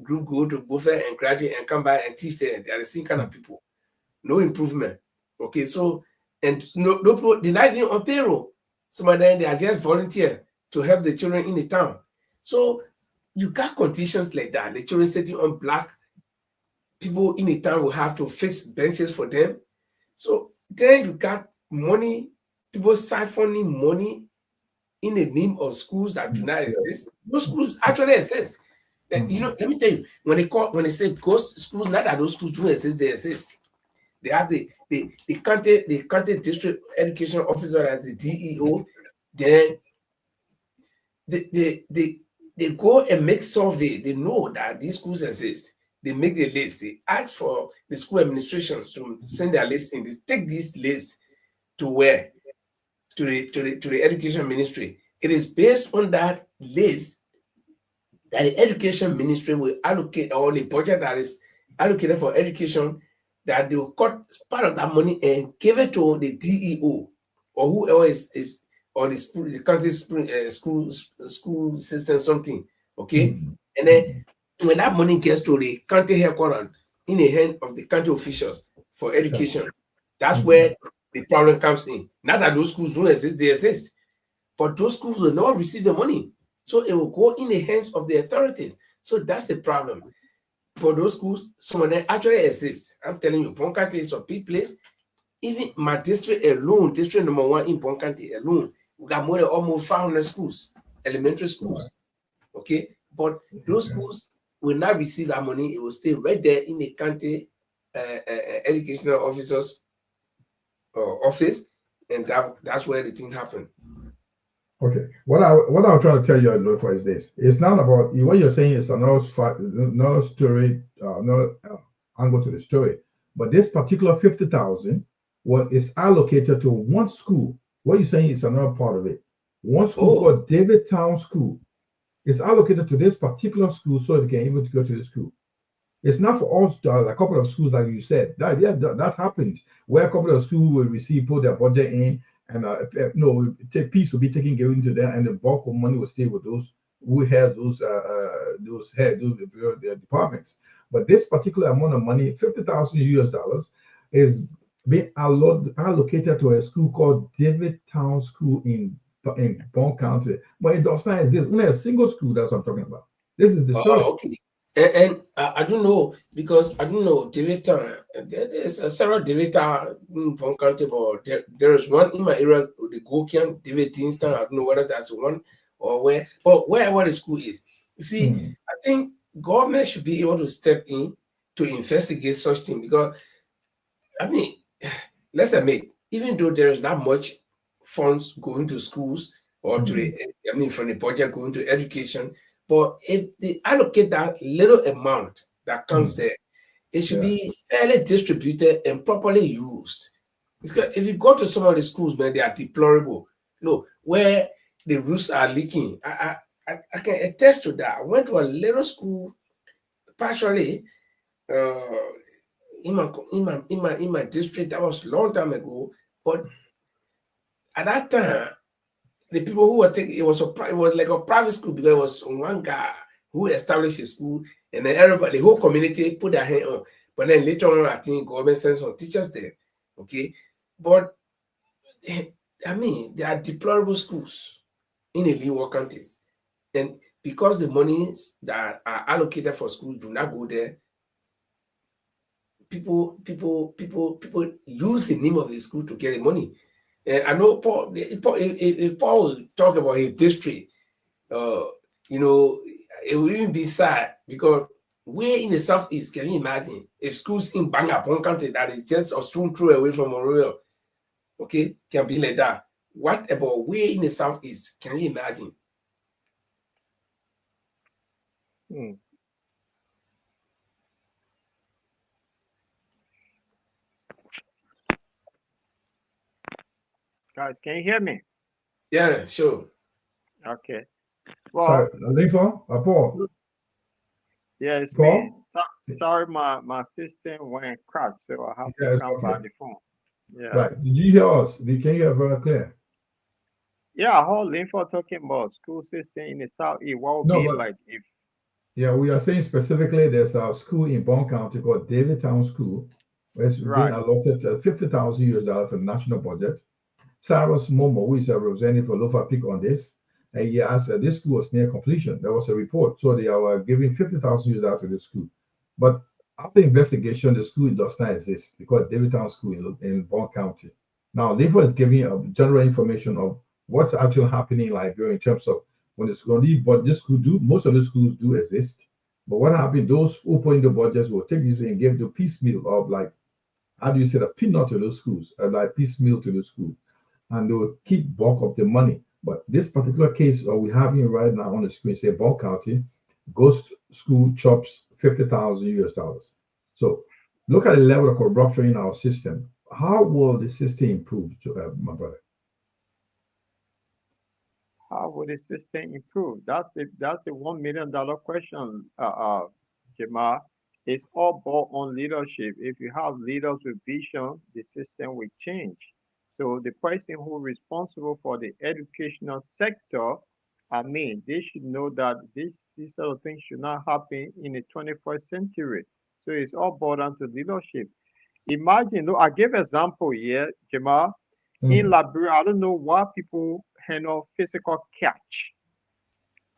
group go to Buffet and graduate and come back and teach there. They are the same kind of people. No improvement. Okay, so, and no people, they're not even on payroll. Some of them, they are just volunteer to help the children in the town. So you got conditions like that. The children sitting on black, people in the town will have to fix benches for them. So then you got money, people siphoning money in the name of schools that do not exist. Those schools actually exist. You know, let me tell you, when they say ghost schools, not that those schools do exist, they exist. They have the county district education officer as the DEO. Then they go and make survey. They know that these schools exist. They make the list. They ask for the school administrations to send their list in. They take this list to where? To the education ministry. It is based on that list that the education ministry will allocate, or the budget that is allocated for education, that they will cut part of that money and give it to the DEO or whoever is or the country's school system, something. Okay, and then when that money gets to the county headquarters in the hand of the county officials for education, that's where the problem comes in. Not that those schools don't exist, they exist, but those schools will not receive the money. So it will go in the hands of the authorities. So that's the problem. For those schools, some of them actually exist. I'm telling you, Bonkante is a big place. Even my district alone, district number 1 in Bonkante alone, we got more than almost 500 schools, elementary schools. Okay, but those schools will not receive that money. It will stay right there in the county educational officers office, and that's where the things happen. Okay, what I'm trying to tell you, Lofa, is this: it's not about what you're saying is another story, another angle to the story. But this particular 50,000 is allocated to one school. What you're saying is another part of it. One school called David Town School is allocated to this particular school so they can be able to go to the school. It's not for all a couple of schools, like you said. That happened where a couple of schools will put their budget in, and piece will be given to them, and the bulk of money will stay with those who have those departments. But this particular amount of money, $50,000 is being allocated to a school called David Town School in Bond County. But it does not exist. Only a single school. That's what I'm talking about. This is the story. Okay. And I don't know, because I don't know David Town. There's several David Town in Bond County, but there is one in my area, the Gokian David Town. I don't know whether that's one or where, but wherever the school is. You see, I think government should be able to step in to investigate such things, because I mean, let's admit, even though there is not much funds going to schools or to from the budget going to education, but if they allocate that little amount that comes there, it should be fairly distributed and properly used. If you go to some of the schools, man, they are deplorable. Look, where the roofs are leaking. I can attest to that. I went to a little school, partially, in my district. That was a long time ago, but at that time, the people who were taking it was like a private school, because it was one guy who established a school, and then everybody, the whole community put their hand on. But then later on, I think government sent some teachers there. Okay, but I mean, there are deplorable schools in the Leeward counties, and because the monies that are allocated for schools do not go there, people use the name of the school to get the money. I know Paul. If Paul will talk about his district, it will even be sad, because we're in the southeast. Can you imagine if schools in Bangapong County that is just a stone throw away from Monrovia, okay, can be like that? What about we're in the southeast? Can you imagine? Guys, can you hear me? Yeah, sure. Okay. Well, Sorry, Lifa, Paul. Yeah, it's Paul? me. Sorry, my system went cracked, so I have to come by the phone. Yeah. Right. Did you hear us? Can you hear very clear? Yeah, I heard Linford talking about school system in the southeast. What would be like if? Yeah, we are saying specifically there's a school in Bond County called David Town School, where it's being allotted $50,000 for the national budget. Cyrus Momo, who is a representative for Lofa Peak on this, and he asked this school was near completion. There was a report, so they are giving $50,000 to the school. But after investigation, the school does not exist, because David Town School in Bond County. Now, Lofa is giving general information of what's actually happening in Liberia in terms of when it's going to be, but this school most of the schools do exist. But what happened, those who put in the budgets will take this and give the piecemeal of, like, how do you say, the peanut to those schools, like piecemeal to the school, and they will keep bulk of the money. But this particular case we having right now on the screen, say Bond County, Ghost School chops $50,000. So look at the level of corruption in our system. how will the system improve, my brother? How would the system improve? That's the $1 million question, Jamal. It's all bought on leadership. If you have leaders with vision, the system will change. So the person who is responsible for the educational sector, I mean, they should know that these sort of things should not happen in the 21st century. So it's all brought down to leadership. Imagine, look, I give example here, Jamal. In Liberia, I don't know why people handle physical cash.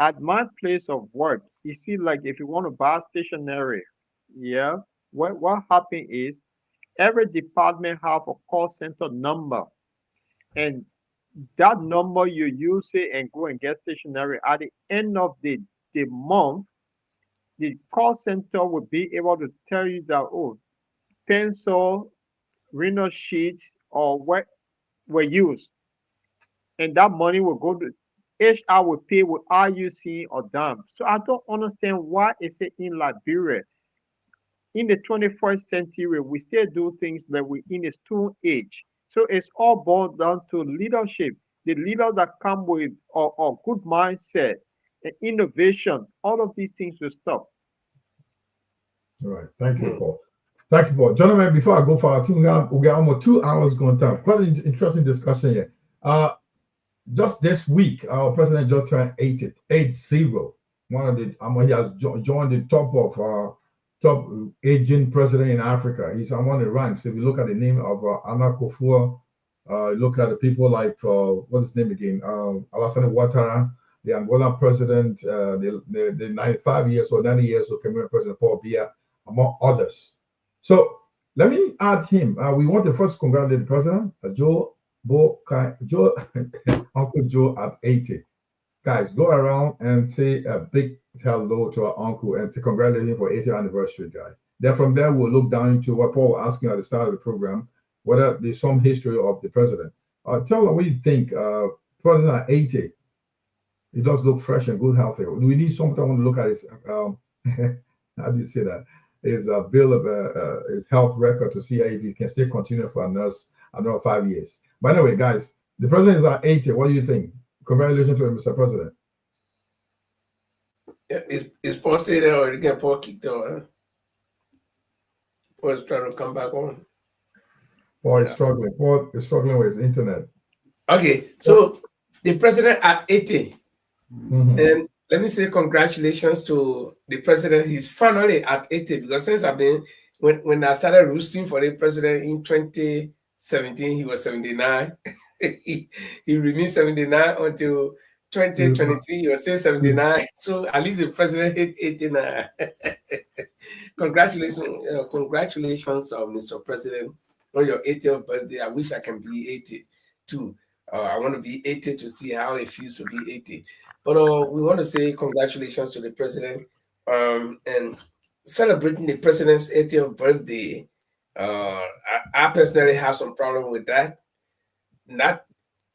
At my place of work, you see, like if you want to buy stationery, yeah, what happened is every department have a call center number, and that number you use it and go and get stationery. At the end of the month, the call center will be able to tell you that, oh, pencil, rhino sheets, or what were used, and that money will go to HR will pay without you seeing a dime. So I don't understand why is it in Liberia in the 21st century we still do things like we in the stone age. So it's all boiled down to leadership. The leaders that come with a good mindset and innovation, all of these things will stop. All right. Thank you, Paul. Thank you, Paul. Gentlemen, before I go far, I think we got almost 2 hours going down. Quite an interesting discussion here. Just this week, our president just turned 80. One of the, he has joined the top aging president in Africa. He's among the ranks. If you look at the name of Anna Kufur, look at the people like what's his name again? Alassane Ouattara, the Angolan president, the 95 years or 90 years old Cameroon president Paul Biya, among others. So let me add him. We want to first congratulate the president, Uncle Joe at 80. Guys, go around and say a big hello to our uncle and to congratulate him for 80th anniversary, guy. Then from there, we'll look down into what Paul was asking at the start of the program, whether there's some history of the president. Tell them what you think. President at 80, he does look fresh and good, healthy. We need someone to look at his, how do you say that? His bill of his health record to see if he can still continue for another 5 years. By the way, guys, the president is at 80. What do you think? Congratulations to him, Mr. President. Is Paul stay there or get Paul kicked out? Paul is trying to come back on. Paul is struggling. Paul is struggling with his internet. Okay, so the president at 80. And let me say congratulations to the president. He's finally at 80 because since I've been, when I started roosting for the president in 2017, he was 79. he remained 79 until 2023. He was still 79. So at least the president hit 89. Congratulations, Mr. President, on your 80th birthday. I wish I can be 80 too. I want to be 80 to see how it feels to be 80. But we want to say congratulations to the president and celebrating the president's 80th birthday. I personally have some problem with that. Not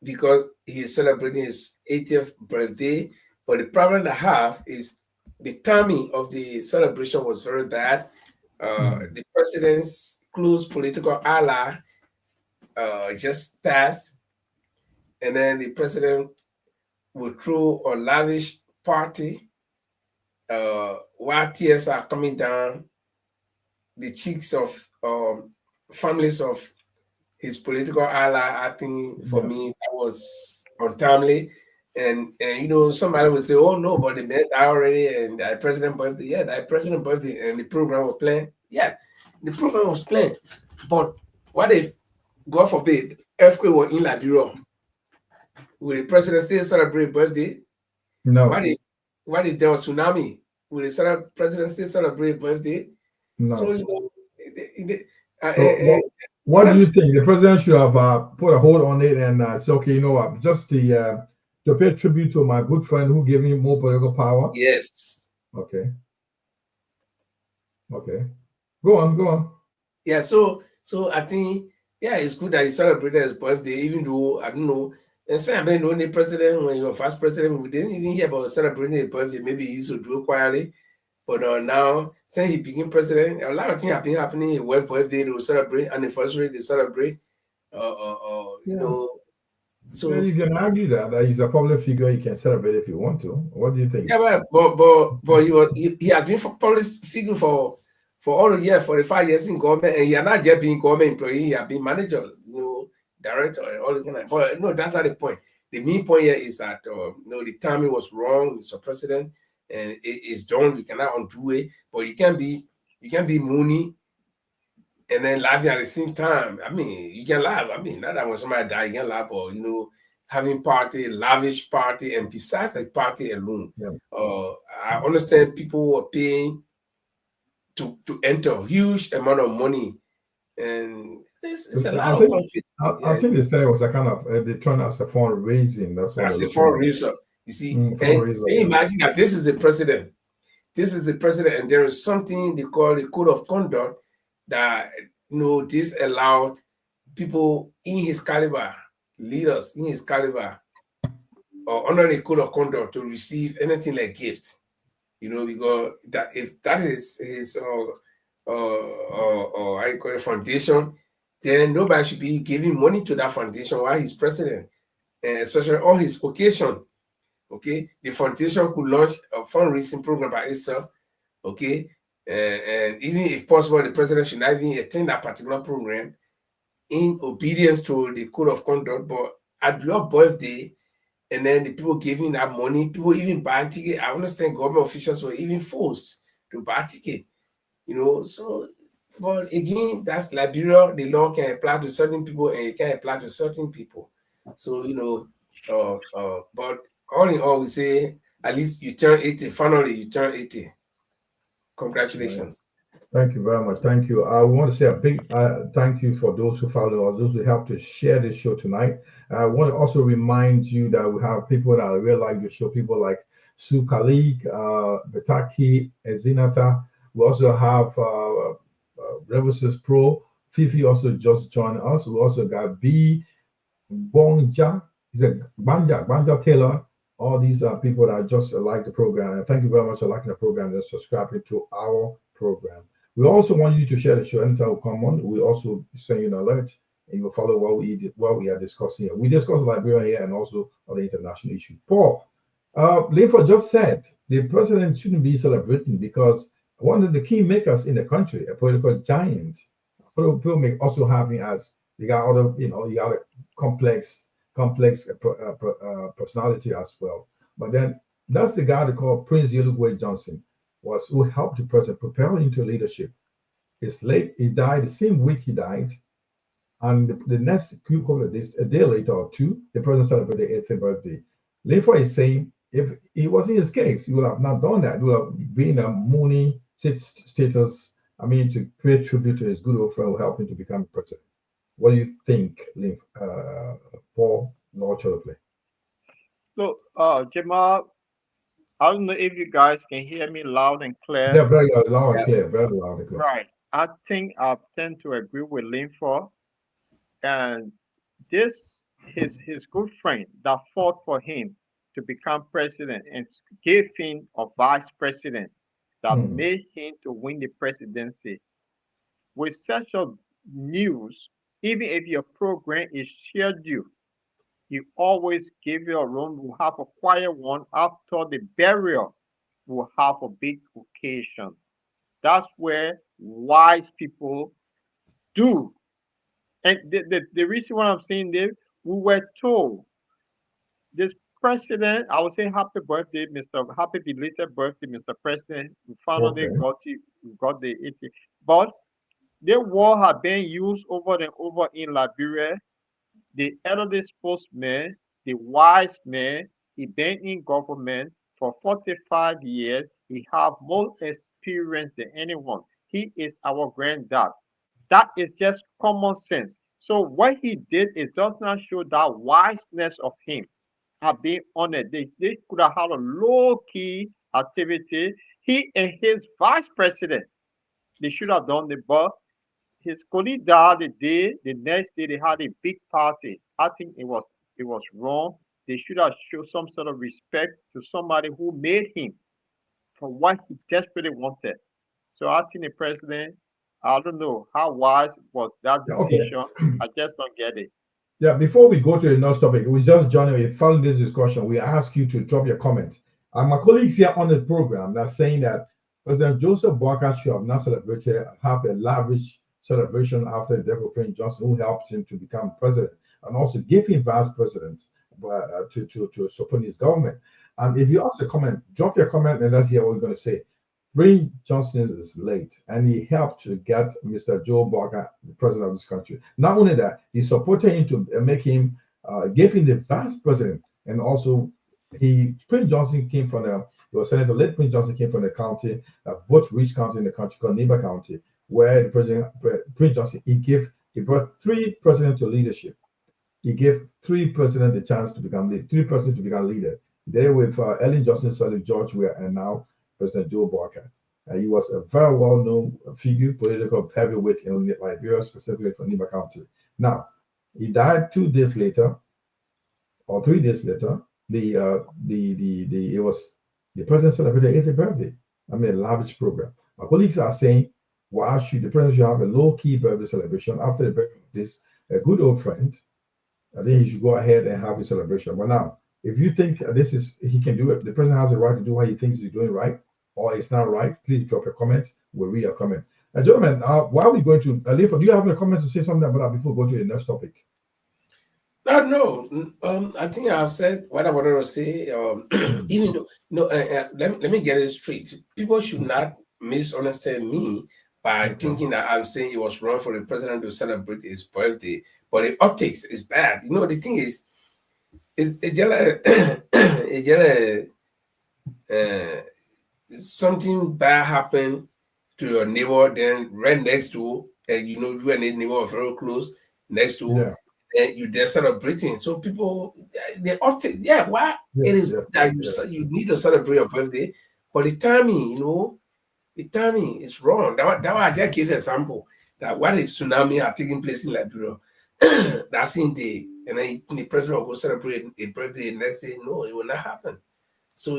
because he is celebrating his 80th birthday, but the problem I have is the timing of the celebration was very bad. The president's close political ally just passed, and then the president would throw a lavish party while tears are coming down the cheeks of families of his political ally. I think for me that was untimely, and you know, somebody would say, "Oh no, but the man died already," and the president birthday, yeah, the president birthday, and the program was playing, yeah, the program was playing. But what if, God forbid, earthquake was in Liberia? Will the president still celebrate birthday? No. What if there was tsunami? Will the president still celebrate birthday? No. So you know. What do you think? The president should have put a hold on it and say, okay, you know what, just to pay tribute to my good friend who gave me more political power? Yes. Okay. Okay. Go on. Yeah, so I think, yeah, it's good that he celebrated his birthday, even though, I don't know, and say I've been the only president, when you were first president, we didn't even hear about celebrating his birthday. Maybe he used to do it quietly. But now, since he became president, a lot of things have been happening. His wife birthday, they will celebrate, anniversary, they celebrate. You know, Yeah, so you can argue that he's a public figure. He can celebrate if you want to. What do you think? yeah, but he has been for public figure for all the years, 45 years in government, and he has not yet been government employee. He has been manager, director, and all the kind of. But no, that's not the point. The main point here is that the timing was wrong, Mr. President, and it's done. We cannot undo it. But you can be moony and then laughing at the same time. I mean, you can laugh. I mean, not that when somebody die, you can laugh, or having party, lavish party, and besides the party alone, I understand people were paying to enter a huge amount of money, and it's a lot of conflict. I think they said it was a kind of they turned as a fundraising. That's what That's a they're looking fundraiser. You see, and fundraiser, can you imagine that this is the president? This is the president, and there is something they call the code of conduct that this allowed people in his caliber, leaders in his caliber, or under the code of conduct to receive anything like gift. Because that if that is his I call it foundation, then nobody should be giving money to that foundation while he's president, and especially on his occasion. Okay, the foundation could launch a fundraising program by itself. Okay, and even if possible, the president should not even attend that particular program in obedience to the code of conduct. But at your birthday, and then the people giving that money, people even buying ticket. I understand government officials were even forced to buy ticket. So, but again, that's Liberia. The law can apply to certain people and it can apply to certain people. So, but all in all, we say at least you turn 80. Finally, you turn 80. Congratulations. Thank you very much. Thank you. I want to say a big thank you for those who follow us, those who helped to share this show tonight. I want to also remind you that we have people that really like the show, people like Sue Kalik, Betaki, Ezinata. We also have Reverses Pro. Fifi also just joined us. We also got B. Bonja. Is it Banja Taylor? All these are people that just like the program. And thank you very much for liking the program and subscribing to our program. We also want you to share the show anytime we come on. We also send you an alert and you will follow what we are discussing here. We discuss Liberia here and also other international issues. Paul, Linford just said the president shouldn't be celebrating because one of the key makers in the country, a political giant, people may also have him as you got other, you got a complex personality as well. But then that's the guy they call Prince Yelugwe Johnson, who helped the president prepare him into leadership. It's late. He died the same week he died. And the next couple of days, a day later or two, the president celebrated the 8th birthday. Linford is saying if it wasn't his case, he would have not done that. He would have been a Mooney status, to pay tribute to his good old friend who helped him to become president. What do you think, Paul, Lord Choloplay? So, Jamal, I don't know if you guys can hear me loud and clear. Yeah, very loud and clear, very loud and clear. Right. I think I tend to agree with Linford. And this his good friend that fought for him to become president and gave him a vice president that made him to win the presidency. With such a news, even if your program is scheduled, you always give your room. We'll have a quiet one after the burial. We'll have a big occasion. That's where wise people do. And the reason why I'm saying this, we were told this president, I would say happy birthday, happy belated birthday, Mr. President. We finally got the 80. But the war had been used over and over in Liberia. The elderly spokesman, the wise man, he been in government for 45 years. He have more experience than anyone. He is our granddad. That is just common sense. So what he did is does not show that wiseness of him have been honored. They could have had a low-key activity. He and his vice president, they should have done the but his colleague died the next day they had a big party. I think it was wrong. They should have shown some sort of respect to somebody who made him for what he desperately wanted. So asking the president, I don't know how wise was that decision. I just don't get it. Yeah, before we go to the next topic, we just January following this discussion, we ask you to drop your comment. And my colleagues here on the program are saying that President Joseph Boakai should have not celebrated, have a lavish celebration after the death of President Johnson, who helped him to become president, and also give him vice president to support his government. And if you also comment, drop your comment and let's hear what we're going to say. President Johnson is late, and he helped to get Mr. Joe Boakai, the president of this country. Not only that, he supported him to make him, gave him the vice president, and also Prince Johnson came from he was Senator, late Prince Johnson came from the county, a vote-rich county in the country called Neighbor County, where the Prince Johnson, he brought 3 presidents to leadership. He gave 3 presidents the chance to become three presidents to become leader. There with Ellen Johnson, Sirleaf, George Weah, and now President Joe Boakai. He was a very well-known figure, political heavyweight in Liberia, specifically for Neighbor County. Now, he died 2 days later, or 3 days later. The president celebrated his 80th birthday. I mean, a lavish program. My colleagues are saying, why should the president should have a low-key birthday celebration after the birthday of this a good old friend? I think he should go ahead and have a celebration. But now, if you think he can do it, the president has a right to do what he thinks he's doing right, or it's not right, please drop a comment. We'll read your comment. Gentlemen, why are we going to, Alifa, do you have a comment to say something about that before we go to the next topic? No. I think I've said what I wanted to say. Even though, let me get it straight. People should not misunderstand me by thinking that I'm saying it was wrong for the president to celebrate his birthday, but the optics is bad. The thing is, something bad happened to your neighbor, then right next to, and you and the neighbor are very close next to, and they're celebrating. So people, they optic, why it is that you need to celebrate your birthday, but the timing, the timing is wrong. That why I just gave an example that what is tsunami are taking place in Liberia. That's in the, and then the president will go celebrate a birthday next day. No, it will not happen. So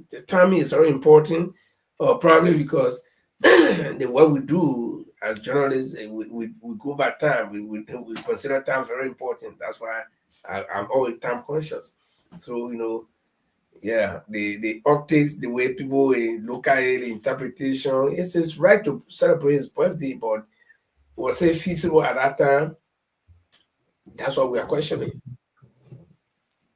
the timing is very important, probably because what we do as journalists, we go by time. We consider time very important. That's why I'm always time conscious. So the optics, the way people look at it, the interpretation, it's right to celebrate his birthday, but was it feasible at that time? That's what we are questioning.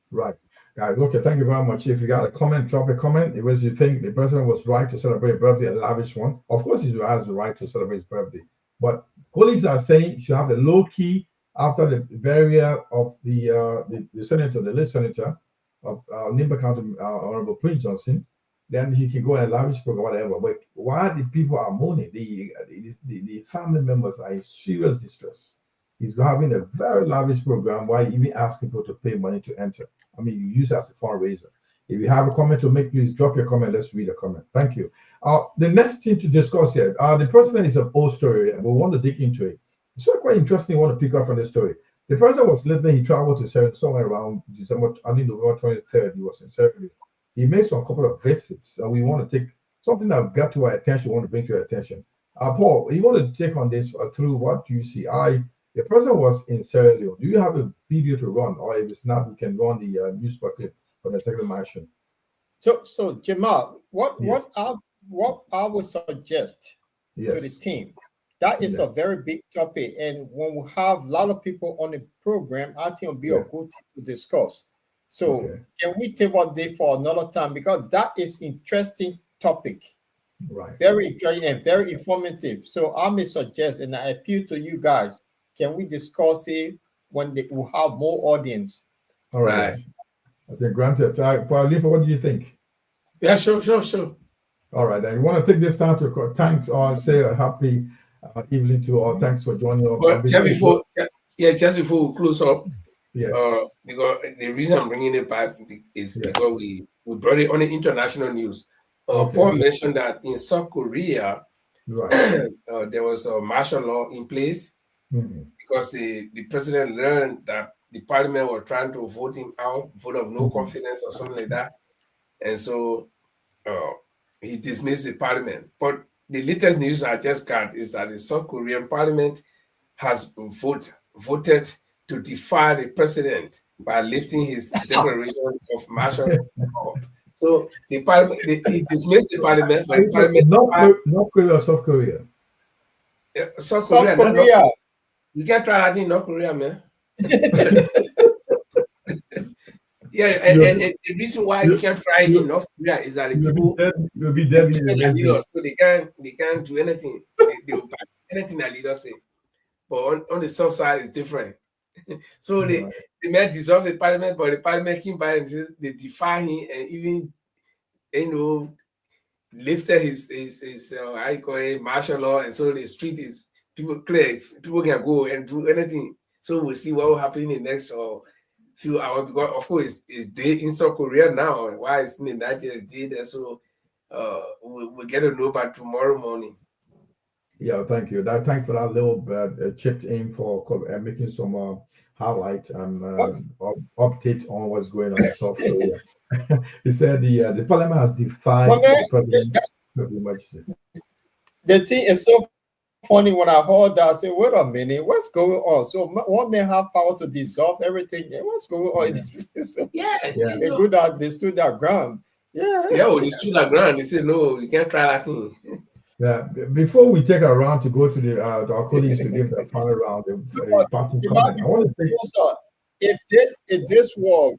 Right. Guys, okay, thank you very much. If you got a comment, drop a comment. If you think the president was right to celebrate a birthday, a lavish one, of course he has the right to celebrate his birthday. But colleagues are saying you should have a low key after the burial of the senator, the late senator of Neighbor County, Honorable Prince Johnson. Then he can go and lavish program, whatever. But why the people are mourning, the family members are in serious distress. He's having a very lavish program while even asking people to pay money to enter. I mean, you use it as a fundraiser. If you have a comment to make, please drop your comment. Let's read a comment. Thank you. The next thing to discuss here, the president is an old story, and we want to dig into it. It's quite interesting. I want to pick up from this story. The president was living, he traveled to Sierra somewhere around December, I think November 23rd, he was in Sierra. He made some couple of visits, and we want to take something that got to our attention, we want to bring to your attention. Paul, you want to take on this through what do you see? The president was in Sierra Leone. Do you have a video to run, or if it's not, we can run the newspaper clip from the executive mansion? So Jamal, what I would suggest to the team, that is a very big topic, and when we have a lot of people on the program, I think it'll be a good thing to discuss. So can we table this for another time, because that is interesting topic, right? Very interesting and very informative. So I may suggest, and I appeal to you guys. Can we discuss it when we have more audience? All right. I think granted. Alifa, what do you think? Yeah, sure. All right. And you want to take this time to thank or say a happy evening to all. Thanks for joining us. But just before we close up, yes. Because the reason I'm bringing it back is because we brought it on the international news. Paul mentioned that in South Korea, there was a martial law in place. Because the president learned that the parliament were trying to vote him out, vote of no confidence or something like that. And so he dismissed the parliament. But the latest news I just got is that the South Korean parliament has voted to defy the president by lifting his declaration of martial law. So the parliament, he dismissed the parliament, but the parliament North Korea or South Korea? South South Korea. Korea. You can't try that in North Korea, man. Yeah, and the reason why you can't try it in North Korea is that the people you'll be dead in the leaders, so they can't do anything. They will back anything that leaders say. But on the south side, it's different. So they might dissolve the parliament, but the parliament came by and they defy him and even lifted his I call it martial law, and so the street is people clear, people can go and do anything. So we'll see what will happen in the next few hours, because of course it's day in South Korea now. Why it's in the United States there, so we'll get to know by tomorrow morning. Yeah, thank you. Thanks for that little chipped in for making some highlight and update on what's going on in South Korea. He said the parliament has defied the president pretty much. The thing is so funny when I heard that. I said, wait a minute, what's going on? So one may have power to dissolve everything. What's going on in this place? So it's good that they stood their ground. Well, they stood their ground. They said, no, you can't try that thing. Yeah, before we take a round to go to our colleagues to give the final round, the parting comment, I want to say, if this were,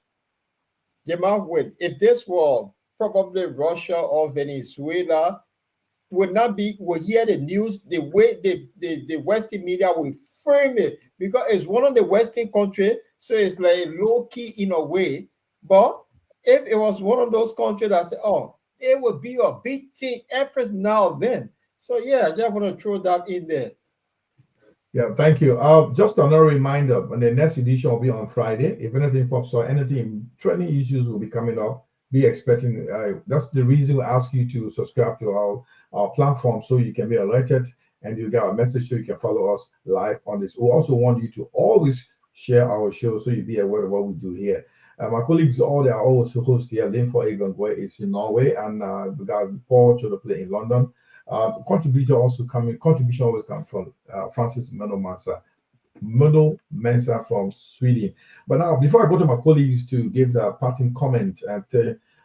if this were probably Russia or Venezuela, would hear the news the way the Western media will frame it, because it's one of the Western countries, so it's like low key in a way. But if it was one of those countries that say, oh, it would be a big thing effort now then. So I just want to throw that in there. Yeah, thank you. Just another reminder, and the next edition will be on Friday. If anything pops up, anything trending issues will be coming up. Be expecting. That's the reason we ask you to subscribe to our platform, so you can be alerted and you get a message, so you can follow us live on this. We also want you to always share our show, so you be aware of what we do here. My colleagues, they are also host here. Lynn for Egon is in Norway, and we got Paul Chodoplay in London. Contribution always comes from Francis Meno Mensa from Sweden. But now, before I go to my colleagues to give the parting comment, and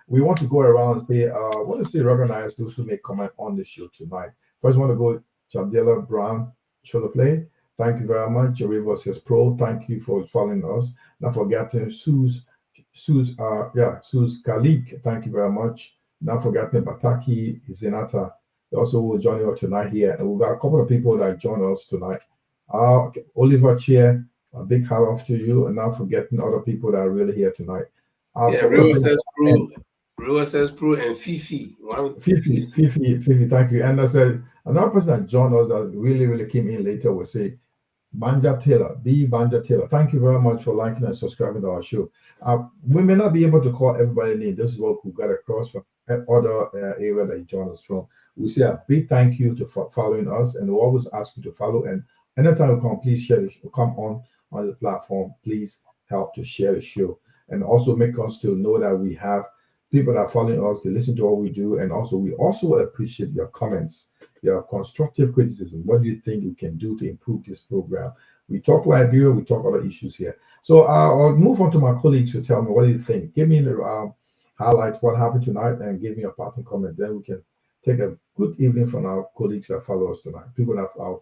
we want to go around and say, recognize those who make comment on the show tonight. First, I want to go Chandela Brown Chodoplay. Thank you very much. River says Pro. Thank you for following us. Not forgetting Sue's Kalik. Thank you very much. Not forgetting Bataki Zenata. Also will join us tonight here. And we've got a couple of people that join us tonight. Oliver Chair, a big hat off to you. And not forgetting other people that are really here tonight. River says Pro and Fifi. Fifi, thank you. And I said, another person that joined us that really came in later will say, Banja Taylor, Banja Taylor. Thank you very much for liking and subscribing to our show. We may not be able to call everybody name. This is what we got across from other area that you joined us from. We say a big thank you to following us, and we always ask you to follow. And anytime we come, please share the show. Come on the platform. Please help to share the show, and also make us to know that we have people that are following us. They listen to what we do, and also we also appreciate your comments, your constructive criticism. What do you think we can do to improve this program? We talk Liberia, we talk other issues here. So I'll move on to my colleagues to tell me, what do you think? Give me the highlight what happened tonight, and give me a parting comment. Then we can take a good evening from our colleagues that follow us tonight. People that our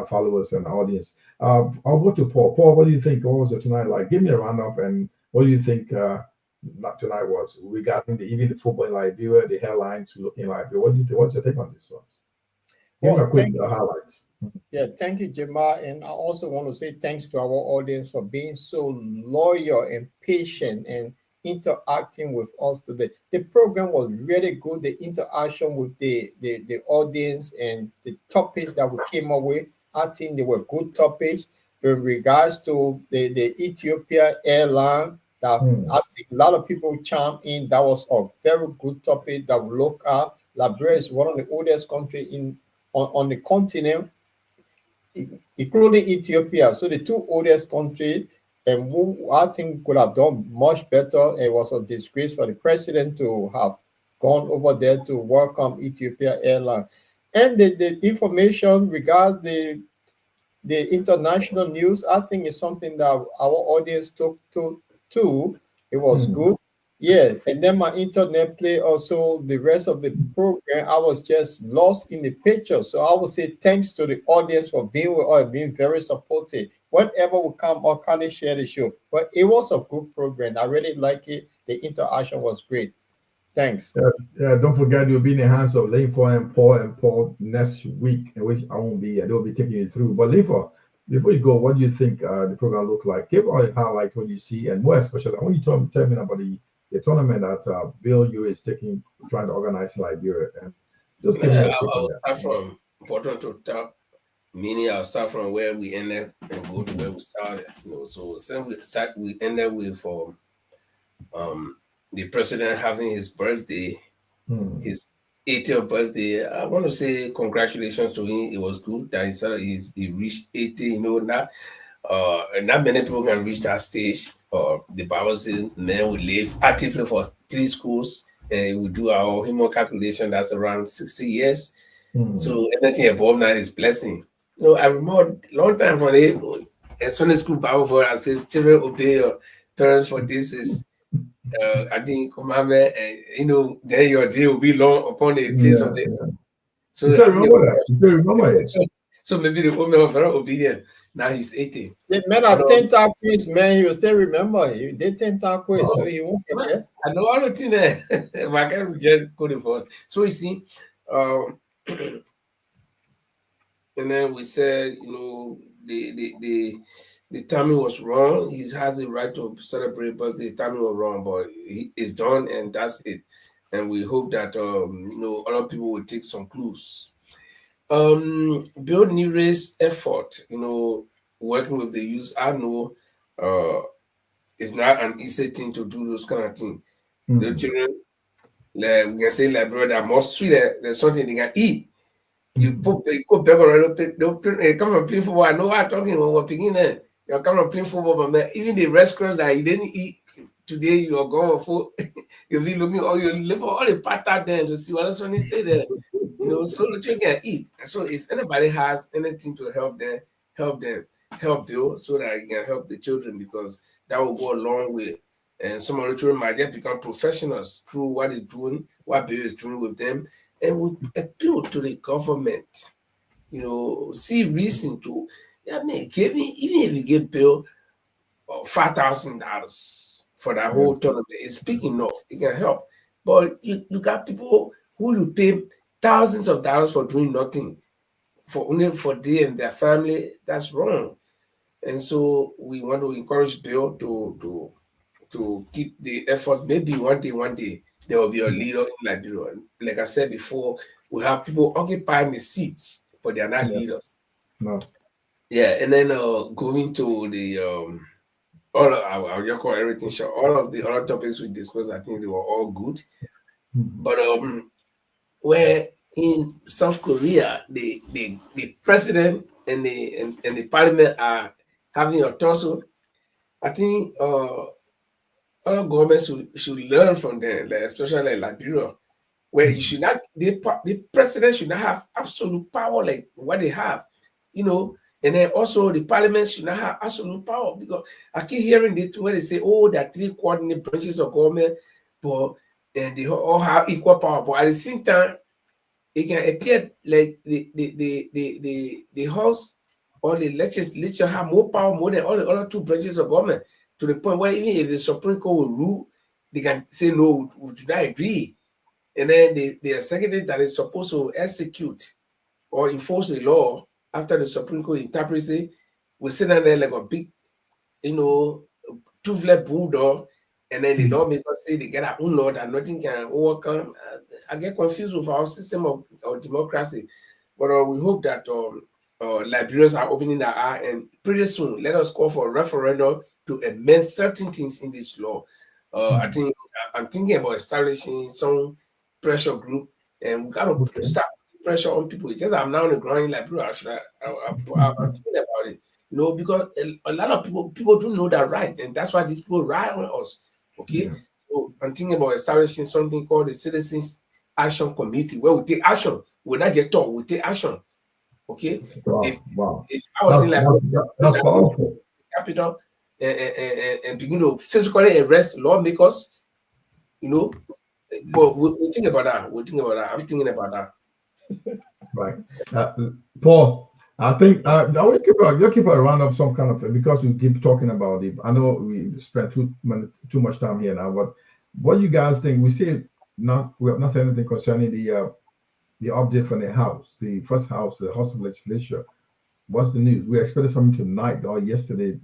followers and audience. I'll go to Paul. Paul, what do you think? What was it tonight like? Give me a roundup, and what do you think tonight was regarding even the football in Liberia, the headlines looking like Liberia? What do you think? What's your take on this one? Give me a quick highlights. Yeah, thank you, Jamal. And I also want to say thanks to our audience for being so loyal and patient and interacting with us today. The program was really good. The interaction with the audience and the topics that we came up with, I think they were good topics. In regards to the Ethiopia airline, that I think a lot of people chimed in. That was a very good topic that we look at. Liberia is one of the oldest countries on the continent, including Ethiopia. So the two oldest countries, and who I think could have done much better. It was a disgrace for the president to have gone over there to welcome Ethiopia Airlines. And the information regards the international news, I think is something that our audience took to too. It was good. Yeah. And then my internet play also the rest of the program. I was just lost in the picture. So I would say thanks to the audience for being with us, being very supportive. Whenever we come or kind of share the show. But it was a good program. I really like it. The interaction was great. Thanks. Don't forget you'll be in the hands of Leifa and Paul next week, in which I won't be. They'll be taking you through. But Leifa, before you go, what do you think the program look like? Give all the highlights what you see, and more especially, I want you to tell me about the tournament that Bill U is trying to organize in Liberia, and just give me a quick I'll start from important to top. Meaning, I'll start from where we ended and go to where we started. So since we ended with the president having his birthday, his 80th birthday. I want to say congratulations to him. It was good that he reached 80. Not many people can reach that stage. The Bible says men will live actively for 3 schools, and we do our human calculation. That's around 60 years. So anything above that is blessing. I remember a long time from a Sunday school Bible verse. I said, "Children, obey your parents, for this is." I think commandment, and then your day will be long upon the face of the earth. So you remember that. You remember it. So maybe the woman was very obedient. Now he's 80. The man at 10 quiz, man, he will still remember. He did 10 quiz, so he won't forget. I know all the things there. My guy just code it for us. So you see, and then we said, the timing was wrong. He has the right to celebrate, but the timing was wrong. But it's done, and that's it. And we hope that other people will take some clues. Bill Neary's effort, working with the youth, I know it's not an easy thing to do those kind of things. The children, like we can say, like brother, more sweet. There's something they can eat. You go back or they come from playing football. I know what I'm talking about. We're picking there. You're coming from playing football, but even the restaurants that you didn't eat today, you're going for. You'll be looking, or you live for all the part out there to see what else when they say there. So the children can eat. So if anybody has anything to help them, help Bill, so that he can help the children, because that will go a long way. And some of the children might just become professionals through what they're doing, what Bill is doing with them. And we appeal to the government, see reason to, even if you give Bill $5,000 for that whole tournament, it's big enough, it can help. But you got people who you pay thousands of dollars for doing nothing, only for they and their family. That's wrong. And so we want to encourage Bill to keep the efforts. Maybe one day, there will be a leader in Liberia. Like I said before, we have people occupying the seats, but they are not leaders. No. Yeah, and then going to the I'll just call everything short. All of the other topics we discussed, I think they were all good. But where in South Korea, the president and the parliament are having a tussle, I think other governments should learn from them, especially like Liberia, where you should not, the president should not have absolute power like what they have, and then also the parliament should not have absolute power, because I keep hearing this where they say, there are 3 coordinate branches of government, and they all have equal power, but at the same time, it can appear like the House or the legislature have more power more than all the other 2 branches of government, to the point where even if the Supreme Court will rule, they can say, no, we do not agree. And then the executive that is supposed to execute or enforce the law after the Supreme Court interprets it, will sit down there like a big, toothless bulldog, and then the lawmakers say they get their own law that nothing can overcome. I get confused with our system of democracy. But we hope that Liberians are opening their eye, and pretty soon, let us call for a referendum to amend certain things in this law. I'm thinking about establishing some pressure group, and we got to start pressure on people. Just I'm now on the ground in Liberia. I'm thinking about it, because a lot of people don't know that right, and that's why these people rely on us. Okay, So I'm thinking about establishing something called the Citizens Action Committee, where we take action. We'll not get taught, we take action. Okay. Wow. If I was in like That's powerful. capital and begin to physically arrest lawmakers, you know. But we'll think about that. We'll think about that. I'm thinking about that. Right. Paul, I think we'll keep a round of some kind of, because we keep talking about it. I know we spent too much time here now, but what do you guys think? We have not said anything concerning the update from the House, the first House, the House of Legislature. What's the news? We expected something tonight or yesterday.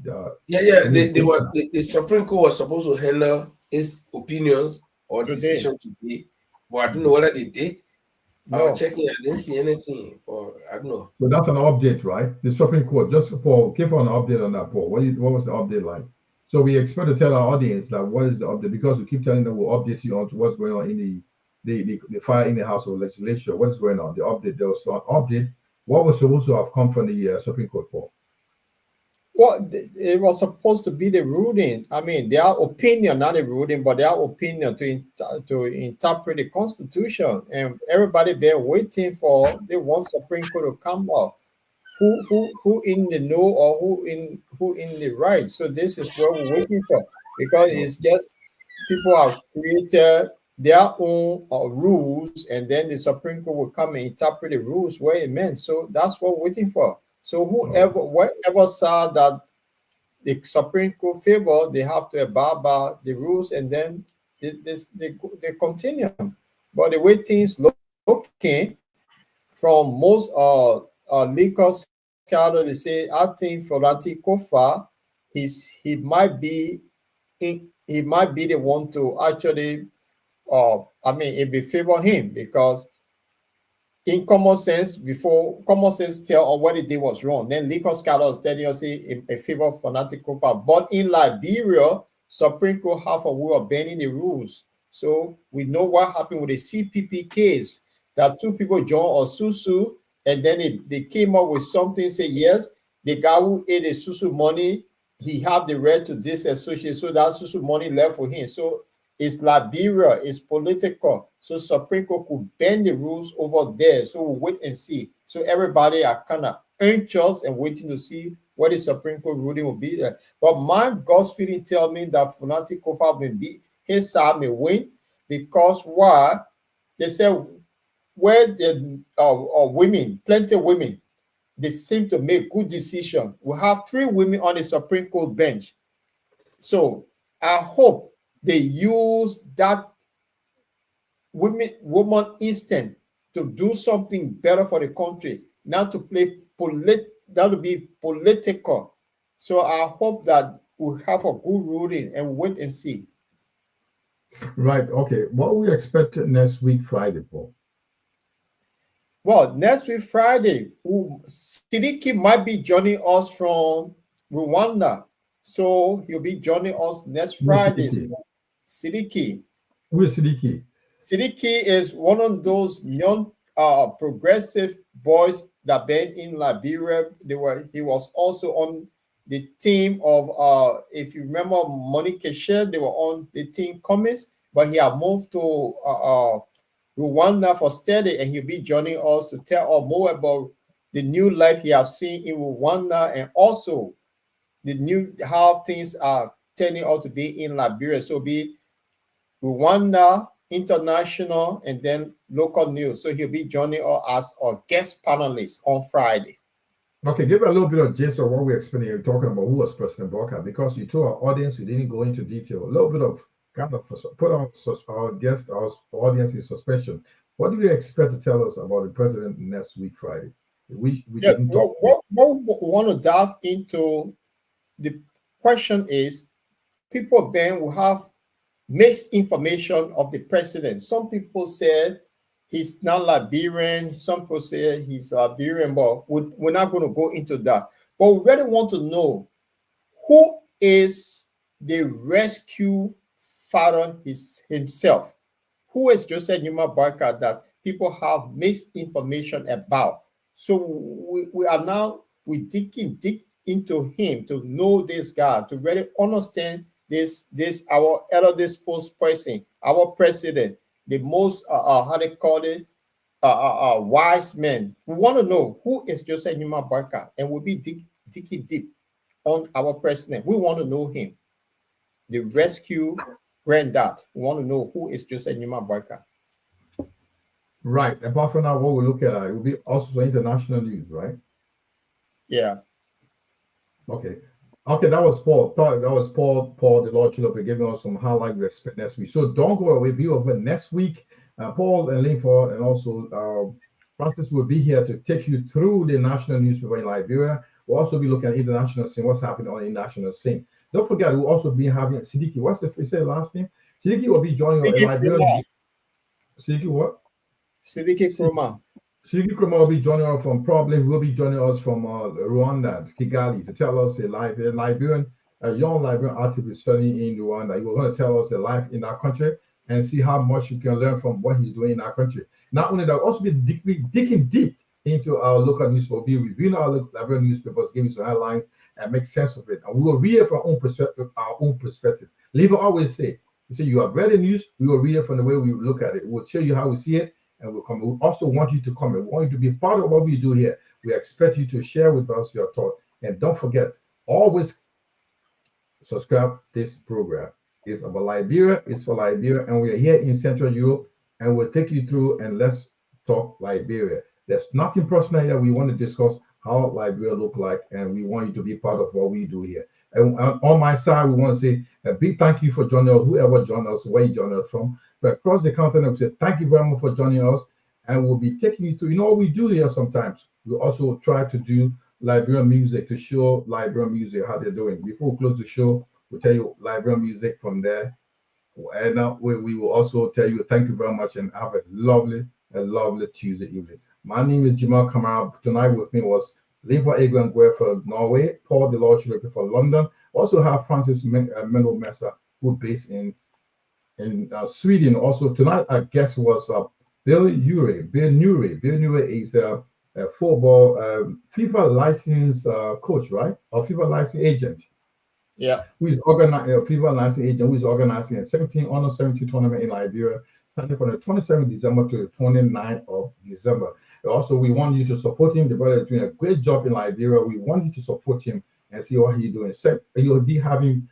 The Supreme Court was supposed to handle its opinions or decision today, but I don't know whether they did. I was checking, I didn't see anything, or I don't know. So that's an update, right? The Supreme Court. Just Paul, give an update on that, Paul. What was the update like? So we expect to tell our audience that what is the update, because we keep telling them we'll update you on to what's going on in the fire in the House of Legislature. What's going on? The update. There was an update. What was supposed to have come from the Supreme Court, Paul? Well, it was supposed to be the ruling. I mean, their opinion, not the ruling, but their opinion to interpret the Constitution. And everybody been waiting for the one Supreme Court to come up. Who in the know or who in the right? So this is what we're waiting for, because it's just people have created their own rules, and then the Supreme Court will come and interpret the rules where it meant. So that's what we're waiting for. So whatever side that the Supreme Court favor, they have to abide by the rules, and then they continue. But the way things looking from most legal scholars, they say, I think for Kofa, he might be the one to actually it be favor him, because in common sense, before common sense tell what he did was wrong, then legal scholars tell you in favor of fanatic Kofa. But in Liberia, Supreme Court have a way of bending the rules. So we know what happened with the CPP case, that two people joined Osusu, and then they came up with something, say yes, the guy who ate the Susu money, he have the right to disassociate, so that Susu money left for him. So it's Liberia, it's political. So Supreme Court could bend the rules over there. So we'll wait and see. So everybody are kind of anxious and waiting to see what the Supreme Court ruling will be there. But my God's feeling tell me that Fanatic Kofa may be, his side may win, because why? They say where the women, plenty of women, they seem to make good decision. We have 3 women on the Supreme Court bench. So I hope they use that woman instinct to do something better for the country, not to play that would be political. So I hope that we'll have a good ruling, and wait and see. Right. Okay. What we expect next week, Friday, Paul? Well, next week, Friday, Sidiki might be joining us from Rwanda. So he'll be joining us next Friday. Sidiki. Who is Sidiki? Sidiki is one of those young progressive boys that been in Liberia. He was also on the team of if you remember Monica Shea, they were on the team Commerce, but he had moved to Rwanda for study, and he'll be joining us to tell us more about the new life he has seen in Rwanda, and also how things are turning out to be in Liberia. So be Rwanda, international, and then local news. So he'll be joining us as our guest panelist on Friday. Okay, give a little bit of gist of what we're explaining. You're talking about who was President Walker, because you told our audience you didn't go into detail. A little bit of kind of put our guest, our audience in suspension. What do you expect to tell us about the president next week, Friday? We didn't talk. What we want to dive into, the question is, people then will have misinformation of the president. Some people say he's not Liberian. Some people say he's Liberian, but we're not going to go into that. But we really want to know, who is the rescue father himself? Who is Joseph Numa Barker that people have misinformation about? So we dig into him to know this guy, to really understand this our elder spokesperson, our president, the most how they call it, wise men. We want to know who is Joseph Numa Barker, and we'll be digging deep on our president. We want to know him, the rescue granddad. We want to know who is Joseph Numa Barker. Right. Apart from that, what we look at, it will be also international news, right? Yeah. Okay. Okay, that was Paul. That was Paul, the Lord Chilop, giving us some highlight we expect next week. So don't go away. Be over next week. Paul and Linford and also Francis will be here to take you through the national newspaper in Liberia. We'll also be looking at international scene, what's happening on the international scene. Don't forget, we'll also be having Siddiqui. What's the last name? Siddiqui will be joining us in Liberia. Siddiqui what? Siddiqui Krumah. Siddiqui Krumah will be joining us from Rwanda, Kigali, to tell us a young Liberian artist studying in Rwanda. He was going to tell us a life in our country and see how much you can learn from what he's doing in our country. Not only that, we'll also be digging deep into our local newspapers. We'll be reviewing our Liberian newspapers, giving some headlines and make sense of it. And we will read it from our own perspective. Lever always say, you have read the news, we will read it from the way we look at it. We'll show you how we see it, and we'll come. We also want you to comment. We want you to be part of what we do here. We expect you to share with us your thoughts. And don't forget, always subscribe this program. It's about Liberia, it's for Liberia, and we are here in Central Europe, and we'll take you through and let's talk Liberia. There's nothing personal here. We want to discuss how Liberia look like, and we want you to be part of what we do here. And on my side, we want to say a big thank you for joining us, whoever joined us, where you joined us from. But across the continent, we say thank you very much for joining us, and we'll be taking you through, what we do here sometimes. We also try to do Liberian music to show Liberian music, how they're doing. Before we close the show, we'll tell you Liberian music from there. And we will also tell you thank you very much and have a lovely Tuesday evening. My name is Jamal Kamara. Tonight with me was Linford Egwengwe for Norway, Paul the Lord Chilop for London. Also have Francis Melo Mesa, who's based in Sweden. Also tonight our guest was Bill Nure. Bill Nure is a football FIFA licensed coach, right? Or FIFA licensed agent. Yeah. Who is organizing a FIFA licensed agent who is organizing a 17 tournament in Liberia, starting from the 27th December to the 29th of December. Also, we want you to support him. The brother is doing a great job in Liberia. We want you to support him and see what he's doing. So you'll be having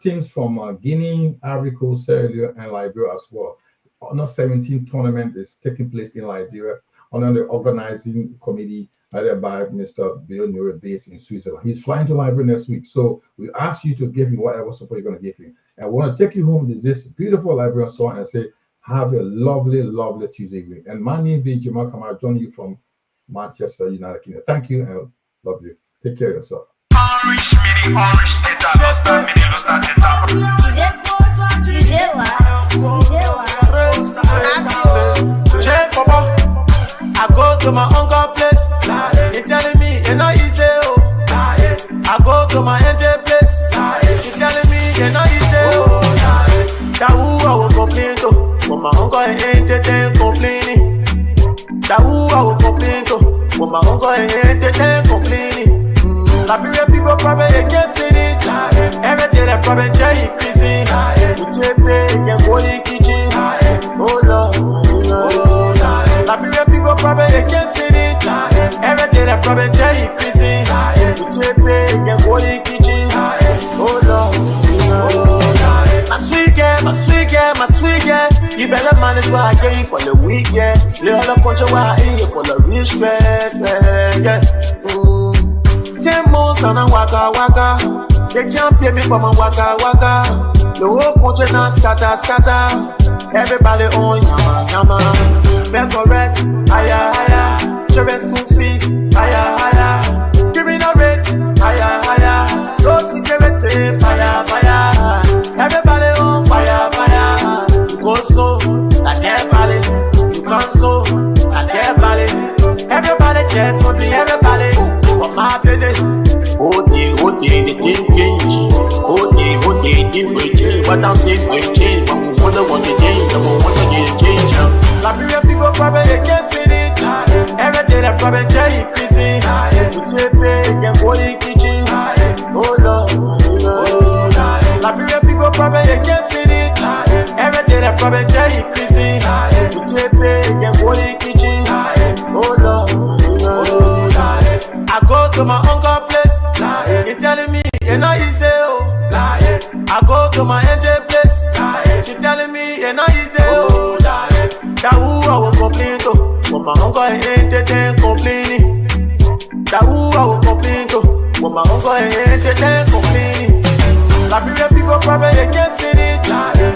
teams from Guinea, Ivory Coast, Sierra Leone, and Liberia as well. Under 17 tournament is taking place in Liberia under the organizing committee led by Mr. Bill Nure, based in Switzerland. He's flying to Liberia next week. So we ask you to give him whatever support you're going to give him. And I want to take you home to this beautiful Liberian song and say, have a lovely Tuesday evening. And my name is Jamal Kamara, joining you from Manchester, United Kingdom. Thank you and love you. Take care of yourself. I go to my uncle place. He telling me, easy, oh. I go to my auntie place. She telling me, easy, oh. That who I will complain to. But my uncle ain't complaining. That who I will complain to. But my uncle ain't complaining. Liberian people probably can't finish. Every day they probably just increasing. We take pay, can go in the kitchen. Oh Lord, Liberian people probably can't finish. Every day they probably just increasing. We take pay, can go in the kitchen. Oh Lord, my sweet girl, you better manage what I gave you for the weekend. The other country where I eat for the rich man, yeah. 10 months and I waka. They can't pay me for my waka. The whole country now scatter. Everybody on yama. Men for rest, higher. Children school fees, higher. Criminal rate, higher. Road security, fire. Everybody on fire. You go so, I can't bally. You come so, I can't bally. Everybody just something, everybody. For my business. Oh, the thing change. Oh, the thing will change. What I'm saying will change. But we wonder what the change. Liberian people probably can't finish. Every day they probably just increasing. We take pay, can go in the kitchen. Oh Lord. Liberian people Oh Lord, I go to my uncle place. He telling me, you know he say oh. I go to my auntie place. She telling me, you know he say oh. That who I will complain to, but my uncle ain't complaining. That who I will complain to, but my uncle ain't complaining. Liberian people probably they can't finish.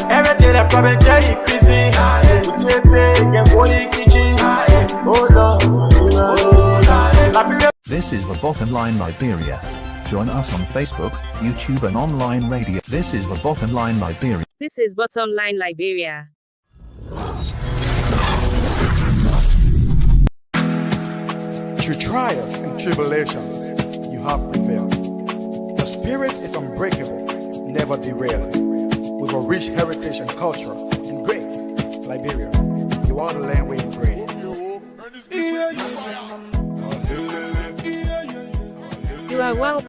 Every day they probably try increasing. We take pay and go in kitchen. Oh Lord, Liberia. This is the Bottom Line Liberia. Join us on Facebook, YouTube and online radio. This is the Bottom Line Liberia. This is Bottom Line Liberia. Through trials and tribulations, you have prevailed. Your spirit is unbreakable, never derailed. With a rich heritage and culture and grace, Liberia, you are the land where you praise. You are well